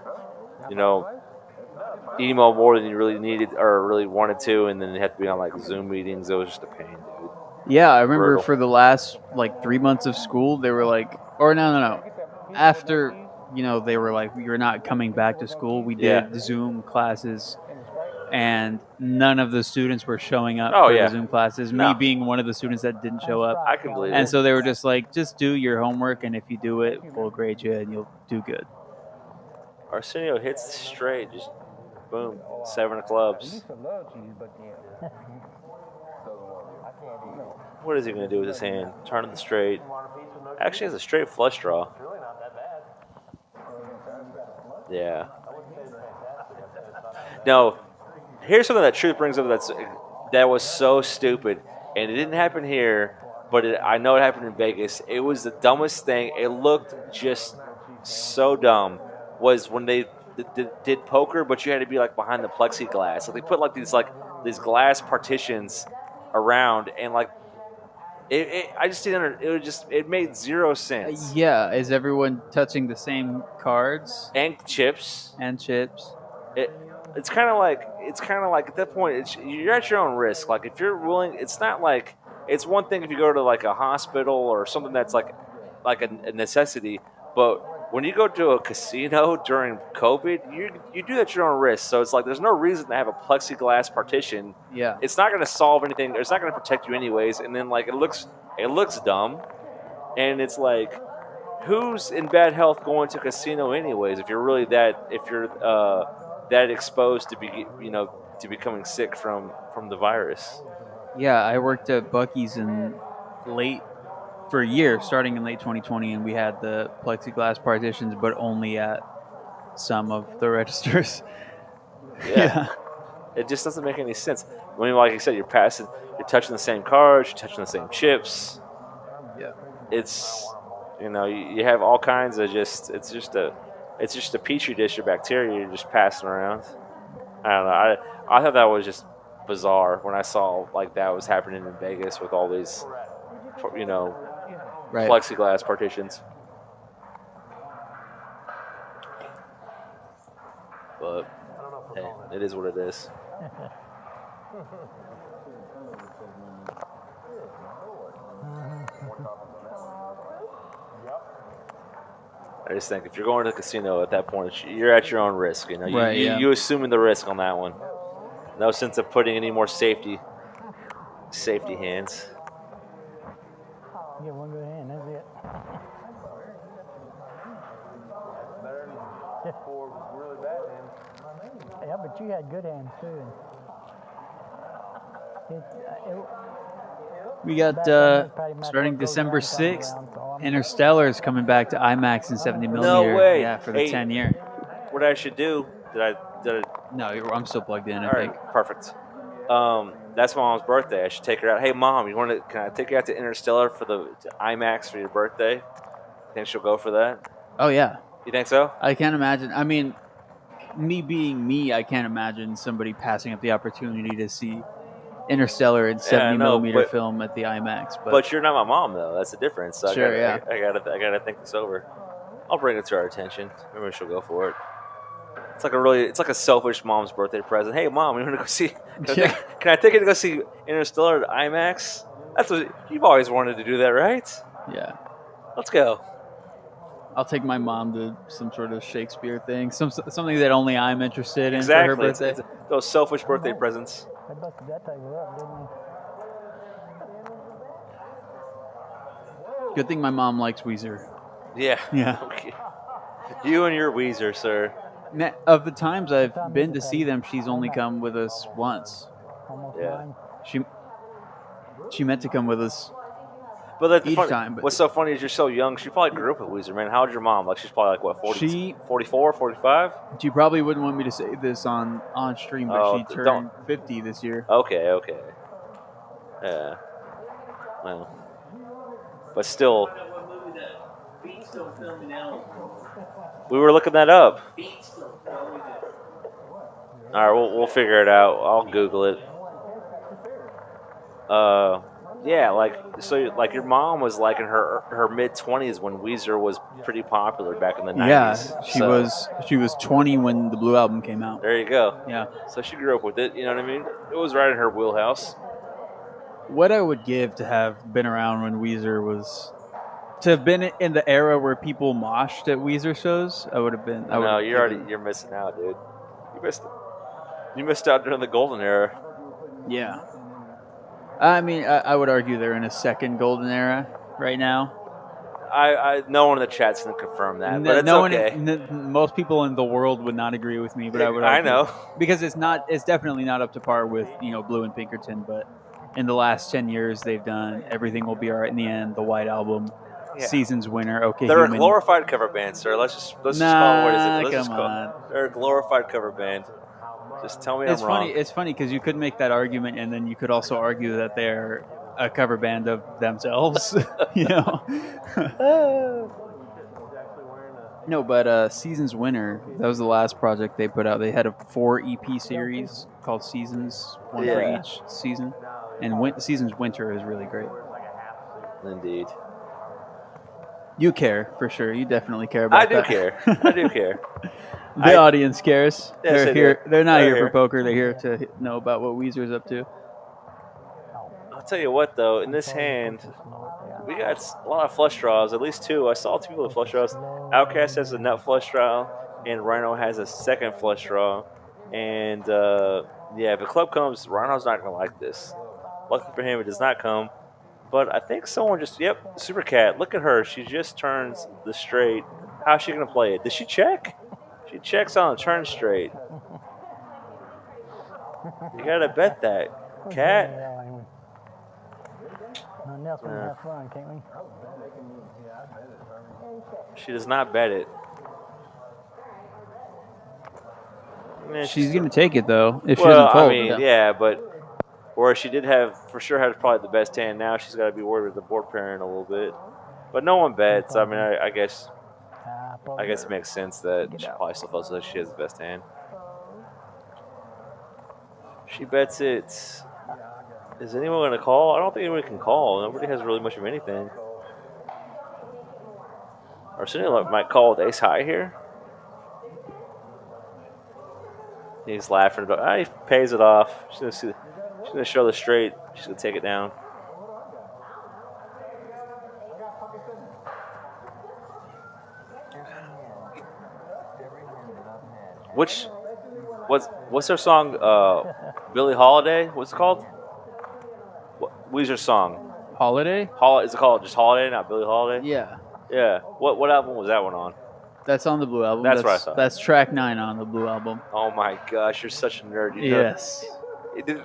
S2: email more than you really needed or really wanted to, and then you had to be on like Zoom meetings. It was just a pain, dude.
S5: Yeah, I remember for the last 3 months of school, they were like, or no. After, they were like, you're not coming back to school. We did Zoom classes, and none of the students were showing up for the Zoom classes. Me being one of the students that didn't show up.
S2: I can believe it.
S5: And so they were just like, just do your homework, and if you do it, we'll grade you, and you'll do good.
S2: Arsenio hits straight, just boom, 7 of clubs. What is he going to do with his hand? Turning the straight. Actually has a straight flush draw. Yeah. No, here's something that Truth brings up that was so stupid, and it didn't happen here, but I know it happened in Vegas. It was the dumbest thing. It looked just so dumb. Was when they did poker, but you had to be like behind the plexiglass. So they put like these glass partitions around, and I just didn't. It made zero sense.
S5: Yeah, is everyone touching the same cards
S2: And chips.
S5: and chips?
S2: It's kind of like at that point you're at your own risk. Like if you're willing, it's not like it's one thing if you go to like a hospital or something that's like a necessity, but when you go to a casino during COVID, you do that at your own risk. So it's like there's no reason to have a plexiglass partition.
S5: Yeah.
S2: It's not going to solve anything. It's not going to protect you anyways. And then like it looks dumb, and it's like who's in bad health going to a casino anyways? If you're that exposed to becoming sick from the virus.
S5: Yeah, I worked at Buc-ee's for a year, starting in late 2020, and we had the plexiglass partitions, but only at some of the registers.
S2: Yeah. It just doesn't make any sense. I mean, like you said, you're touching the same cards, you're touching the same chips.
S5: Yeah.
S2: It's you have all kinds of it's just a petri dish of bacteria you're just passing around. I don't know. I thought that was just bizarre when I saw like that was happening in Vegas with all these,
S5: Right.
S2: plexiglass partitions. But hey, it is what it is. I just think if you're going to the casino at that point, you're at your own risk. You assuming the risk on that one. No sense of putting any more safety hands.
S3: You get one good hand, that's it. Yeah, but you had good hands too.
S5: We got starting December 6th, Interstellar is coming back to IMAX and 70 millimeter.
S2: No way.
S5: Yeah, for the 10-year.
S2: What I should do? Did I?
S5: No, I'm still plugged in.
S2: All right, perfect. That's my mom's birthday. I should take her out. Hey, Mom, can I take you out to Interstellar to IMAX for your birthday? You think she'll go for that?
S5: Oh yeah.
S2: You think so?
S5: I can't imagine. I mean, me being me, I can't imagine somebody passing up the opportunity to see Interstellar in 70 millimeter film at the IMAX.
S2: But you're not my mom, though. That's the difference. So
S5: sure,
S2: I gotta think this over. I'll bring it to her attention. Maybe she'll go for it. It's like a selfish mom's birthday present. Hey, Mom, you want to go see? Can I take you to go see Interstellar at IMAX? That's what you've always wanted to do, that, right?
S5: Yeah.
S2: Let's go.
S5: I'll take my mom to some sort of Shakespeare thing, something that only I'm interested in
S2: exactly.
S5: for her birthday.
S2: It's those selfish birthday presents.
S3: They busted that table up, didn't they?
S5: Good thing my mom likes Weezer.
S2: Yeah.
S5: Yeah.
S2: Okay. You and your Weezer, sir.
S5: Of the times I've been to see them, she's only come with us once.
S2: Yeah.
S5: She meant to come with us
S2: but
S5: each time. But
S2: what's so funny is you're so young. She probably grew up with Weezer, man. How old your mom? Like she's probably like what, 44, 45?
S5: She probably wouldn't want me to say this on stream, but she turned 50 this year.
S2: Okay. Yeah. Well, but still. We were looking that up. All right, we'll figure it out. I'll Google it. Yeah, like your mom was like in her mid-20s when Weezer was pretty popular back in the 90s.
S5: Yeah, she was 20 when the Blue Album came out.
S2: There you go.
S5: Yeah.
S2: So she grew up with it, you know what I mean? It was right in her wheelhouse.
S5: What I would give to have been around when Weezer was... To have been in the era where people moshed at Weezer shows, I would have been...
S2: you're missing out, dude. You missed out during the golden era.
S5: Yeah. I mean, I would argue they're in a second golden era right now.
S2: No one in the chat's going to confirm that, but it's okay.
S5: Most people in the world would not agree with me, but I would argue. I know. Because it's definitely not up to par with, Blue and Pinkerton, but in the last 10 years, they've done Everything Will Be All Right in the End, the White Album, Season's Winner, Okay
S2: They're
S5: Human.
S2: a glorified cover band, sir. Let's just call it what is it. Let's come on. They're a glorified cover band. Just tell me I'm wrong.
S5: It's funny because you could make that argument, and then you could also argue that they're a cover band of themselves. No, but Season's Winner, that was the last project they put out. They had a 4 EP series called Seasons, one for each season. And Season's Winter is really great.
S2: Indeed.
S5: You care for sure. You definitely care about
S2: I do
S5: that.
S2: care. I do care.
S5: The audience cares.
S2: Yes,
S5: They're
S2: they
S5: here.
S2: do.
S5: They're not
S2: They're
S5: here
S2: here.
S5: for poker. They're here to know about what Weezer's up to.
S2: I'll tell you what, though, in this hand, we got a lot of flush draws, at least 2. I saw 2 people with flush draws. Outcast has a nut flush draw, and Rhino has a second flush draw. And, if the club comes, Rhino's not going to like this. Luckily for him, it does not come. But I think someone just, Super Cat, look at her. She just turns the straight. How's she going to play it? Does she check? She checks on a turn straight. You got to bet that. Cat?
S3: Nelson, have fun, can't we?
S2: She does not bet it.
S5: She's going to take it, though, if she
S2: Well,
S5: doesn't fold.
S2: I mean, yeah, but where she did have, for sure, had probably the best hand. Now she's got to be worried with the board pairing a little bit. But no one bets. I mean, I guess it makes sense that she probably still feels like she has the best hand. She bets it. Is anyone going to call? I don't think anyone can call. Nobody has really much of anything. Arsenio might call with ace high here. He's laughing about. He pays it off. She's gonna show the straight. She's gonna take it down. What's their song? Billie Holiday. What's it called? Weezer's song.
S5: Holiday?
S2: Is it called just Holiday, not Billie Holiday?
S5: Yeah.
S2: Yeah. What album was that one on?
S5: That's on the Blue album.
S2: That's what I thought.
S5: That's track 9 on the Blue album.
S2: Oh my gosh, you're such a nerd.
S5: Yes.
S2: I don't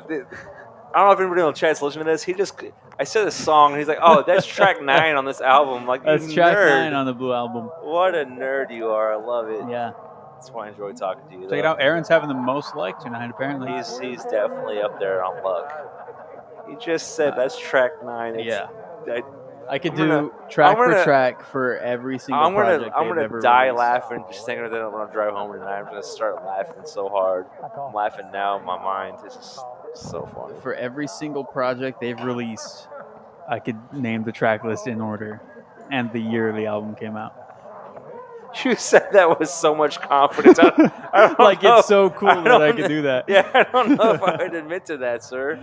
S2: know if anybody on the chat's listening to this. I said a song, and he's like, "Oh, that's track 9 on this album." Like,
S5: that's track 9 on the Blue album.
S2: What a nerd you are! I love it.
S5: Yeah.
S2: That's why I enjoy talking to you.
S5: Check it out. Aaron's having the most likes tonight, apparently.
S2: He's definitely up there on luck. He just said that's track 9.
S5: I could do track for track for every single project
S2: I'm gonna
S5: ever
S2: die
S5: released.
S2: laughing just thinking of that when I drive home tonight. I'm gonna start laughing so hard. I'm laughing now in my mind. It's just so funny.
S5: For every single project they've released, I could name the track list in order and the year the album came out.
S2: You said that with so much confidence. I don't
S5: like
S2: know.
S5: It's so cool that I could do that.
S2: Yeah, I don't know if I would admit to that, sir.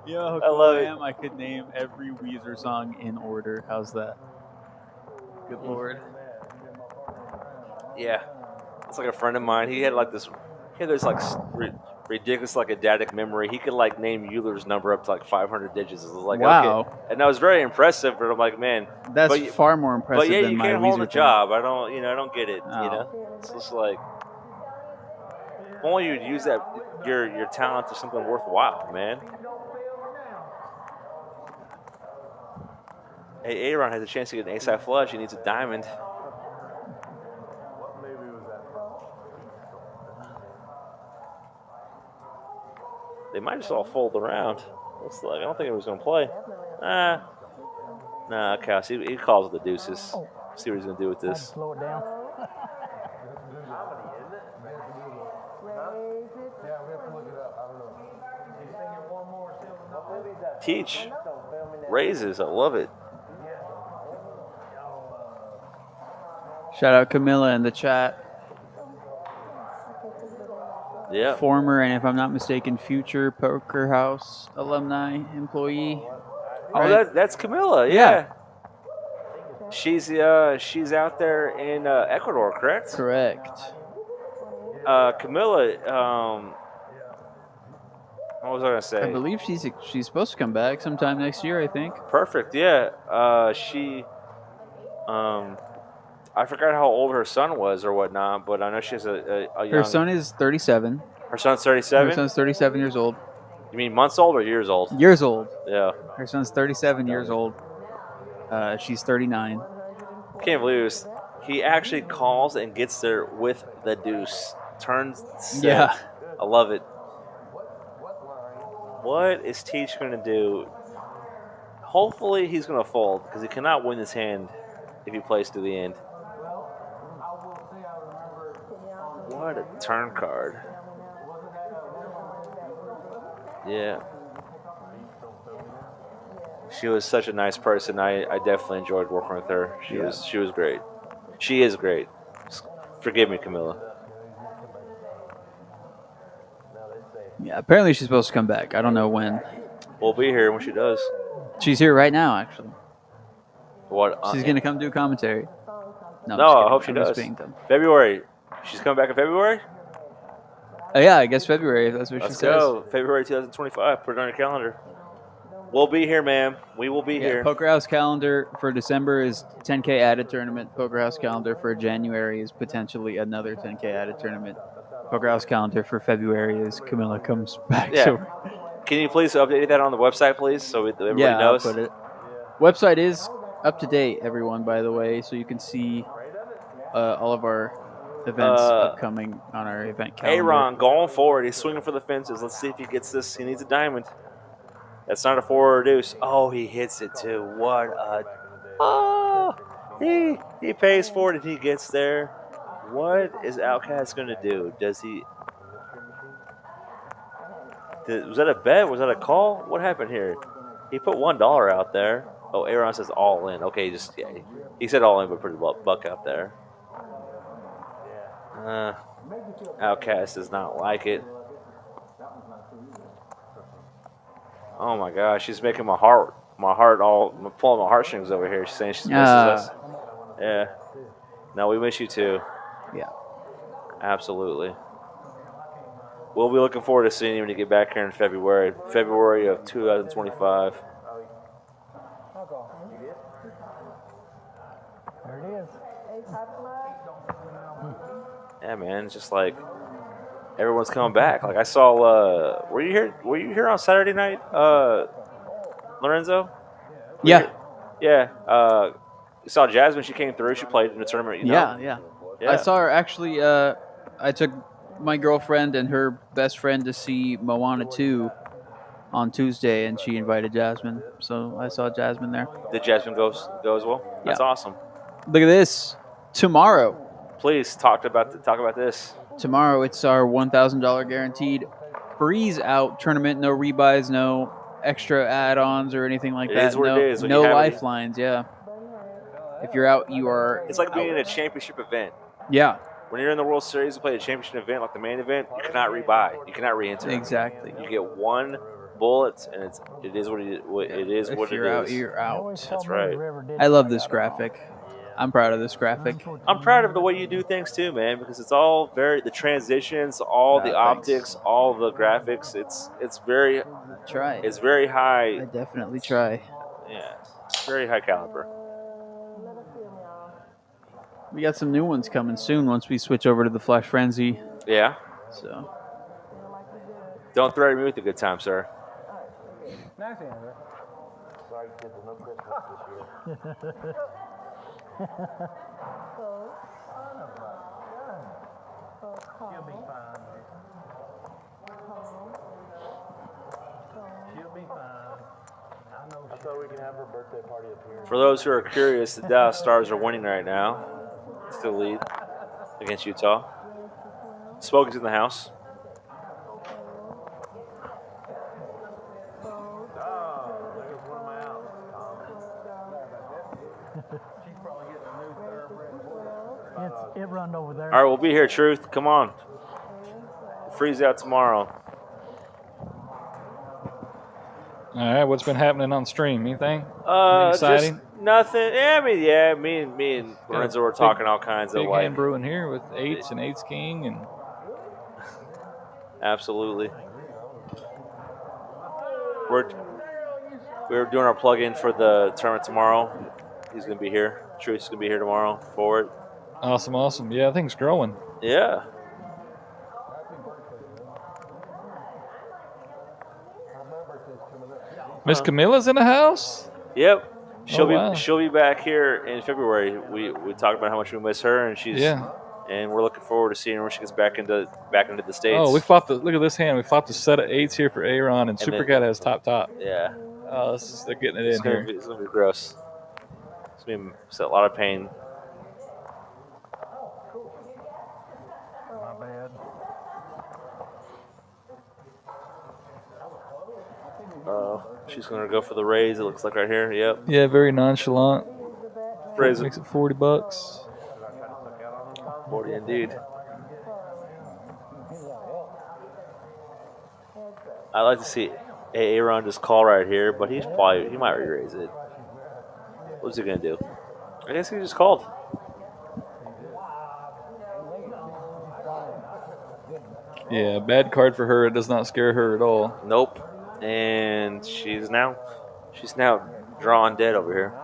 S5: You know how
S2: I
S5: cool
S2: love
S5: I
S2: it.
S5: am? I could name every Weezer song in order. How's that? Good Lord.
S2: Yeah. It's like a friend of mine. He had this ridiculous eidetic memory. He could name Euler's number up to 500 digits. It was like,
S5: wow.
S2: Okay. And that was very impressive, but I'm like, man.
S5: That's far more impressive
S2: than
S5: than my
S2: you can't hold
S5: Weezer
S2: a job. I don't get it,
S5: Oh.
S2: It's just like, only you'd use your talent to something worthwhile, man. Hey, Aaron has a chance to get an ace-high flush. He needs a diamond. They might just all fold around. Looks like I don't think he was going to play. Nah, Cass. He calls with the deuces. See what he's going to do with this.
S3: Slow it down.
S2: Teach. Raises. I love it.
S5: Shout out Camilla in the chat.
S2: Yeah.
S5: Former, and if I'm not mistaken, future Poker House alumni employee.
S2: Right? Oh, that's Camilla. Yeah. She's out there in Ecuador, correct?
S5: Correct.
S2: Camilla. What was I gonna say?
S5: I believe she's supposed to come back sometime next year. I think.
S2: Perfect. Yeah. She. I forgot how old her son was or whatnot, but I know she has a young.
S5: Her son is 37.
S2: Her son's 37?
S5: Her son's 37 years old.
S2: You mean months old or years old?
S5: Years old.
S2: Yeah.
S5: Her son's 37 years old. She's 39.
S2: Can't believe it. He actually calls and gets there with the deuce. Turns set.
S5: Yeah.
S2: I love it. What is Teach going to do? Hopefully he's going to fold because he cannot win this hand if he plays to the end. What a turn card. Yeah. She was such a nice person. I definitely enjoyed working with her. She was great. She is great. Forgive me, Camilla.
S5: Yeah, apparently she's supposed to come back. I don't know when.
S2: We'll be here when she does.
S5: She's here right now, actually.
S2: What?
S5: She's going to come do commentary. No,
S2: I hope she
S5: I'm just
S2: does.
S5: being dumb.
S2: February. She's coming back in February?
S5: Yeah, I guess February. If that's what
S2: Let's
S5: she says.
S2: go. February 2025. Put it on your calendar. We'll be here, ma'am. We will be here.
S5: Poker House calendar for December is 10K added tournament. Poker House calendar for January is potentially another 10K added tournament. Poker House calendar for February is Camilla comes back.
S2: Yeah.
S5: So,
S2: Can you please update that on the website, please, so everybody knows?
S5: I'll put it. Website is up to date, everyone, by the way, so you can see all of our events upcoming on our event calendar.
S2: Aaron going forward. He's swinging for the fences. Let's see if he gets this. He needs a diamond. That's not a four or a deuce. Oh, he hits it too. What a... Oh, he pays for it and he gets there. What is Outcast going to do? Does he... Was that a bet? Was that a call? What happened here? He put $1 out there. Oh, Aaron says all in. Okay, he said all in, but put a buck out there. Outcast does not like it. Oh my gosh, she's making my heart pulling my heartstrings over here. She's saying she misses us. Yeah. No, we miss you too.
S5: Yeah.
S2: Absolutely. We'll be looking forward to seeing you when you get back here in February of 2025.
S3: There it is.
S2: Yeah, man, it's just like everyone's coming back. Like I saw, were you here on Saturday night, Lorenzo?
S5: Yeah.
S2: Yeah. You saw Jasmine. She came through. She played in the tournament.
S5: Yeah. I saw her actually. I took my girlfriend and her best friend to see Moana 2 on Tuesday, and she invited Jasmine. So I saw Jasmine there.
S2: Did Jasmine go as well? That's awesome.
S5: Look at this. Tomorrow.
S2: Please talk about this.
S5: Tomorrow it's our $1,000 guaranteed freeze out tournament. No rebuys, no extra add-ons or anything like that.
S2: It is what it is.
S5: No lifelines. Yeah. If you're out, you are.
S2: It's like being in a championship event.
S5: Yeah.
S2: When you're in the World Series, you play a championship event like the main event. You cannot rebuy. You cannot re-enter.
S5: Exactly.
S2: You get one bullet, and it is what it is.
S5: If you're out, you're out.
S2: That's right.
S5: I love this graphic. I'm proud of this graphic.
S2: I'm proud of the way you do things too, man, because it's all the transitions, all the optics, all the graphics. It's very
S5: try.
S2: It's very high.
S5: I definitely try.
S2: Yeah, very high caliber.
S5: We got some new ones coming soon once we switch over to the Flash Frenzy.
S2: Yeah.
S5: So
S2: don't threaten me with a good time, sir.
S3: Nice answer.
S1: Sorry, kids, no Christmas this year. She'll be fine. She'll be fine. I thought we can have her birthday party up here.
S2: For those who are curious, the Dallas Stars are winning right now. Still lead against Utah. Smoke's in the house.
S3: It run over there.
S2: All right, we'll be here, Truth. Come on. Freeze out tomorrow.
S4: All right, what's been happening on stream? Anything? Exciting?
S2: Just nothing. Yeah, me and Lorenzo were talking all kinds of
S4: big
S2: like
S4: hand brewing here with eights and eights king and
S2: absolutely. We're doing our plug-in for the tournament tomorrow. He's gonna be here. Truth's gonna be here tomorrow. Forward.
S4: Awesome. Yeah, I think it's growing.
S2: Yeah.
S4: Miss Camilla's in the house?
S2: Yep.
S4: Wow.
S2: She'll be back here in February. We talked about how much we miss her, and and we're looking forward to seeing her when she gets back into the States.
S4: Oh, look at this hand. We fought the set of eights here for Aaron, and Super Cat has top.
S2: Yeah.
S4: Oh, they're getting it in here.
S2: It's gonna be gross. It's gonna be a lot of pain.
S3: My bad.
S2: She's going to go for the raise, it looks like right here. Yep.
S4: Yeah, very nonchalant.
S2: Raise
S4: Makes it $40.
S2: 40 indeed. I'd like to see Aaron just call right here, but he might re-raise it. What's he going to do? I guess he just called.
S4: Yeah, bad card for her. It does not scare her at all.
S2: Nope. And she's now drawing dead over here.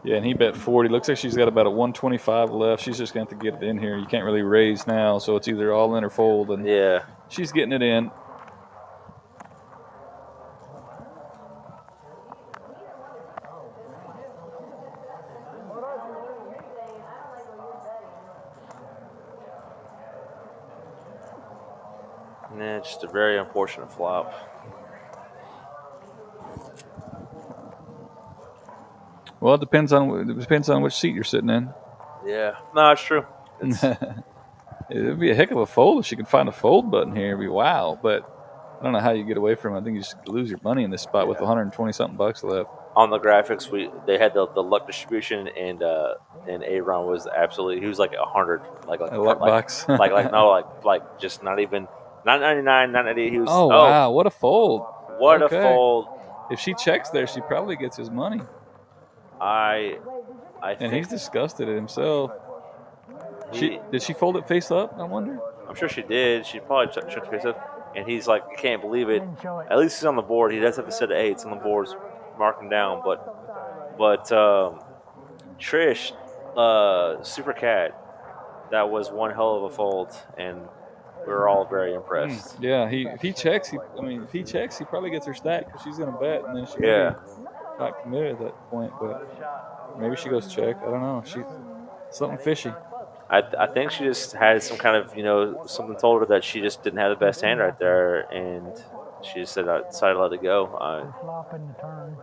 S4: Yeah, and he bet 40. Looks like she's got about a 125 left. She's just going to have to get it in here. You can't really raise now, so it's either all in or fold. And
S2: yeah,
S4: she's getting it in.
S2: Nah, just a very unfortunate flop.
S4: Well, it depends on which seat you're sitting in.
S2: Yeah, no, it's true.
S4: It would be a heck of a fold if she could find a fold button here. It'd be wow, but I don't know how you get away from it. I think you just lose your money in this spot with 120 something bucks left.
S2: On the graphics, they had the luck distribution, and Aaron was absolutely, he was like 100, like
S4: a luck box,
S2: like just not even, not 99, not 98. He was
S4: wow, what a fold!
S2: What a fold!
S4: If she checks there, she probably gets his money.
S2: I
S4: and he's disgusted at himself. Did she fold it face up? I wonder.
S2: I'm sure she did. She probably checked it face up, and he's like, I can't believe it. At least he's on the board. He does have a set of 8s on the boards, marking down. But Trish, Super Cat, that was one hell of a fold, and we were all very impressed.
S4: Yeah, if he checks, he probably gets her stack because she's gonna bet, and then she not committed at that point. But maybe she goes check. I don't know. She's something fishy.
S2: I think she just had some kind of, something told her that she just didn't have the best hand right there, and she just said, I decided to let it go.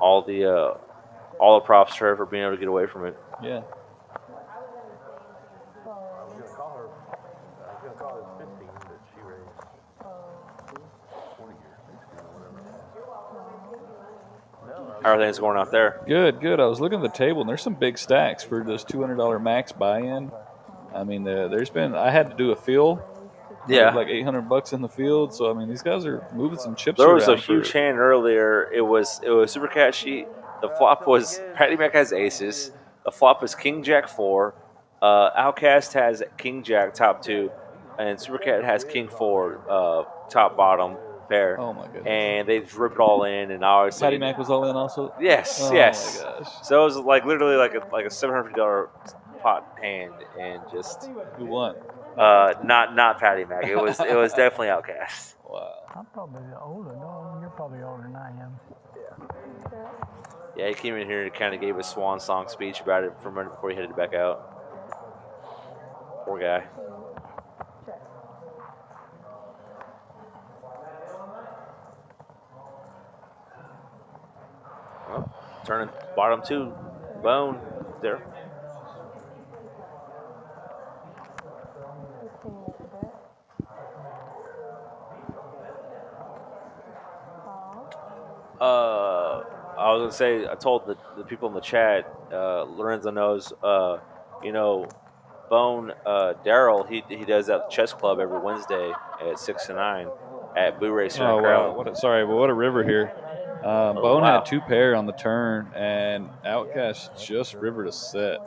S2: All the props to her for being able to get away from it.
S4: Yeah.
S2: How are things going out there?
S4: Good. I was looking at the table, and there's some big stacks for this $200 max buy-in. I mean, I had to do a field.
S2: Yeah.
S4: Like $800 in the field. So, I mean, these guys are moving some chips
S2: There
S4: around.
S2: was a huge hand earlier. It was Super Cat sheet. The flop was Patty Mac has aces. The flop is King Jack 4. Outcast has King Jack top 2. And Super Cat has King 4 top bottom pair.
S4: Oh, my goodness.
S2: And they just ripped it all in. And obviously,
S4: Patty Mac was all in also?
S2: Yes,
S4: oh
S2: yes.
S4: My gosh.
S2: So it was like literally like a $750 pot hand, and just
S4: who won?
S2: Not Patty Mac. It was definitely Outcast.
S4: Wow.
S3: I'm probably older. No, you're probably older than I am.
S2: Yeah, he came in here and kind of gave a swan song speech about it for a minute before he headed back out. Poor guy. Well, turning bottom 2, bone there. I was gonna say, I told the people in the chat, Lorenzo knows, Bone Daryl, he does that chess club every Wednesday at 6 to 9 at Boo Racer.
S4: Oh wow! What a river here. Bone had 2 pair on the turn, and Outcast just rivered a set.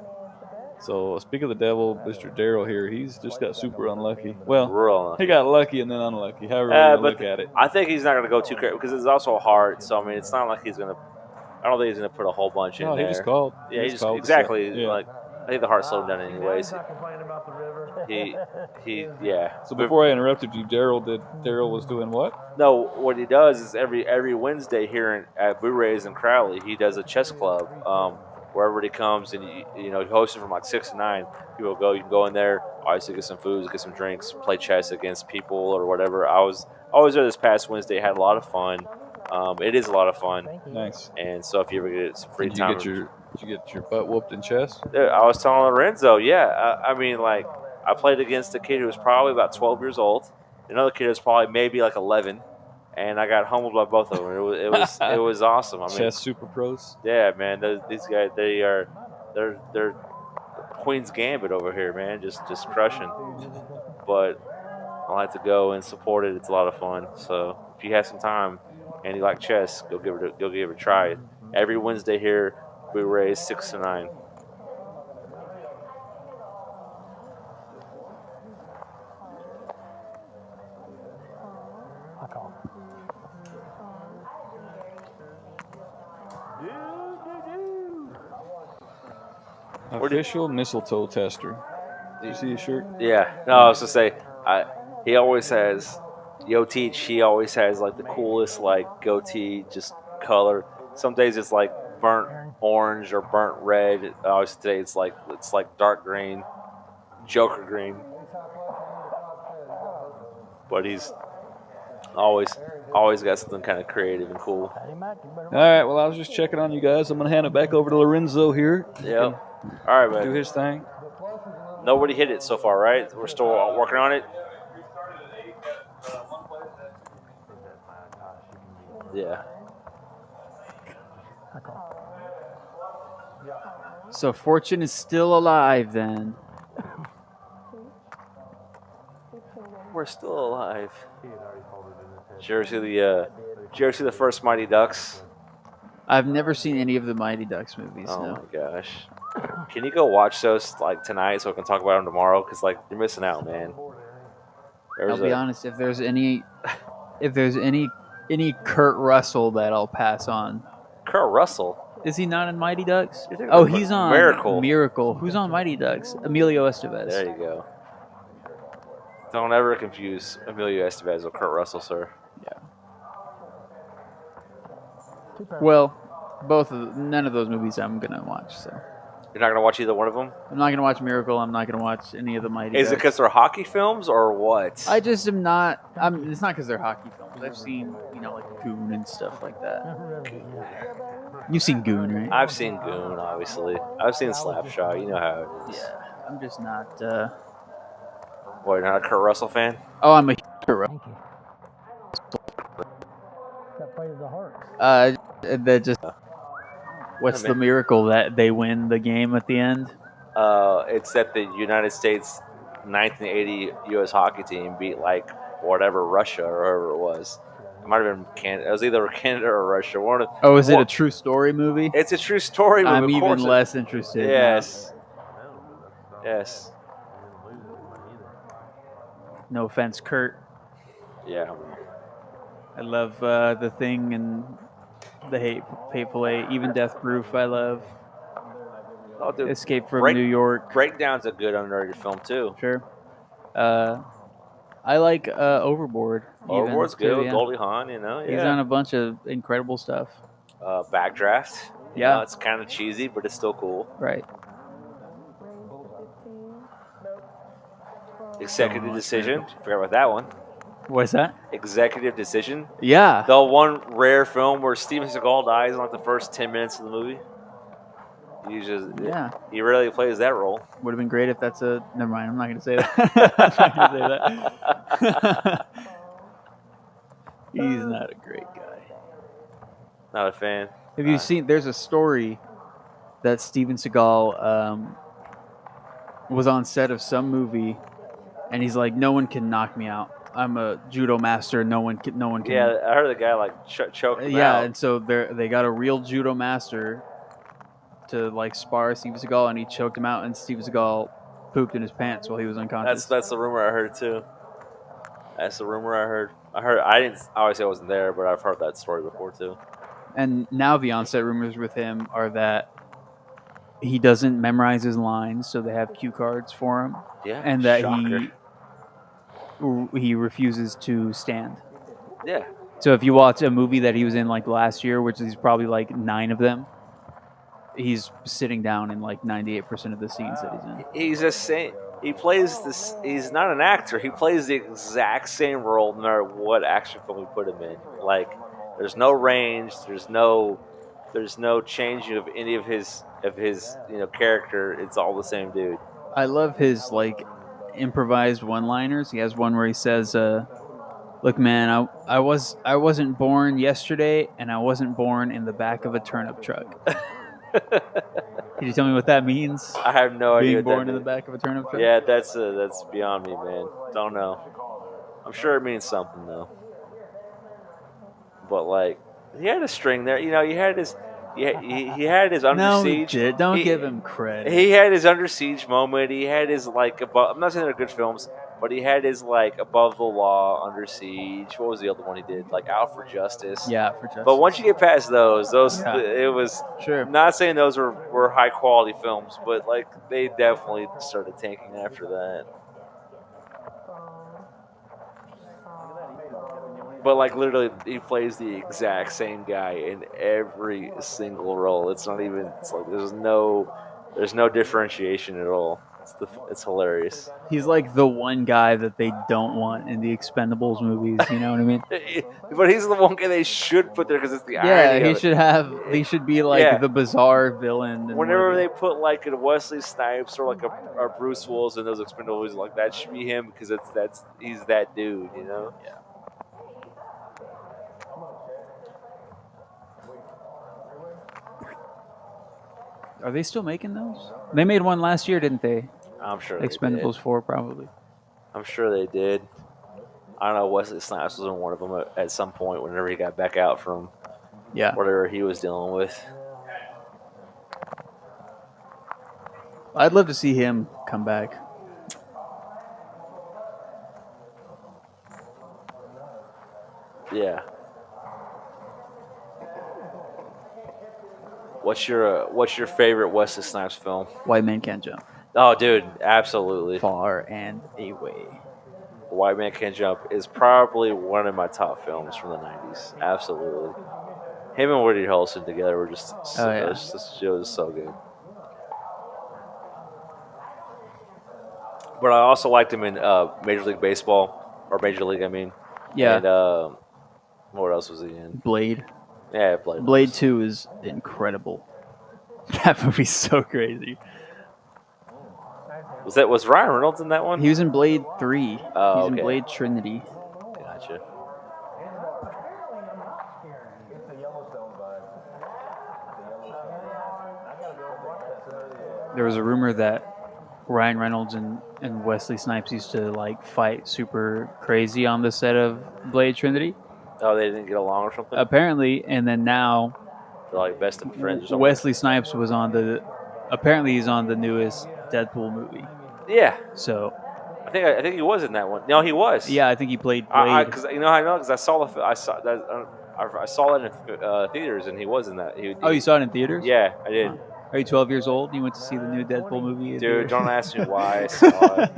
S4: So speak of the devil, Mr. Daryl here, he's just got super unlucky. Well, he got lucky and then unlucky, however you look at it.
S2: I think he's not going to go too crazy because it's also hard. So I mean, it's not like he's going to. I don't think he's going to put a whole bunch in there.
S4: He just called.
S2: Yeah, he just
S4: called
S2: exactly.
S4: Yeah.
S2: Like I think the heart slowed him down anyways. Yeah.
S4: So before I interrupted you, Daryl was doing what?
S2: No, what he does is every Wednesday here at Boo Rays in Crowley, he does a chess club. Wherever he comes, and he hosts it from like 6 to 9. People go. You can go in there, obviously get some food, get some drinks, play chess against people or whatever. I was there this past Wednesday. Had a lot of fun. It is a lot of fun.
S4: Nice.
S2: And so if you ever get some free time,
S4: did you get your butt whooped in chess?
S2: I was telling Lorenzo, I mean, like I played against a kid who was probably about 12 years old. Another kid was probably maybe like 11, and I got humbled by both of them. It was awesome. I mean,
S4: Chess super pros.
S2: yeah, man, these guys they're Queen's Gambit over here, man, just crushing. But I'll have to go and support it. It's a lot of fun. So if you have some time and you like chess, go give it a try. Every Wednesday here, we raise 6 to 9.
S3: I call.
S4: Official mistletoe tester. Did you see his shirt?
S2: Yeah. No, I was to say, he always has, Yo Teach, he always has like the coolest like goatee, just color. Some days it's like burnt orange or burnt red. Always today it's like dark green, Joker green. But he's always got something kind of creative and cool.
S4: All right. Well, I was just checking on you guys. I'm gonna hand it back over to Lorenzo here.
S2: Yeah. All right, man.
S4: Do his thing.
S2: Nobody hit it so far, right? We're still working on it. Yeah.
S3: I call.
S5: So Fortune is still alive then.
S2: We're still alive. Did you ever see the first Mighty Ducks?
S5: I've never seen any of the Mighty Ducks movies.
S2: Oh
S5: No.
S2: my gosh. Can you go watch those like tonight so we can talk about them tomorrow? Because like you're missing out, man.
S5: I'll be honest. If there's any Kurt Russell that I'll pass on.
S2: Kurt Russell.
S5: Is he not in Mighty Ducks?
S2: You're thinking
S5: Oh,
S2: of
S5: he's on
S2: Miracle.
S5: Miracle. Who's on Mighty Ducks? Emilio Estevez.
S2: There you go. Don't ever confuse Emilio Estevez with Kurt Russell, sir.
S5: Well, none of those movies I'm gonna watch. So
S2: You're not gonna watch either one of them.
S5: I'm not gonna watch Miracle. I'm not gonna watch any of the Mighty
S2: Is it
S5: Ducks.
S2: because they're hockey films or what?
S5: I just am not. It's not because they're hockey films. I've seen, like Goon and stuff like that. You've seen Goon, right?
S2: I've seen Goon, obviously. I've seen Slapshot. You know how it is.
S5: Yeah, I'm just not.
S2: What, you're not a Kurt Russell fan?
S5: Oh, I'm a hero.
S3: Thank you. That fight of the heart.
S5: That just. What's the miracle that they win the game at the end?
S2: It's that the United States 1980 U.S. hockey team beat like whatever Russia or whoever it was. It might have been Canada. It was either Canada or Russia.
S5: Is it a true story movie?
S2: It's a true story movie.
S5: I'm even less interested.
S2: Yes. Yes.
S5: No offense, Kurt.
S2: Yeah.
S5: I love The Thing and The Hateful Eight. Even Death Proof, I love.
S2: Oh, dude.
S5: Escape from New York.
S2: Breakdown's a good underrated film too.
S5: Sure. I like Overboard.
S2: Overboard's
S5: even,
S2: good.
S5: too, yeah.
S2: Goldie Hawn, Yeah.
S5: He's on a bunch of incredible stuff.
S2: Backdraft.
S5: Yeah.
S2: It's kind of cheesy, but it's still cool.
S5: Right.
S2: Executive Decision. Forgot about that one.
S5: What's that?
S2: Executive Decision.
S5: Yeah.
S2: The one rare film where Steven Seagal dies in like the first 10 minutes of the movie. He rarely plays that role.
S5: Would have been great if that's a. Never mind. I'm not going to say that. I'm not going to say that. He's not a great guy.
S2: Not a fan.
S5: Have you seen? There's a story that Steven Seagal was on set of some movie, and he's like, "No one can knock me out. I'm a judo master. No one can."
S2: Yeah, I heard the guy like choke him
S5: Yeah,
S2: out.
S5: and so they got a real judo master to like spar Steven Seagal, and he choked him out, and Steven Seagal pooped in his pants while he was unconscious.
S2: That's the rumor I heard too. That's the rumor I heard. I didn't. Obviously, I wasn't there, but I've heard that story before too.
S5: And now the on-set rumors with him are that he doesn't memorize his lines, so they have cue cards for him.
S2: Yeah,
S5: and that
S2: shocker.
S5: he refuses to stand.
S2: Yeah.
S5: So if you watch a movie that he was in like last year, which is probably like 9 of them, he's sitting down in like 98% of the scenes that he's in.
S2: He's just saying he plays this. He's not an actor. He plays the exact same role no matter what action film we put him in. Like, there's no range. There's no changing of any of his character. It's all the same dude.
S5: I love his like improvised one-liners. He has one where he says, Look, man, I wasn't born yesterday, and I wasn't born in the back of a turnip truck. Can you tell me what that means?
S2: I have no idea.
S5: Being born in the back of a turnip truck?
S2: Yeah, that's beyond me, man. Don't know. I'm sure it means something though. But like, he had a string there. You know, he had his under
S5: No,
S2: siege.
S5: he did. Don't give him credit.
S2: He had his under siege moment. He had his like above. I'm not saying they're good films, but he had his like above the law, under siege. What was the other one he did? Like Out for Justice.
S5: Yeah, for justice.
S2: But once you get past those,
S5: Yeah.
S2: it was
S5: Sure.
S2: not saying those were high quality films, but like they definitely started tanking after that. But like literally, he plays the exact same guy in every single role. It's not even. It's like there's no differentiation at all. It's hilarious.
S5: He's like the one guy that they don't want in the Expendables movies. You know what I mean?
S2: But he's the one guy they should put there because it's the
S5: Yeah,
S2: irony.
S5: he should be like the bizarre villain.
S2: Whenever they put like a Wesley Snipes or like a Bruce Willis in those Expendables, like that should be him because he's that dude. You know?
S5: Yeah. Are they still making those? They made one last year, didn't they?
S2: I'm sure.
S5: Expendables 4, probably.
S2: I'm sure they did. I don't know. Wesley Snipes was in one of them at some point whenever he got back out from whatever he was dealing with.
S5: I'd love to see him come back.
S2: Yeah. What's your favorite Wesley Snipes film?
S5: White Man Can't Jump.
S2: Oh, dude, absolutely.
S5: Far and away.
S2: White Man Can't Jump is probably one of my top films from the 90s. Absolutely. Him and Woody Harrelson together were just it was so good. But I also liked him in Major League Baseball, or Major League, I mean.
S5: Yeah.
S2: And what else was he in?
S5: Blade.
S2: Yeah, Blade.
S5: Blade 2 is incredible. That movie's so crazy.
S2: Was Ryan Reynolds in that one?
S5: He was in Blade 3.
S2: Oh,
S5: He's
S2: okay.
S5: in Blade Trinity.
S2: Gotcha.
S5: There was a rumor that Ryan Reynolds and Wesley Snipes used to like fight super crazy on the set of Blade Trinity.
S2: Oh, they didn't get along or something?
S5: Apparently, and then now
S2: They're like best of friends or something.
S5: Wesley Snipes was apparently he's on the newest Deadpool movie.
S2: Yeah.
S5: So
S2: I think he was in that one. No, he was.
S5: yeah, I think he played Blade.
S2: Because I know because I saw that in theaters and he was in that.
S5: You saw it in theaters?
S2: Yeah, I did.
S5: Are you 12 years old? You went to see the new Deadpool movie?
S2: Dude, don't ask me why I saw it.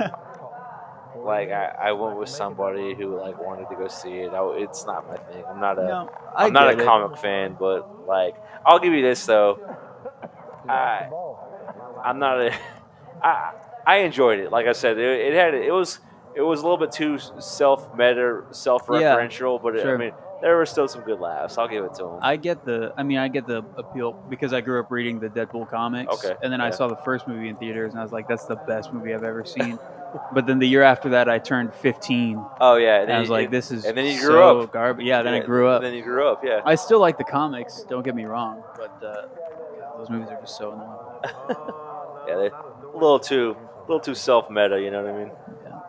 S2: Like I went with somebody who like wanted to go see it. It's not my thing. I'm not a comic fan, but like I'll give you this though. I'm not a. I enjoyed it. Like I said, it was a little bit too self-referential, but
S5: sure.
S2: I mean there were still some good laughs. I'll give it to him.
S5: I get the appeal because I grew up reading the Deadpool comics.
S2: Okay.
S5: And then I saw the first movie in theaters, and I was like, "That's the best movie I've ever seen." But then the year after that, I turned 15.
S2: Oh yeah,
S5: and I was like, "This is."
S2: And then you
S5: so
S2: grew up.
S5: Garbage. Yeah. Then I grew up.
S2: And then you grew up. Yeah.
S5: I still like the comics. Don't get me wrong, but those movies are just so annoying.
S2: Yeah, they're a little too self-meta. You know what I mean?
S5: Yeah.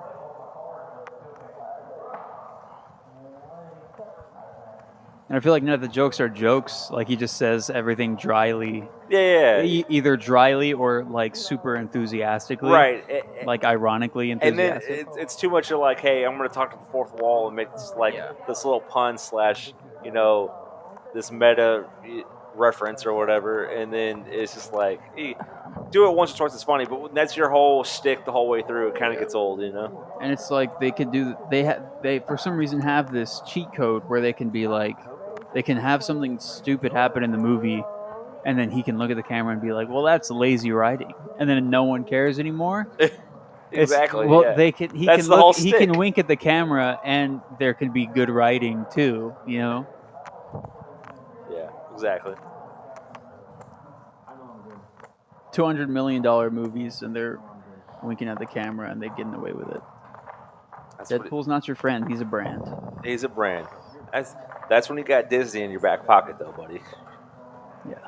S5: And I feel like none of the jokes are jokes. Like he just says everything dryly.
S2: Yeah.
S5: Either dryly or like super enthusiastically.
S2: Right.
S5: Like ironically enthusiastic.
S2: And then it's too much of like, hey, I'm going to talk to the fourth wall and make this this little pun / this meta reference or whatever. And then it's just like, hey, do it once or twice, it's funny, but that's your whole shtick the whole way through. It kind of gets old, you know.
S5: And it's like they for some reason have this cheat code where they can be like, they can have something stupid happen in the movie, and then he can look at the camera and be like, "Well, that's lazy writing," and then no one cares anymore.
S2: Exactly.
S5: He can wink at the camera, and there can be good writing too. You know.
S2: Yeah. Exactly.
S5: $200 million movies, and they're winking at the camera, and they're getting away with it. Deadpool's not your friend. He's a brand.
S2: He's a brand. That's when you got Disney in your back pocket, though, buddy.
S5: Yeah.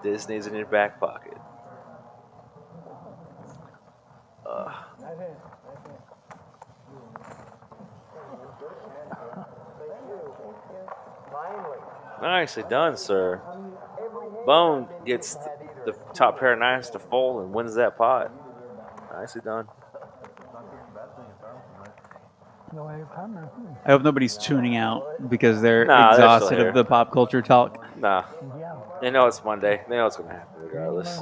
S2: Disney's in your back pocket. Nicely done, sir. Bone gets the top pair of nines to fold and wins that pot. Nicely done.
S5: I hope nobody's tuning out because they're
S2: Nah, they're
S5: exhausted
S2: still here.
S5: of the pop culture talk.
S2: Nah. They know it's Monday. They know it's going to happen regardless.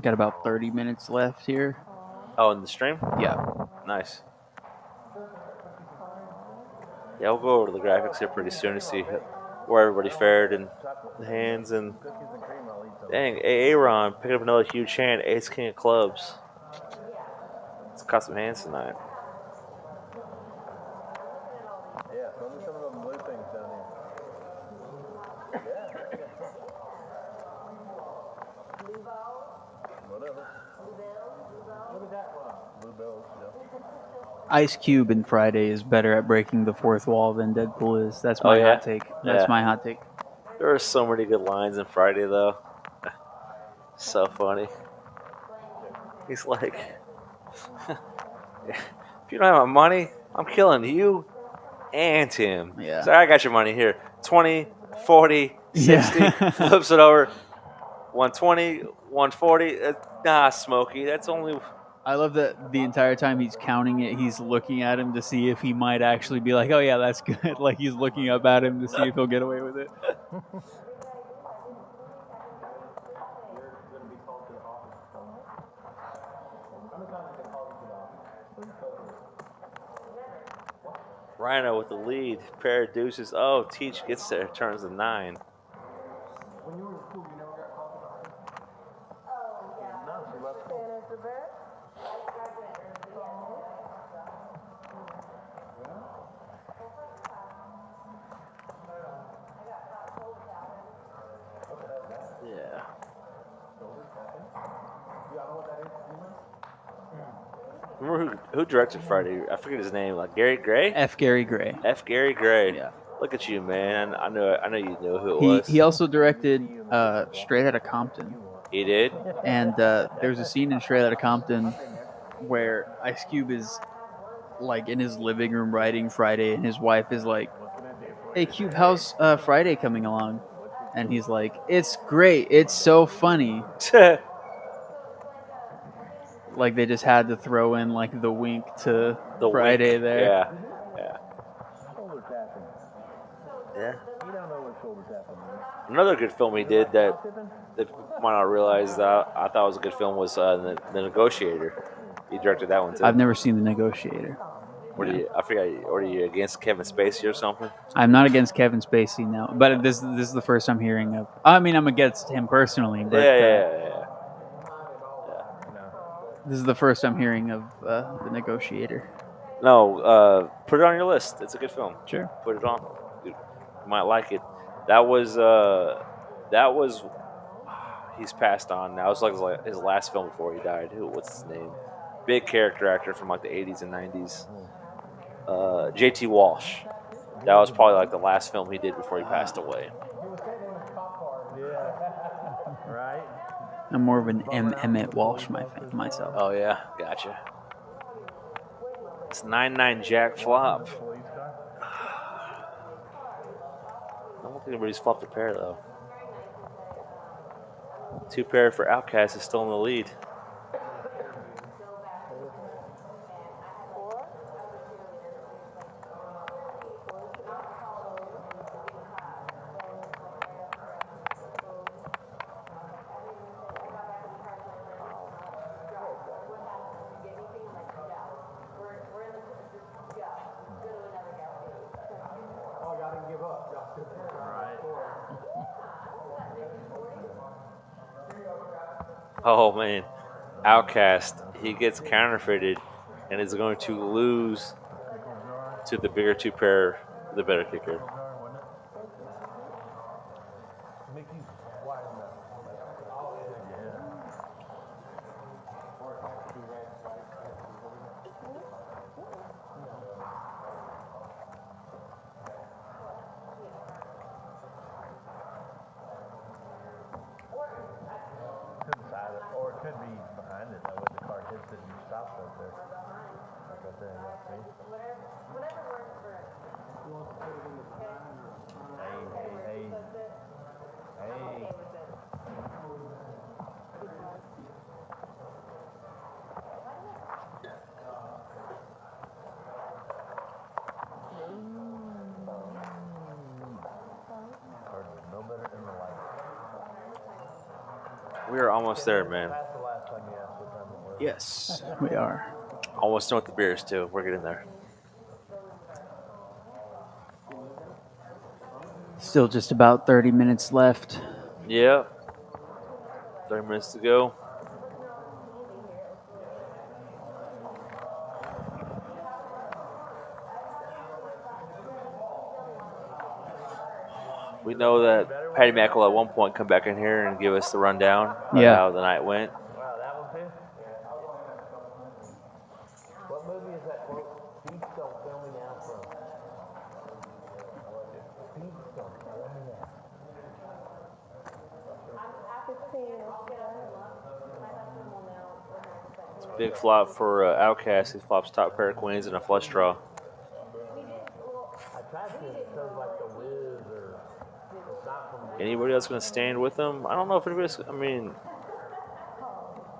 S5: Got about 30 minutes left here.
S2: Oh, in the stream?
S5: Yeah.
S2: Nice. Yeah, we'll go over to the graphics here pretty soon to see where everybody fared in the hands. And dang, Aaron picking up another huge hand, ace king of clubs. It's custom hands tonight.
S1: Yeah, throw me some of them blue things down here. Whatever. Look at that one. Blue bells, yeah.
S5: Ice Cube in Friday is better at breaking the fourth wall than Deadpool is. That's my
S2: Oh, yeah?
S5: hot take. That's
S2: Yeah.
S5: my hot take.
S2: There are so many good lines in Friday, though. So funny. He's like, if you don't have my money, I'm killing you and him.
S5: Yeah.
S2: So I got your money here. 20, 40, 60,
S5: Yeah.
S2: flips it over. 120, 140. Nah, Smokey, that's only...
S5: I love that the entire time he's counting it, he's looking at him to see if he might actually be like, oh, yeah, that's good. Like he's looking up at him to see if he'll get away with it.
S2: Rhino with the lead. Pair of deuces. Oh, Teach gets there. Turns to 9.
S1: When you were in school, you never got called to the office? No, she left school.
S6: Finish the bet.
S2: Yeah. Remember who directed Friday? I forget his name. Like Gary Gray?
S5: F. Gary Gray.
S2: F. Gary Gray.
S5: Yeah.
S2: Look at you, man. I know you knew who it was.
S5: He also directed Straight Outta Compton.
S2: He did?
S5: And there's a scene in Straight Outta Compton where Ice Cube is like in his living room writing Friday, and his wife is like, "Hey Cube, how's Friday coming along?" And he's like, "It's great. It's so funny." Like they just had to throw in like the wink to
S2: The
S5: Friday
S2: wink.
S5: there.
S2: Yeah. Yeah.
S1: Shoulder tapping.
S2: Yeah.
S1: You don't know what shoulder tapping means.
S2: Another good film he did that people might not realize that I thought was a good film was the Negotiator. He directed that one too.
S5: I've never seen The Negotiator.
S2: What are you? I forget. Are you against Kevin Spacey or something?
S5: I'm not against Kevin Spacey now, but this is the first I'm hearing of. I mean, I'm against him personally, but
S2: Yeah.
S5: this is the first I'm hearing of The Negotiator.
S2: No, put it on your list. It's a good film.
S5: Sure.
S2: Put it on. You might like it. That was he's passed on now. It was like his last film before he died. What's his name? Big character actor from like the 80s and 90s. J.T. Walsh. That was probably like the last film he did before he passed away.
S1: Yeah. Right?
S5: I'm more of an Emmett Walsh myself.
S2: Oh yeah, gotcha. It's 9-9 Jack flop. I don't think anybody's flopped a pair though. 2 pair for Outcast is still in the lead. Oh man, Outcast, he gets counterfeited and is going to lose to the bigger two pair, the better kicker.
S1: Or it could be behind it, that way the car hits it and you stop right there. Like right there, see? Hey. No better in the light.
S2: We are almost there, man.
S1: That's the last time you asked what time it was.
S5: Yes, we are.
S2: Almost done with the beers, too. We're getting there.
S5: Still just about 30 minutes left.
S2: Yeah. 30 minutes to go. We know that Patty Mack will at one point come back in here and give us the rundown of how the night went.
S1: Wow, that one too? What movie is that quote? Beatstone filming out from? Beatstone filming out.
S2: It's a big flop for Outcast. He flops top pair of queens and a flush draw.
S1: I tried to, it sounds like the Wiz or it's not from
S2: Anybody else going to stand with him? I don't know if anybody's. I mean,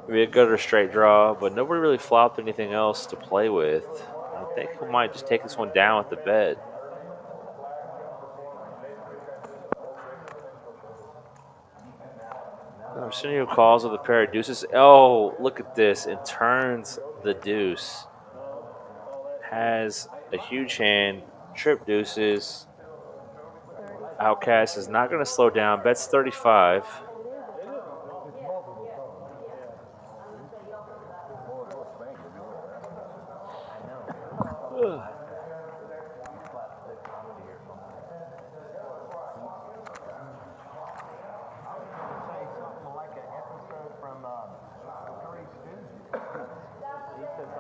S2: maybe a good or straight draw, but nobody really flopped anything else to play with. I think he might just take this one down with the bet. Arsenio calls with a pair of deuces. Oh, look at this. And turns the deuce. Has a huge hand. Trip deuces. Outcast is not going to slow down. Bets 35.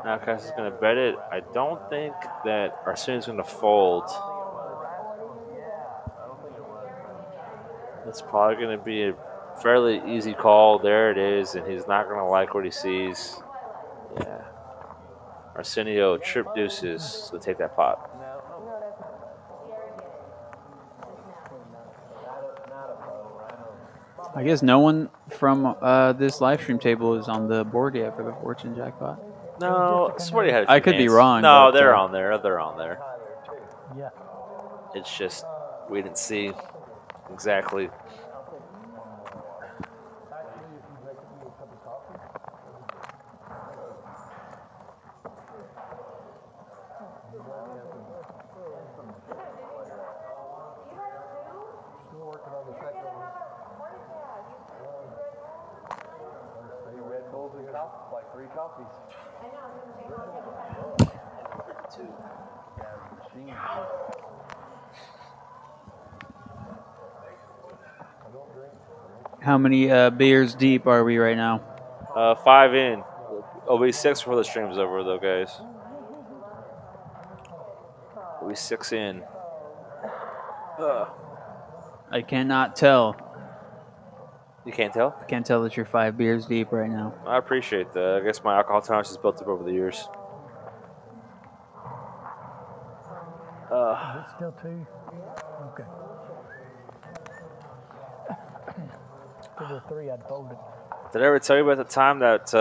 S2: Outcast is going to bet it. I don't think that Arsenio's going to fold. It's probably going to be a fairly easy call. There it is, and he's not going to like what he sees. Yeah. Arsenio, trip deuces. So take that pot.
S5: I guess no one from this live stream table is on the board yet for the Fortune jackpot.
S2: No, somebody had a few
S5: I could be
S2: hands.
S5: wrong.
S2: No,
S5: but,
S2: they're on there. They're on there.
S3: Yeah.
S2: It's just we didn't see exactly.
S1: like 3 coffees.
S5: How many beers deep are we right now?
S2: 5 in. It'll be 6 before the stream's over, though, guys. It'll be 6 in.
S5: I cannot tell.
S2: You can't tell?
S5: I can't tell that you're 5 beers deep right now.
S2: I appreciate that. I guess my alcohol tolerance has built up over the years.
S3: Is it still 2? Okay. If it were 3, I'd fold it.
S2: Did I ever tell you about the time that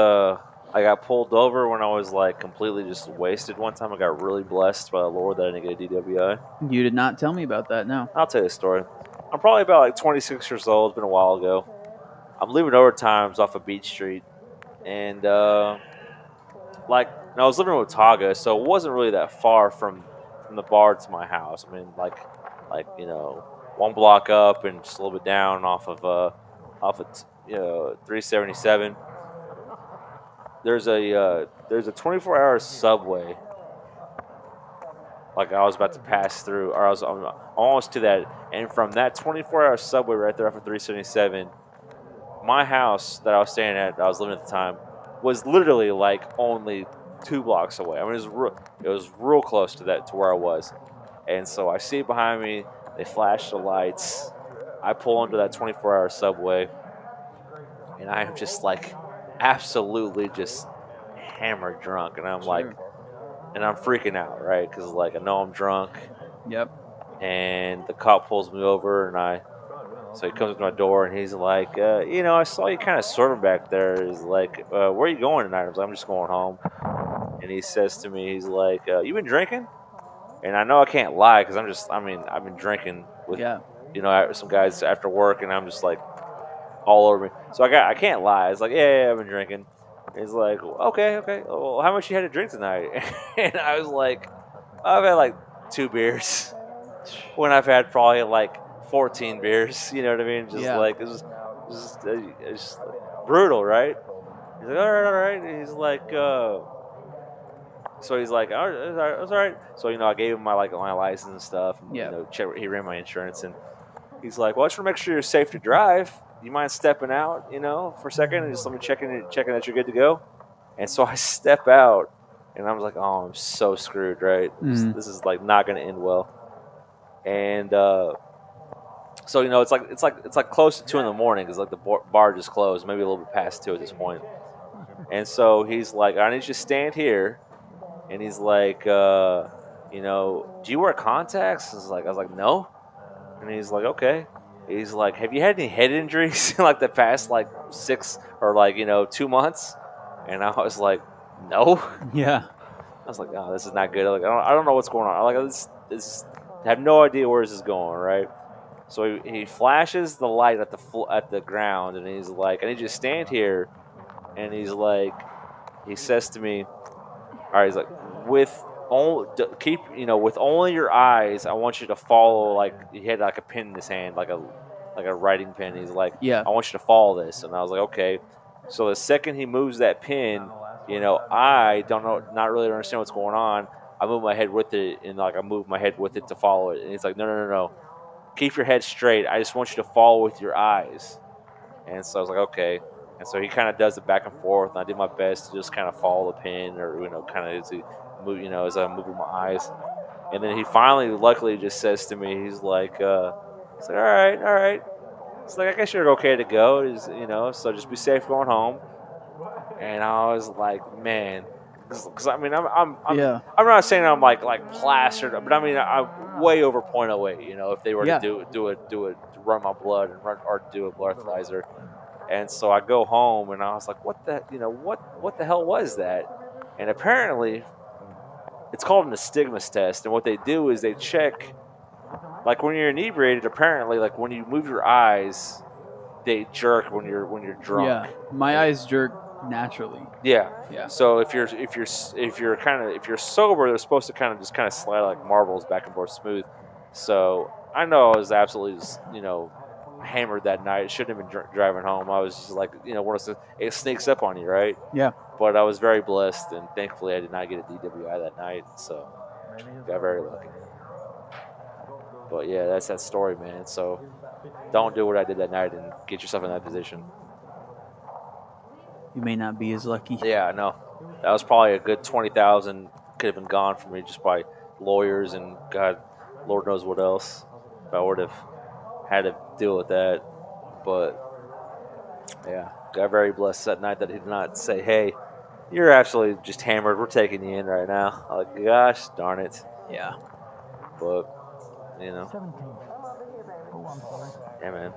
S2: I got pulled over when I was like completely just wasted? One time I got really blessed by the Lord that I didn't get a DWI.
S5: You did not tell me about that, no.
S2: I'll tell you the story. I'm probably about like 26 years old. It's been a while ago. I'm leaving overtimes off of Beach Street. And I was living in Watauga, so it wasn't really that far from the bar to my house. I mean, like 1 block up and just a little bit down off of 377. there's a 24-hour subway. Like I was about to pass through, or I was almost to that, and from that 24-hour subway right there off of 377, my house that I was staying at, that I was living at the time, was literally like only 2 blocks away. I mean, it was real close to where I was, and so I see behind me, they flash the lights. I pull into that 24-hour subway, and I am just like absolutely just hammered drunk, and I'm like. And I'm freaking out, right? Because, like, I know I'm drunk.
S5: Yep.
S2: And the cop pulls me over, so he comes to my door, and he's like, I saw you kind of swerving back there. He's like, where are you going tonight? I was like, I'm just going home. And he says to me, he's like, you been drinking? And I know I can't lie because I've been drinking with, some guys after work, and I'm just, like, all over me. So I can't lie. It's like, yeah, I've been drinking. He's like, okay. Well, how much you had to drink tonight? And I was like, I've had like 2 beers when I've had probably like 14 beers. You know what I mean? Just like, it's just brutal, right? He's like, all right. And he's like, so he's like, all right, it's all right. So, I gave him my license and stuff. And, he ran my insurance. And he's like, well, I just want to make sure you're safe to drive. You mind stepping out, for a second and just let me checking that you're good to go? And so I step out, and I was like, oh, I'm so screwed, right? This is like not going to end well. And so it's like close to 2 in the morning because like the bar just closed, maybe a little bit past 2 at this point. And so he's like, I need you to stand here, and he's like, do you wear contacts? I was like, no. And he's like, okay. He's like, have you had any head injuries in like the past 6 or 2 months? And I was like, no.
S5: Yeah.
S2: I was like, oh, this is not good. Like, I don't know what's going on. Like, this I have no idea where this is going, right? So he flashes the light at the ground, and he's like, I need you to stand here. And he's like, he says to me, all right, he's like, with only your eyes, I want you to follow, he had like a pen in his hand, like a writing pen. He's like, I want you to follow this. And I was like, okay. So the second he moves that pen, I not really understand what's going on. I move my head with it, and I move my head with it to follow it. And he's like, no. Keep your head straight. I just want you to follow with your eyes. And so I was like, okay. And so he kind of does it back and forth, and I did my best to just kind of follow the pin, or kind of as he move, as I'm moving my eyes. And then he finally, luckily, just says to me, he's like, all right. It's like, I guess you're okay to go, so just be safe going home. And I was like, man, because I'm not saying I'm like plastered, but I mean I'm way over .08. If they were to do it, run my blood or do a breathalyzer. And so I go home, and I was like, what the hell was that? And apparently, it's called an nystagmus test. And what they do is they check, like when you're inebriated, apparently, like when you move your eyes, they jerk when you're drunk.
S5: Yeah, my eyes jerk naturally.
S2: Yeah. So if you're sober, they're supposed to kind of slide like marbles back and forth smooth. So I know I was absolutely just, hammered that night. Shouldn't have been driving home. I was just like, it sneaks up on you, right?
S5: Yeah.
S2: But I was very blessed, and thankfully I did not get a DWI that night, so got very lucky. But yeah, that's that story, man. So don't do what I did that night and get yourself in that position.
S5: You may not be as lucky.
S2: Yeah, I know. That was probably a good 20,000 could have been gone for me just by lawyers and God, Lord knows what else. If I would have had to deal with that. But yeah, got very blessed that night that he did not say, hey, you're absolutely just hammered. We're taking you in right now. I'm like, gosh, darn it.
S5: Yeah.
S2: But,
S3: 17. Oh, I'm sorry.
S2: Yeah, man.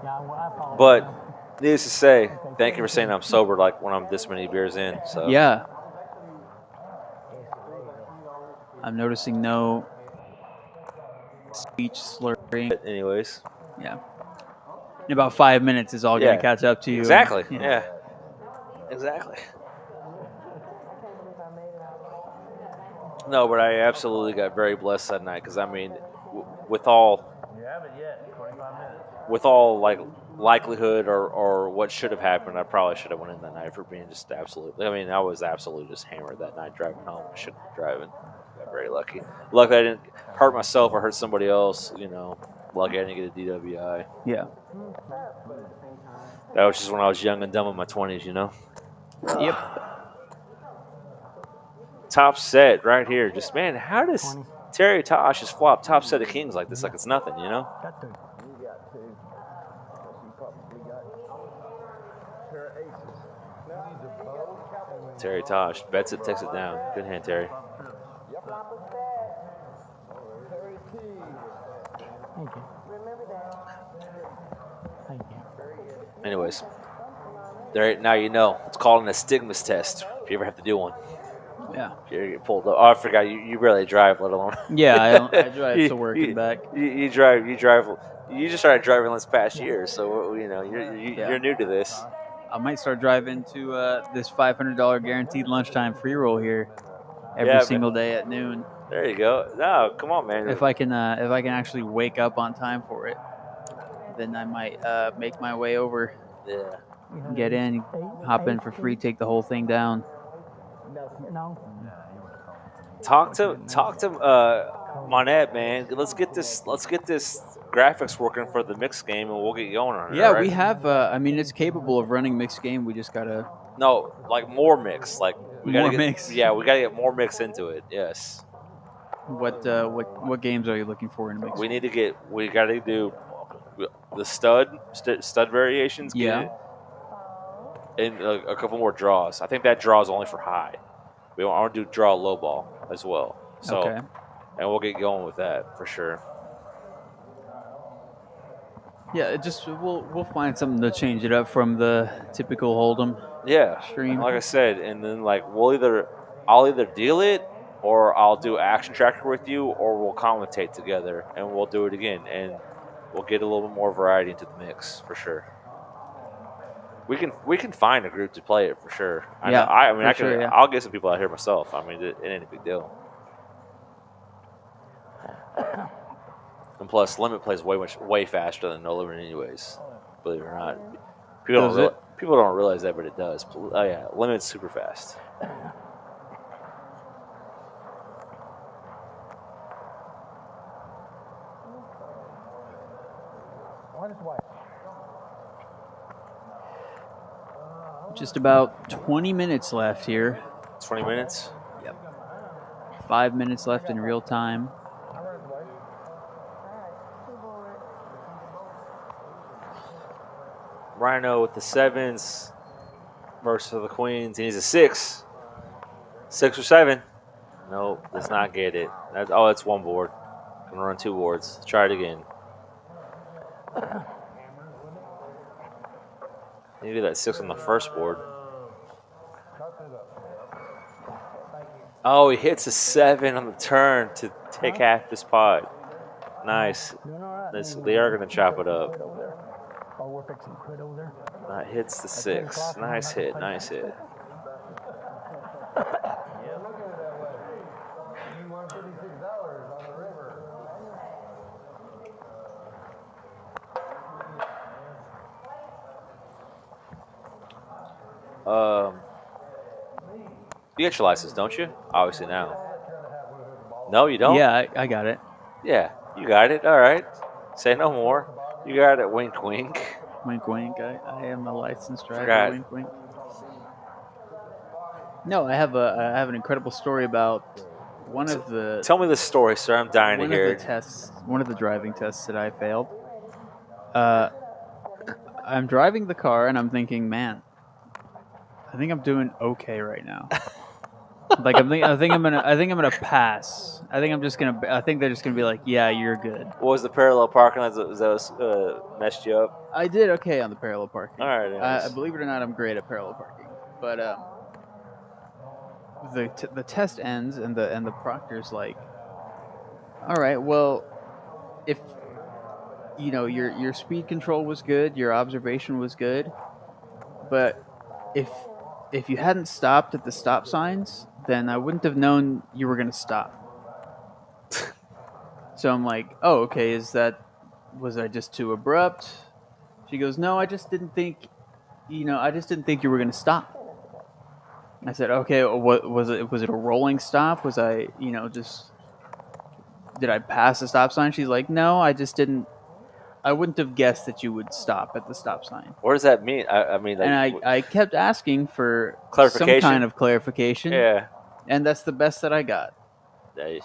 S3: Yeah, I apologize.
S2: But needless to say, thank you for saying I'm sober like when I'm this many beers in. So
S5: yeah. I'm noticing no speech slurring.
S2: But anyways.
S5: Yeah. In about 5 minutes, it's all going to catch up to you.
S2: Exactly.
S5: And,
S2: yeah. Exactly. No, but I absolutely got very blessed that night because, I mean, with all
S1: You haven't yet. 25 minutes.
S2: With all like likelihood or what should have happened, I probably should have went in that night for being just absolutely. I mean, I was absolutely just hammered that night driving home. I shouldn't have driven. Got very lucky. Luckily, I didn't hurt myself or hurt somebody else. You know, lucky I didn't get a DWI.
S5: Yeah.
S2: That was just when I was young and dumb in my 20s. You know.
S5: Yep.
S2: Top set right here. Just man, how does Terry Tosh just flop top set of kings like this? Like it's nothing. You know.
S3: Got to.
S2: Terry Tosh bets it, takes it down. Good hand, Terry.
S3: Thank you. Thank you.
S2: Anyways, there now you know. It's called an astigmas test. If you ever have to do one.
S5: Yeah.
S2: If you ever get pulled up. Oh, I forgot. You barely drive, let alone.
S5: Yeah, I drive to work and back.
S2: You drive. You just started driving this past year, so you know you're new to this.
S5: I might start driving to this $500 guaranteed lunchtime free roll here every single day at noon.
S2: There you go. No, come on, man.
S5: If I can actually wake up on time for it, then I might make my way over.
S2: Yeah.
S5: Get in, hop in for free, take the whole thing down.
S3: No.
S2: Talk to Monette, man. Let's get this graphics working for the mixed game, and we'll get going on it.
S5: Yeah,
S2: right?
S5: we have. I mean, it's capable of running mixed game. We just gotta.
S2: No, like more mix. Like we
S5: More
S2: gotta get,
S5: mix.
S2: Yeah, we gotta get more mix into it. Yes.
S5: What games are you looking for in mixed?
S2: We gotta do the stud variations.
S5: Yeah.
S2: And a couple more draws. I think that draw is only for high. I want to do draw low ball as well. So,
S5: Okay.
S2: And we'll get going with that for sure.
S5: Yeah, we'll find something to change it up from the typical Hold'em.
S2: Yeah,
S5: Stream.
S2: like I said, and then like I'll either deal it, or I'll do action tracker with you, or we'll commentate together and we'll do it again, and we'll get a little bit more variety into the mix for sure. We can find a group to play it for sure. I'll get some people out here myself. I mean, it ain't a big deal. And plus, limit plays way faster than no limit, anyways. Believe it or not, people don't realize that, but it does. Oh yeah, limit's super fast.
S5: Just about 20 minutes left here.
S2: 20 minutes?
S5: Yep. 5 minutes left in real time.
S2: Rhino with the sevens versus the queens. He needs a 6. 6 or 7. Nope, does not get it. That's one board. Gonna run 2 boards. Try it again. You do that 6 on the first board. Oh, he hits a 7 on the turn to take half this pot. Nice. They are going to chop it up.
S3: Oh, we're fixing to quit over there.
S2: That hits the 6. Nice hit. Nice hit. You get your license, don't you? Obviously now. No, you don't?
S5: Yeah, I got it.
S2: Yeah, you got it. All right. Say no more. You got it. Wink, wink.
S5: Wink, wink. I am a licensed driver.
S2: Forgot.
S5: Wink, wink. No, I have an incredible story about one of the.
S2: Tell me the story, sir. I'm dying to hear it.
S5: One of the driving tests that I failed. I'm driving the car and I'm thinking, man, I think I'm doing okay right now. Like I think I'm gonna pass. I think they're just gonna be like, yeah, you're good.
S2: What was the parallel parking that messed you up?
S5: I did okay on the parallel parking.
S2: All right. Nice.
S5: Believe it or not, I'm great at parallel parking. But the test ends and the proctor's like, all right, well, if you know your speed control was good, your observation was good, but if you hadn't stopped at the stop signs, then I wouldn't have known you were going to stop. So I'm like, oh, okay, is that was I just too abrupt? She goes, no, I just didn't think, you were going to stop. I said, okay, what was it? Was it a rolling stop? Was I, did I pass the stop sign? She's like, no, I just didn't. I wouldn't have guessed that you would stop at the stop sign.
S2: What does that mean? I mean, like,
S5: And I kept asking for
S2: clarification?
S5: some kind of clarification.
S2: Yeah.
S5: And that's the best that I got.
S2: Nice.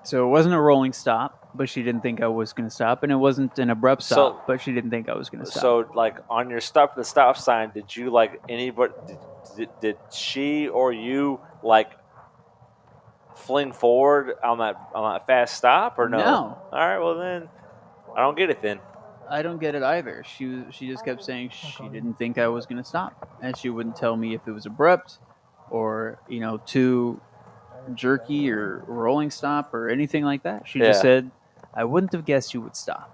S5: So it wasn't a rolling stop, but she didn't think I was going to stop. And it wasn't an abrupt stop, but she didn't think I was going to stop.
S2: So, like, on your stop at the stop sign, did you, like, anybody, did she or you, like, fling forward on that fast stop or no?
S5: No.
S2: All right, well then, I don't get it then.
S5: I don't get it either. She just kept saying she didn't think I was going to stop, and she wouldn't tell me if it was abrupt or too jerky or rolling stop or anything like that. She just said, I wouldn't have guessed you would stop.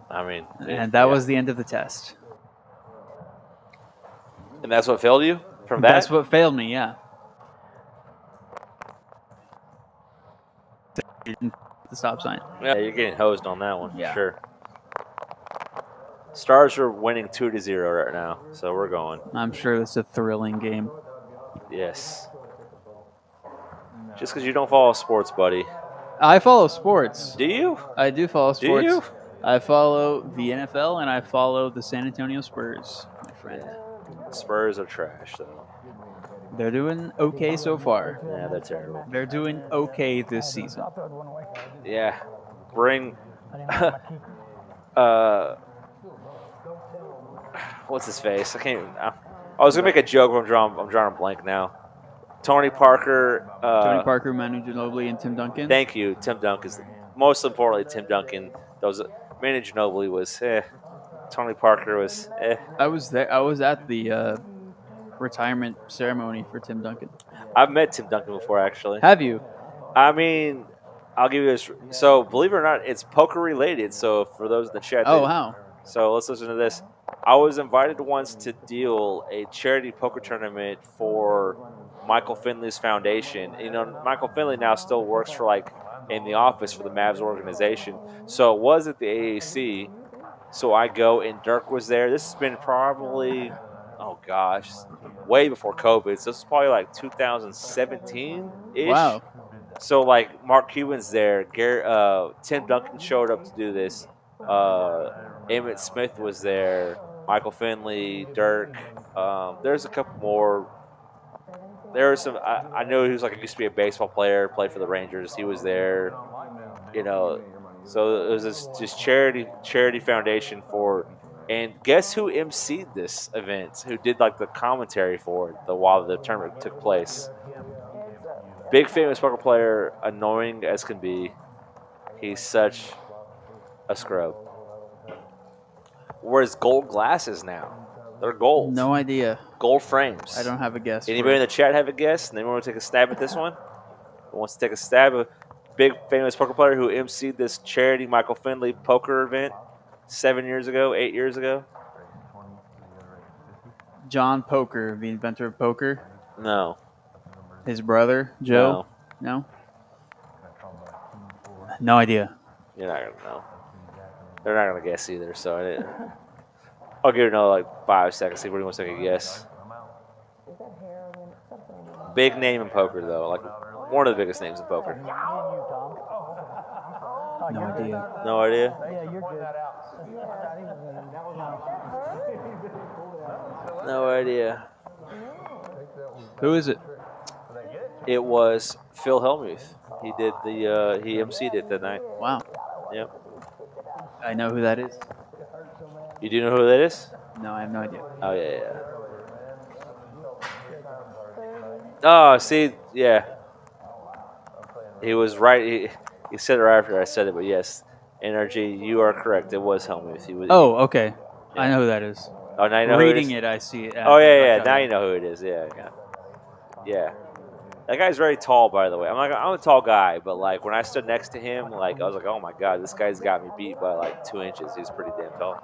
S2: I mean,
S5: and that was the end of the test.
S2: And that's what failed you from that?
S5: That's what failed me, yeah. The stop sign.
S2: Yeah, you're getting hosed on that one, for
S5: Yeah.
S2: sure. Stars are winning 2-0 right now, so we're going.
S5: I'm sure it's a thrilling game.
S2: Yes. Just because you don't follow sports, buddy.
S5: I follow sports.
S2: Do you?
S5: I do follow sports.
S2: Do you?
S5: I follow the NFL and I follow the San Antonio Spurs, my friend.
S2: Spurs are trash, though.
S5: They're doing okay so far.
S2: Yeah, they're terrible.
S5: They're doing okay this season.
S2: Yeah. Bring what's his face? I can't even, I was gonna make a joke, but I'm drawing a blank now. Tony Parker,
S5: Manu Ginobili, and Tim Duncan.
S2: Thank you, Tim Duncan. Most importantly, Tim Duncan. Manu Ginobili was Tony Parker was
S5: I was there. I was at the retirement ceremony for Tim Duncan.
S2: I've met Tim Duncan before, actually.
S5: Have you?
S2: I mean, I'll give you this. So, believe it or not, it's poker related. So, for those in the chat.
S5: Oh, wow.
S2: So, let's listen to this. I was invited once to deal a charity poker tournament for Michael Finley's foundation. Michael Finley now still works for, in the office for the Mavs organization. So, it was at the AAC. So, I go, and Dirk was there. This has been probably, way before COVID. So, this is probably 2017-ish.
S5: Wow.
S2: So, Mark Cuban's there. Tim Duncan showed up to do this. Emmett Smith was there. Michael Finley, Dirk. There's a couple more. There were some. I know he was used to be a baseball player, played for the Rangers. He was there. So it was this charity foundation for. And guess who emceed this event? Who did the commentary for it while the tournament took place? Big famous poker player, annoying as can be. He's such a scrub. Wears gold glasses now. They're gold.
S5: No idea.
S2: Gold frames.
S5: I don't have a guess.
S2: Anybody in the chat have a guess? Anyone want to take a stab at this one? Who wants to take a stab? A big famous poker player who emceed this charity Michael Finley poker event 8 years ago.
S5: John Poker, the inventor of poker.
S2: No.
S5: His brother, Joe? No? No idea.
S2: You're not going to know. They're not going to guess either, so I'll give it another 5 seconds. See what he wants to take a guess. Big name in poker, though. One of the biggest names in poker.
S5: No idea.
S2: No idea?
S3: Yeah, you're good.
S2: No idea.
S5: Who is it?
S2: It was Phil Hellmuth. He did he emceed it that night.
S5: Wow.
S2: Yep.
S5: I know who that is.
S2: You do know who that is?
S5: No, I have no idea.
S2: Oh, yeah. Oh, see, yeah. He was right. He said it right after I said it, but yes. NRG, you are correct. It was Hellmuth.
S5: Oh, okay.
S2: Yeah.
S5: I know who that is.
S2: Oh, now you know
S5: Reading
S2: who it is?
S5: I see it.
S2: Oh, yeah. Now you know who it is. Yeah. That guy's very tall, by the way. I'm a tall guy, but when I stood next to him, I was like, oh my god, this guy's got me beat by 2 inches. He's pretty damn tall.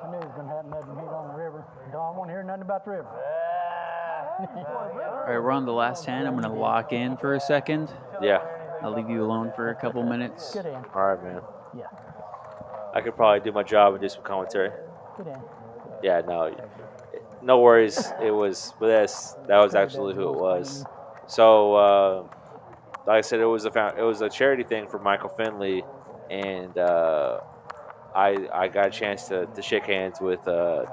S3: I knew he was going to have nothing heat on the river. Don't want to hear nothing about the river.
S5: All right, we're on the last hand. I'm going to lock in for a second.
S2: Yeah.
S5: I'll leave you alone for a couple minutes.
S3: Good in.
S2: All right, man.
S3: Yeah.
S2: I could probably do my job and do some commentary.
S3: Good in.
S2: Yeah, no worries. It was with us. That was absolutely who it was. So, like I said, it was a charity thing for Michael Finley, and I got a chance to shake hands with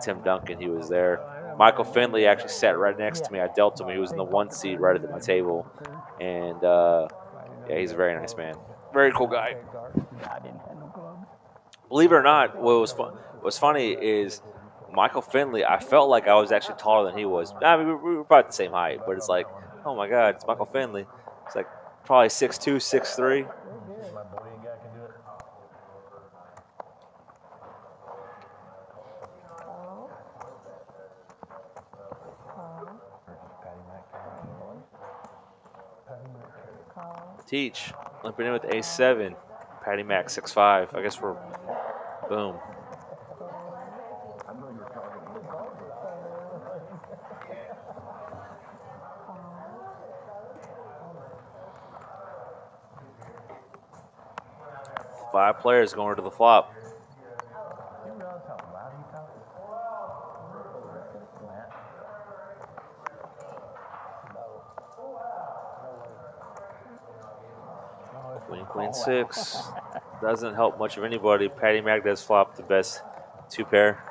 S2: Tim Duncan. He was there. Michael Finley actually sat right next to me. I dealt him. He was in the 1 seat right at my table, and yeah, he's a very nice man. Very cool guy. Believe it or not, what's funny is Michael Finley, I felt like I was actually taller than he was. I mean, we were about the same height, but it's like, oh my God, it's Michael Finley. It's like probably 6'2", 6'3". Teach, limping in with A7. Patty Mac, 6'5". I guess we're, boom. Five players going to the flop. Queen 6 doesn't help much of anybody. Patty Mac does flop the best 2 pair.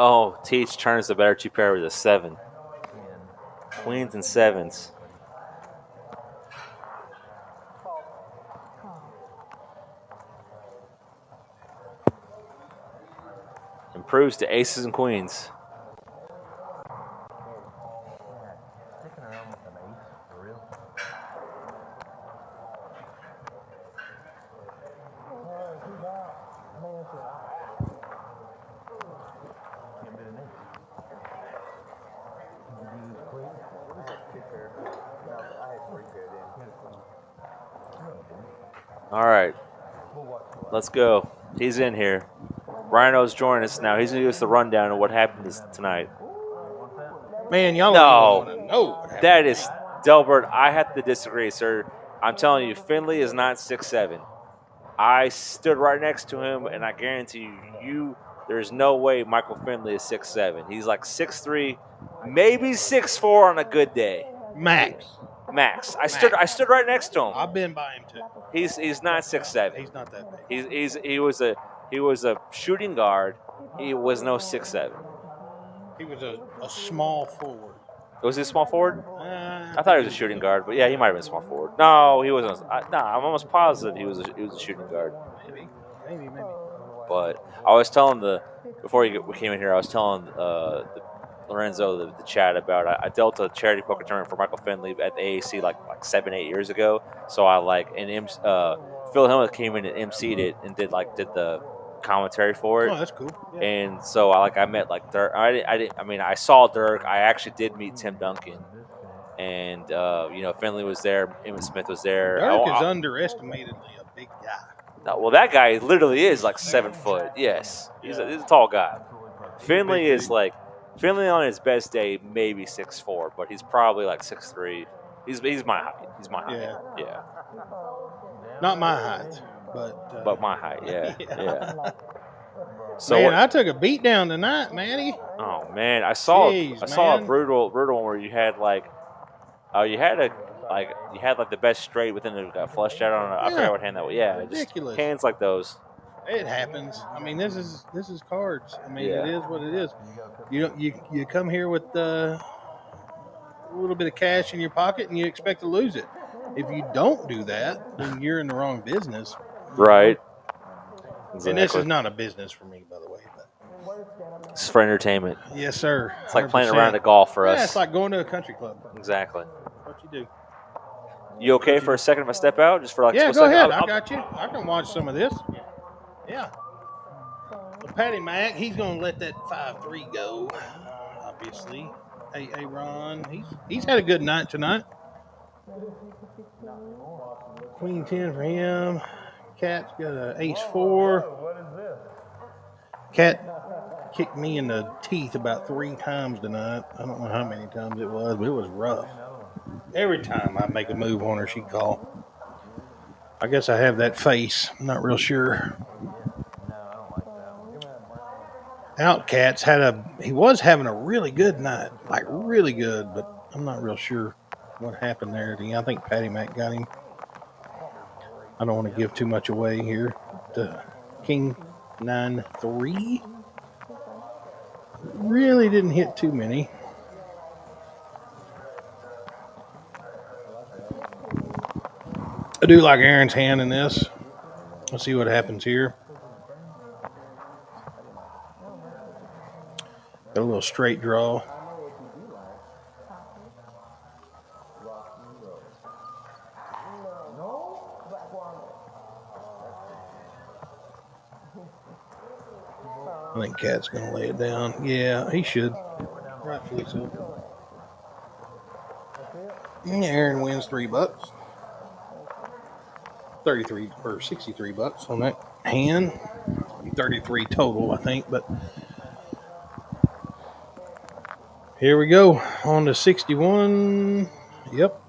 S2: Oh, Teach turns the better 2 pair with a 7. Queens and 7s. Improves to aces and queens. All right, let's go. He's in here. Rhino's joining us now. He's going to give us the rundown of what happened tonight.
S8: Man, y'all don't want to know.
S2: That is Delbert. I have to disagree, sir. I'm telling you, Finley is not 6'7". I stood right next to him, and I guarantee you, there's no way Michael Finley is 6'7". He's like 6'3", maybe 6'4" on a good day.
S8: Max.
S2: I stood right next to him.
S8: I've been by him too.
S2: He's not 6'7".
S8: He's not that big.
S2: He was a shooting guard. He was no 6'7".
S8: He was a small forward.
S2: Was he a small forward? I thought he was a shooting guard, but yeah, he might have been a small forward. No, he wasn't. I'm almost positive he was a shooting guard.
S8: Maybe.
S2: But I was telling before we came in here, I was telling Lorenzo the chat about I dealt a charity poker tournament for Michael Finley at the AAC like 7-8 years ago. So Phil Hillman came in and emceed it and did the commentary for it.
S8: Oh, that's cool. Yeah.
S2: And so I met Dirk. I saw Dirk. I actually did meet Tim Duncan, and Finley was there. Emmett Smith was there.
S8: Dirk is underestimatedly a big guy.
S2: Well, that guy literally is like 7 foot. Yes, he's a tall guy. Finley is like on his best day maybe 6'4", but he's probably like 6'3". He's my height. He's my height. Yeah.
S8: Not my height, but
S2: my height. Yeah. Yeah.
S8: So man, I took a beat down tonight, Matty.
S2: Oh man, I saw a brutal one where you had you had the best straight within the flushed out on. I forgot what hand that was. Yeah,
S8: ridiculous.
S2: Just hands like those.
S8: It happens. I mean, this is cards. I mean, It is what it is. You come here with a little bit of cash in your pocket and you expect to lose it. If you don't do that, then you're in the wrong business.
S2: Right.
S8: Exactly. And this is not a business for me, by the way. But.
S2: It's for entertainment.
S8: Yes, sir.
S2: It's like playing
S8: 100%.
S2: around at golf for us.
S8: Yeah, it's like going to a country club.
S2: Exactly.
S8: What you do?
S2: You okay for a second if I step out? Just for like a
S8: Yeah,
S2: split
S8: go
S2: second?
S8: ahead. I got you. I can watch some of this. Yeah. Well, Patty Mac, he's going to let that 5-3 go, obviously. Hey, Ron, he's had a good night tonight. Queen 10 for him. Cat's got an ace-4. Cat kicked me in the teeth about 3 times tonight. I don't know how many times it was, but it was rough. Every time I make a move on her, she'd call. I guess I have that face. I'm not real sure. Outcats he was having a really good night, like really good, but I'm not real sure what happened there. I think Patty Mac got him. I don't want to give too much away here. The King 9-3 really didn't hit too many. I do like Aaron's hand in this. Let's see what happens here. Got a little straight draw. I think Cat's going to lay it down. Yeah, he should. Rightfully so. Aaron wins $3. 33 or $63 on that hand. 33 total, I think, but here we go on to 61. Yep.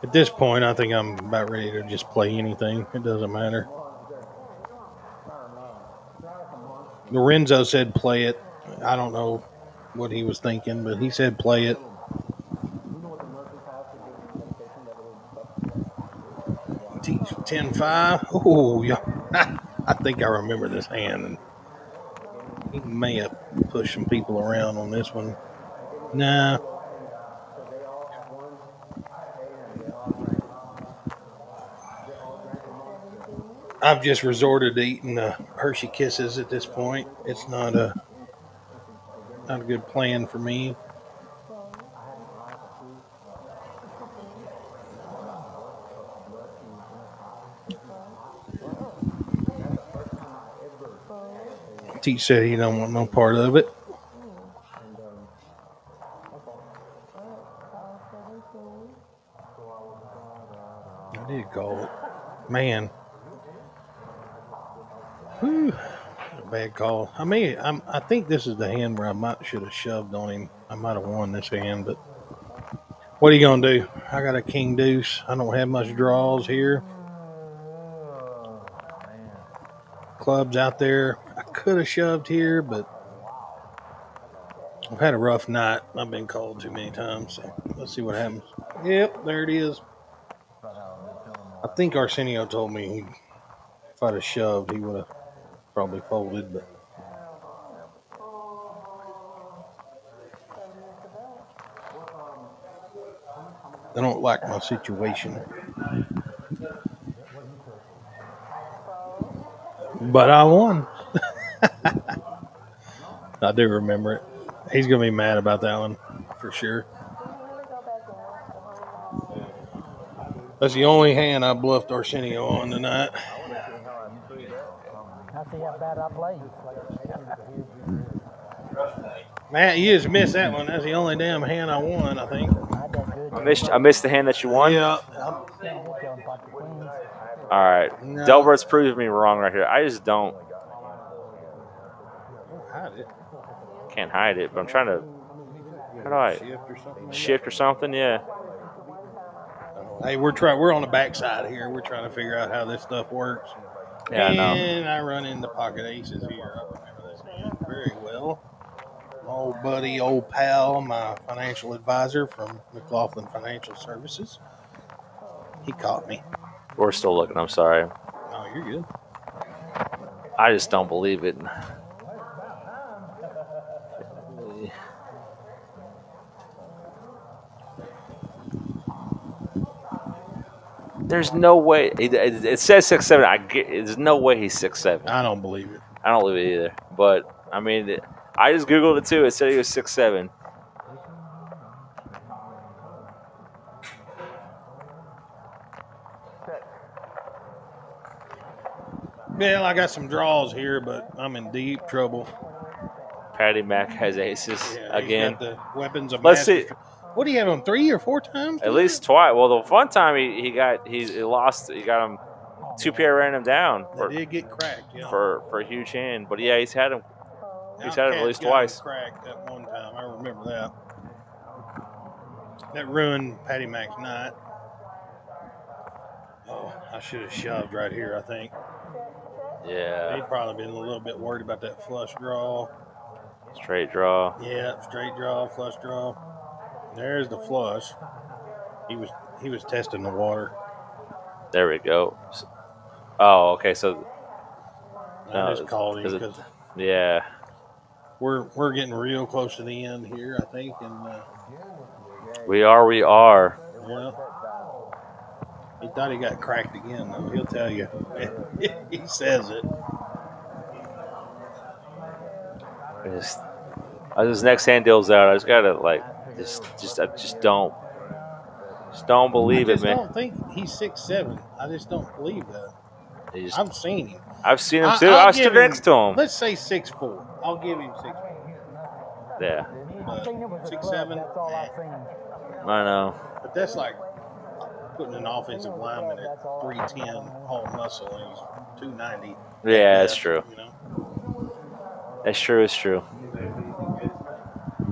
S8: At this point, I think I'm about ready to just play anything. It doesn't matter. Lorenzo said play it. I don't know what he was thinking, but he said play it. Teach 10-5. Oh, yeah. I think I remember this hand. And he may have pushed some people around on this one. Nah. I've just resorted to eating Hershey Kisses at this point. It's not a good plan for me. Teach said he don't want no part of it. I did call it. Man. Whew. A bad call. I think this is the hand where I should have shoved on him. I might have won this hand, but what are you going to do? I got a king deuce. I don't have much draws here. Clubs out there. I could have shoved here, but I've had a rough night. I've been called too many times, so let's see what happens. Yep, there it is. I think Arsenio told me if I'd have shoved, he would have probably folded, but I don't like my situation. But I won. I do remember it. He's going to be mad about that one for sure. That's the only hand I bluffed Arsenio on tonight.
S3: I see how bad I played.
S8: Matt, you just missed that one. That's the only damn hand I won, I think.
S2: I missed the hand that you won?
S8: Yeah.
S2: All right.
S8: No.
S2: Delbert's proved me wrong right here. I just don't.
S8: Hide it.
S2: Can't hide it, but I'm trying to. How do I? Shift or something? Yeah.
S8: Hey, we're on the backside here. We're trying to figure out how this stuff works.
S2: Yeah, I know.
S8: And I run into pocket aces here. I remember this hand very well. Old buddy, old pal, my financial advisor from McLaughlin Financial Services. He caught me.
S2: We're still looking. I'm sorry.
S8: Oh, you're good.
S2: I just don't believe it. There's no way. It says 6'7". There's no way he's 6'7".
S8: I don't believe it.
S2: I don't believe it either. But I mean, I just googled it too. It said he was 6'7".
S8: Well, I got some draws here, but I'm in deep trouble.
S2: Patty Mack has aces
S8: Yeah,
S2: again.
S8: He's got the weapons of
S2: Let's see.
S8: What do you have him 3 or 4 times?
S2: At least twice. Well, the one time he lost. He got him 2 pair, ran him down.
S8: They did get cracked. Yeah.
S2: For a huge hand. But yeah, he's had him. He's had him at least
S8: got
S2: twice.
S8: him cracked that one time. I remember that. That ruined Patty Mac's night. Oh, I should have shoved right here, I think.
S2: Yeah.
S8: He'd probably been a little bit worried about that flush draw.
S2: Straight draw.
S8: Yeah, straight draw, flush draw. There's the flush. He was testing the water.
S2: There we go. Oh, okay. So
S8: I just called him because
S2: yeah,
S8: we're getting real close to the end here, I think, and
S2: we are.
S8: Yeah. He thought he got cracked again, though. He'll tell you. He says it.
S2: As this next hand deals out, I just gotta don't believe it, man.
S8: I don't think he's 6'7". I just don't believe that. I've seen him.
S2: I've seen him too. I stood next to him.
S8: Let's say 6'4". I'll give him 6'4".
S2: Yeah.
S8: 6'7".
S2: I know.
S8: But that's like putting an offensive lineman at 310 all muscle and he's 290.
S2: Yeah, that's true.
S8: You know?
S2: That's true. It's true.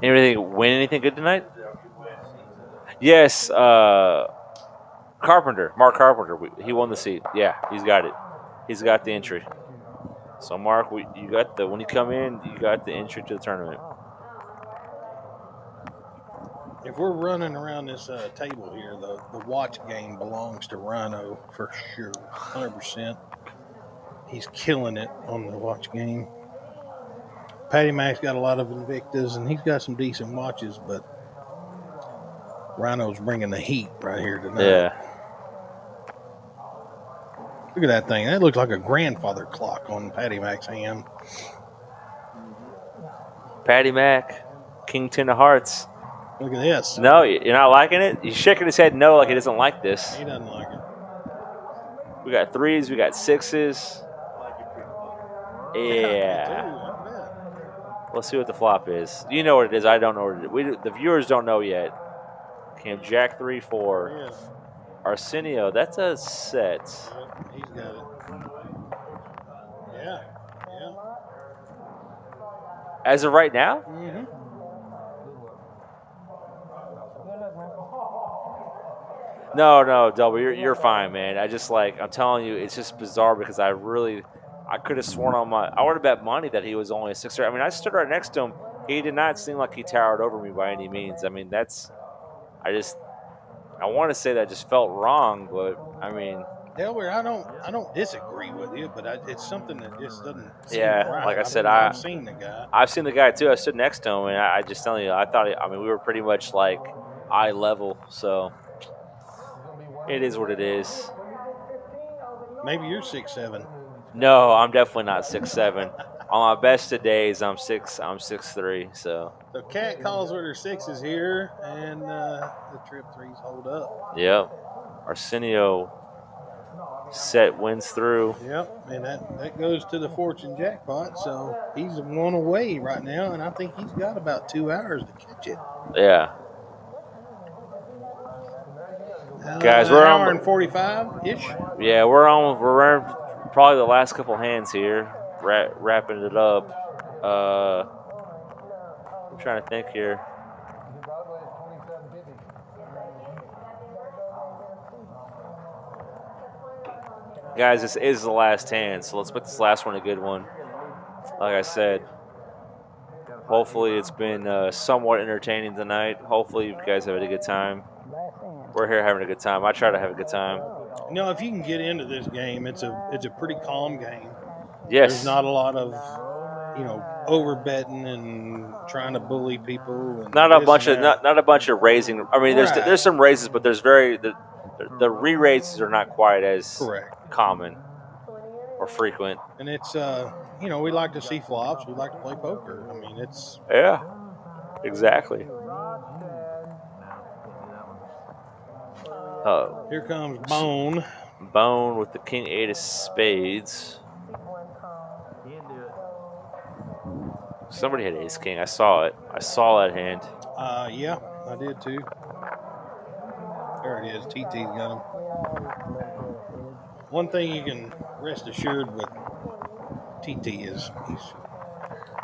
S2: Win anything good tonight? Yes. Mark Carpenter. He won the seat. Yeah, he's got it. He's got the entry. So Mark, when you come in, you got the entry to the tournament.
S8: If we're running around this table here, the watch game belongs to Rhino for sure, 100%. He's killing it on the watch game. Patty Mac's got a lot of Invictas, and he's got some decent watches, but Rhino's bringing the heat right here tonight.
S2: Yeah.
S8: Look at that thing. That looks like a grandfather clock on Patty Mac's hand.
S2: Patty Mac, King 10 of Hearts.
S8: Look at this.
S2: No, you're not liking it? He's shaking his head no, like he doesn't like this.
S8: He doesn't like it.
S2: We got 3s, we got 6s. Yeah. Let's see what the flop is. You know what it is. I don't know what it is. The viewers don't know yet. Cam Jack 3-4.
S8: Yeah.
S2: Arsenio, that's a set.
S8: Yep, he's got it. Yeah.
S2: As of right now?
S8: Mm-hmm.
S2: No, Double, you're fine, man. I'm telling you, it's just bizarre because I could have sworn I would have bet money that he was only a 6'. I mean, I stood right next to him. He did not seem like he towered over me by any means. I mean, I want to say that just felt wrong, but I mean,
S8: Delaware, I don't disagree with you, but it's something that just doesn't seem right.
S2: Like I said,
S8: I've seen the guy.
S2: I've seen the guy too. I stood next to him, and I just telling you, we were pretty much like eye level, so it is what it is.
S8: Maybe you're 6'7".
S2: No, I'm definitely not 6'7". On my best of days, I'm 6'3". So
S8: Cat calls with her 6s here, and the trip 3s hold up.
S2: Yep. Arsenio set wins through.
S8: Yep, and that goes to the fortune jackpot. So he's 1 away right now, and I think he's got about 2 hours to catch it.
S2: Yeah. Guys, we're
S8: an
S2: on
S8: hour and 45-ish.
S2: Yeah, we're on probably the last couple hands here, wrapping it up. I'm trying to think here. Guys, this is the last hand, so let's make this last one a good one. Like I said, hopefully it's been somewhat entertaining tonight. Hopefully you guys have had a good time. We're here having a good time. I try to have a good time.
S8: You know, if you can get into this game, it's a pretty calm game.
S2: Yes.
S8: There's not a lot of, over betting and trying to bully people. And
S2: not a bunch of raising. I mean, there's some raises, but there's the re-races are not quite as
S8: Correct.
S2: common or frequent.
S8: And it's we like to see flops. We like to play poker. I mean, it's
S2: Yeah, exactly.
S8: Here comes Bone.
S2: Bone with the king 8 of spades. Somebody had ace king. I saw it. I saw that hand.
S8: Yeah, I did too. There it is. TT's got him. One thing you can rest assured with TT is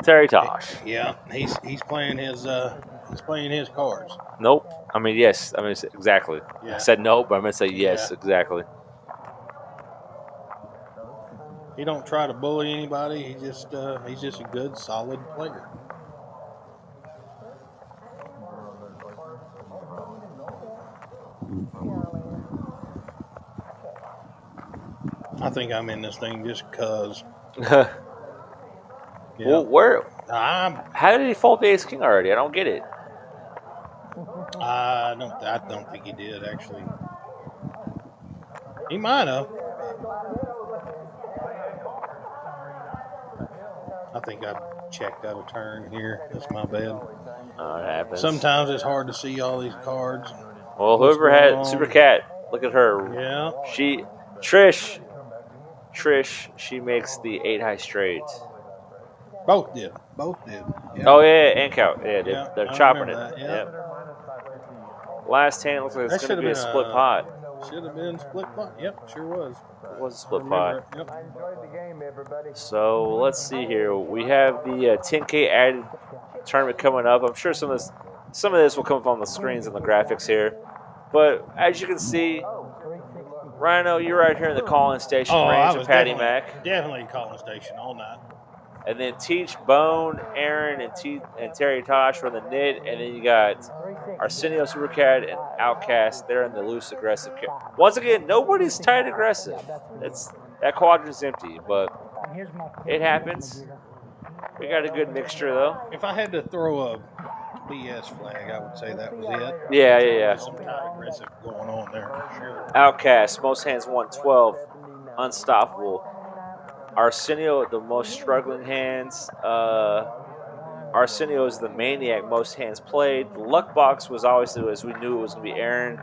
S2: Terry Tosh.
S8: Yeah, he's playing his cards.
S2: Nope. I mean, yes. I mean, exactly.
S8: Yeah.
S2: I said no, but I'm going to say yes,
S8: Yeah.
S2: exactly.
S8: He don't try to bully anybody. He's just a good, solid player. I think I'm in this thing just because.
S2: Well, how did he fold the ace king already? I don't get it.
S8: I don't think he did actually. He might have. I think I checked out a turn here. That's my bad.
S2: It happens.
S8: Sometimes it's hard to see all these cards.
S2: Well, whoever had Super Cat, look at her.
S8: Yeah.
S2: Trish, she makes the 8 high straight.
S8: Both did. Yeah.
S2: Oh, yeah, and count. Yeah, they're
S8: I
S2: chopping it.
S8: remember that, yeah.
S2: Yep. Last hand looks like it's going to be a split pot.
S8: Should have been split pot. Yep, sure was.
S2: It was a split pot.
S8: Yep.
S1: I enjoyed the game, everybody.
S2: So let's see here. We have the 10K added tournament coming up. I'm sure some of this will come up on the screens and the graphics here. But as you can see, Rhino, you're right here in the calling station range of Patty Mac.
S8: Definitely calling station all night.
S2: And then Teach, Bone, Aaron, and Terry Tosh from the knit. And then you got Arsenio, Supercat, and Outcast. They're in the loose aggressive. Once again, nobody's tight aggressive. That quadrant's empty, but it happens. We got a good mixture, though.
S8: If I had to throw a BS flag, I would say that was it.
S2: Yeah.
S8: There's some tight aggressive going on there for sure.
S2: Outcast, most hands 112, unstoppable. Arsenio, the most struggling hands. Arsenio is the maniac, most hands played. The luck box was obviously, as we knew, it was going to be Aaron.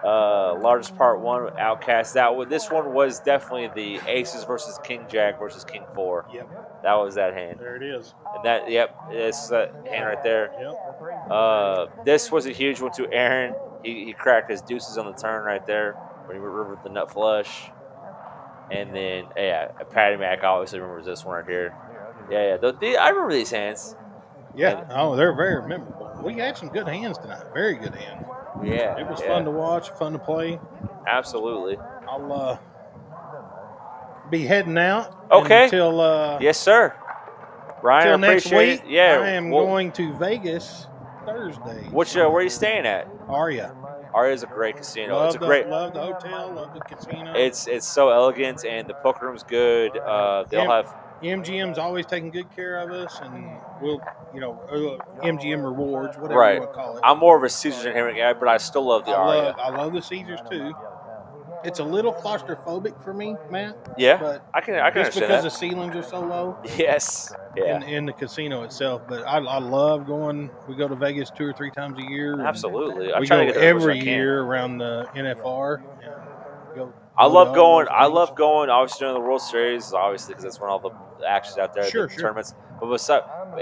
S2: Largest part 1, Outcast. This one was definitely the aces versus King Jack versus King 4.
S8: Yep.
S2: That was that hand.
S8: There it is.
S2: And it's that hand right there.
S8: Yep.
S2: This was a huge one to Aaron. He cracked his deuces on the turn right there when he rivered the nut flush. And then, Patty Mac obviously remembers this one right here. I remember these hands.
S8: Yeah. They're very memorable. We had some good hands tonight. Very good hands.
S2: Yeah.
S8: It was fun to watch, fun to play.
S2: Absolutely.
S8: I'll be heading out.
S2: Okay.
S8: Until
S2: yes, sir. Ryan,
S8: until next
S2: appreciate
S8: week.
S2: it. Yeah.
S8: I am going to Vegas Thursday.
S2: Where are you staying at?
S8: Aria.
S2: Aria's a great casino.
S8: Love
S2: It's a great.
S8: Love the hotel. Love the casino.
S2: It's so elegant, and the poker room's good. They'll have.
S8: MGM's always taking good care of us, and we'll, MGM rewards, whatever you want to call it.
S2: I'm more of a Caesars and Hamilton guy, but I still love the Aria.
S8: I love the Caesars too. It's a little claustrophobic for me, Matt.
S2: Yeah,
S8: but
S2: I can
S8: just
S2: understand
S8: because
S2: that.
S8: the ceilings are so low.
S2: Yes. Yeah.
S8: In the casino itself, but I love going. We go to Vegas 2 or 3 times a year.
S2: Absolutely,
S8: We go every year around the NFR.
S2: I love going. Obviously during the World Series, obviously because that's when all the action's out there.
S8: Sure.
S2: Tournaments. But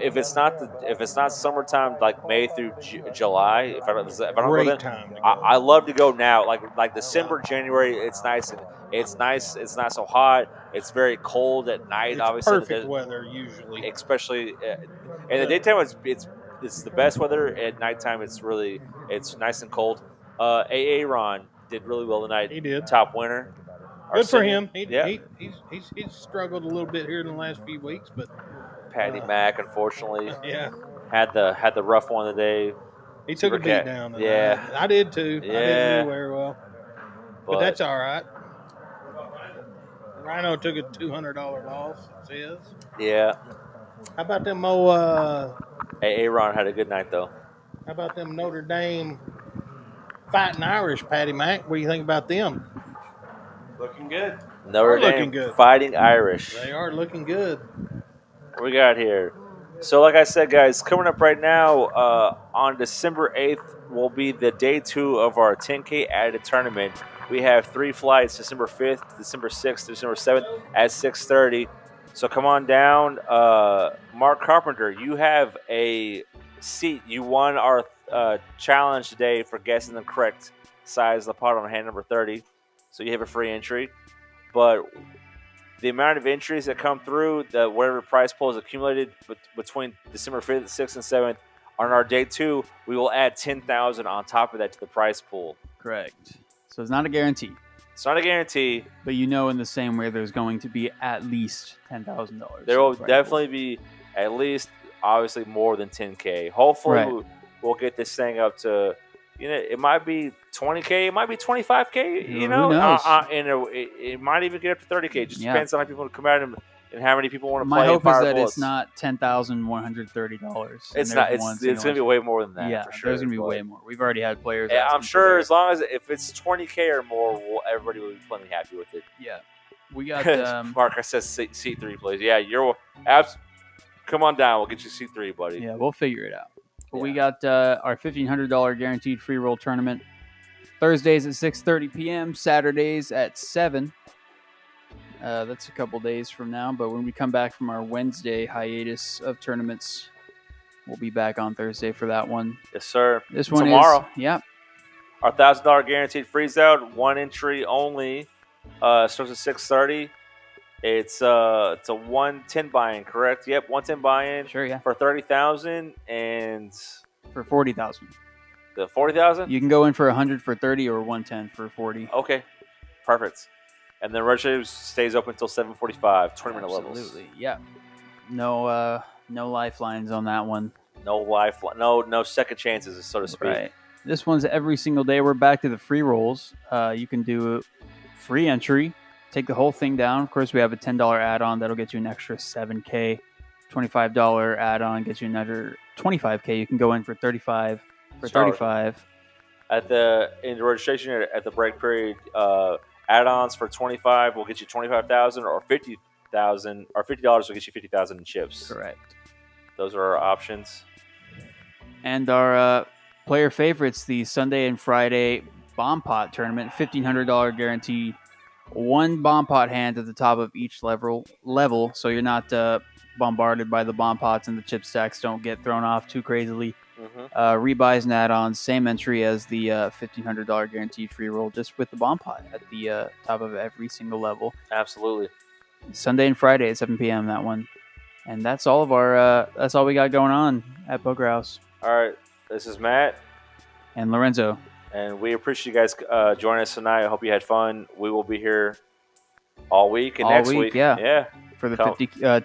S2: if it's not summertime, like May through July, if I don't
S8: Great
S2: go then,
S8: time to go.
S2: I love to go now. Like December, January, it's nice. It's nice. It's not so hot. It's very cold at night.
S8: It's
S2: obviously,
S8: perfect weather usually.
S2: Especially in the daytime, it's the best weather. At nighttime, it's nice and cold. Aaron did really well tonight.
S8: He did.
S2: Top winner.
S8: Good for him. He's struggled a little bit here in the last few weeks, but
S2: Patty Mac, unfortunately,
S8: had
S2: the rough one today.
S8: He took a beat down. Tonight.
S2: Yeah,
S8: I did too.
S2: Yeah.
S8: I didn't do very well, but that's all right. Rhino took a $200 loss. It says.
S2: Yeah.
S8: How about them
S2: Aaron had a good night though.
S8: How about them Notre Dame Fighting Irish, Patty Mac. What do you think about them?
S2: Looking good. Notre
S8: They're
S2: Dame
S8: looking good.
S2: Fighting Irish.
S8: They are looking good.
S2: What we got here? So, like I said, guys, coming up right now on December 8th will be the day 2 of our 10K added tournament. We have 3 flights: December 5th, December 6th, December 7th at 6:30. So come on down. Mark Carpenter, you have a seat. You won our challenge today for guessing the correct size of the pot on hand number 30. So you have a free entry. But the amount of entries that come through, whatever prize pool is accumulated between December 5th, 6th, and 7th, on our day 2, we will add 10,000 on top of that to the prize pool.
S5: Correct. So it's not a guarantee.
S2: It's not a guarantee.
S5: But you know in the same way there's going to be at least $10,000.
S2: There will definitely be at least, obviously, more than 10K. Hopefully, we'll get this thing up to, it might be 20K, it might be 25K,
S5: Who knows?
S2: And it might even get up to 30K. It just depends on how people come out and how many people want to play.
S5: My hope is that
S2: bullets.
S5: it's not $10,130.
S2: It's not. It's going to be way more than that.
S5: Yeah,
S2: for sure.
S5: There's going to be way more. We've already had players.
S2: Yeah, I'm sure as long as if it's 20K or more, everybody will be plenty happy with it.
S5: Yeah, we got.
S2: Mark, I said C3, please. Yeah, come on down. We'll get you C3, buddy.
S5: Yeah, we'll figure it out. But we got our $1,500 guaranteed free roll tournament. Thursdays at 6:30 p.m. Saturdays at 7. That's a couple days from now. But when we come back from our Wednesday hiatus of tournaments, we'll be back on Thursday for that one.
S2: Yes, sir.
S5: This one
S2: tomorrow.
S5: Yep.
S2: Our $1,000 guaranteed freeze out, 1 entry only. Starts at 6:30. It's a 110 buy-in, correct? Yep, 110 buy-in.
S5: Sure, yeah.
S2: For 30,000 and
S5: for 40,000.
S2: The 40,000?
S5: You can go in for 100 for 30 or 110 for 40.
S2: Okay, perfect. And then registration stays open until 7:45, 20-minute levels.
S5: Absolutely, yeah. No lifelines on that one.
S2: No second chances, so to speak.
S5: Right. This one's every single day. We're back to the free rolls. You can do free entry. Take the whole thing down. Of course, we have a $10 add-on. That'll get you an extra 7K. $25 add-on gets you another 25K. You can go in for 35 for 35.
S2: In the registration at the break period, add-ons for 25 will get you 25,000, or 50,000, or $50 will get you 50,000 in chips.
S5: Correct.
S2: Those are our options.
S5: And our player favorites, the Sunday and Friday bomb pot tournament, $1,500 guaranteed. 1 bomb pot hand at the top of each level, so you're not bombarded by the bomb pots and the chip stacks don't get thrown off too crazily. Rebuys and add-ons, same entry as the $1,500 guaranteed free roll, just with the bomb pot at the top of every single level.
S2: Absolutely.
S5: Sunday and Friday at 7 p.m. that one, and that's all of our. That's all we got going on at Poker House.
S2: All right, this is Matt
S5: and Lorenzo.
S2: And we appreciate you guys joining us tonight. I hope you had fun. We will be here all week and next week.
S5: Yeah. For the 50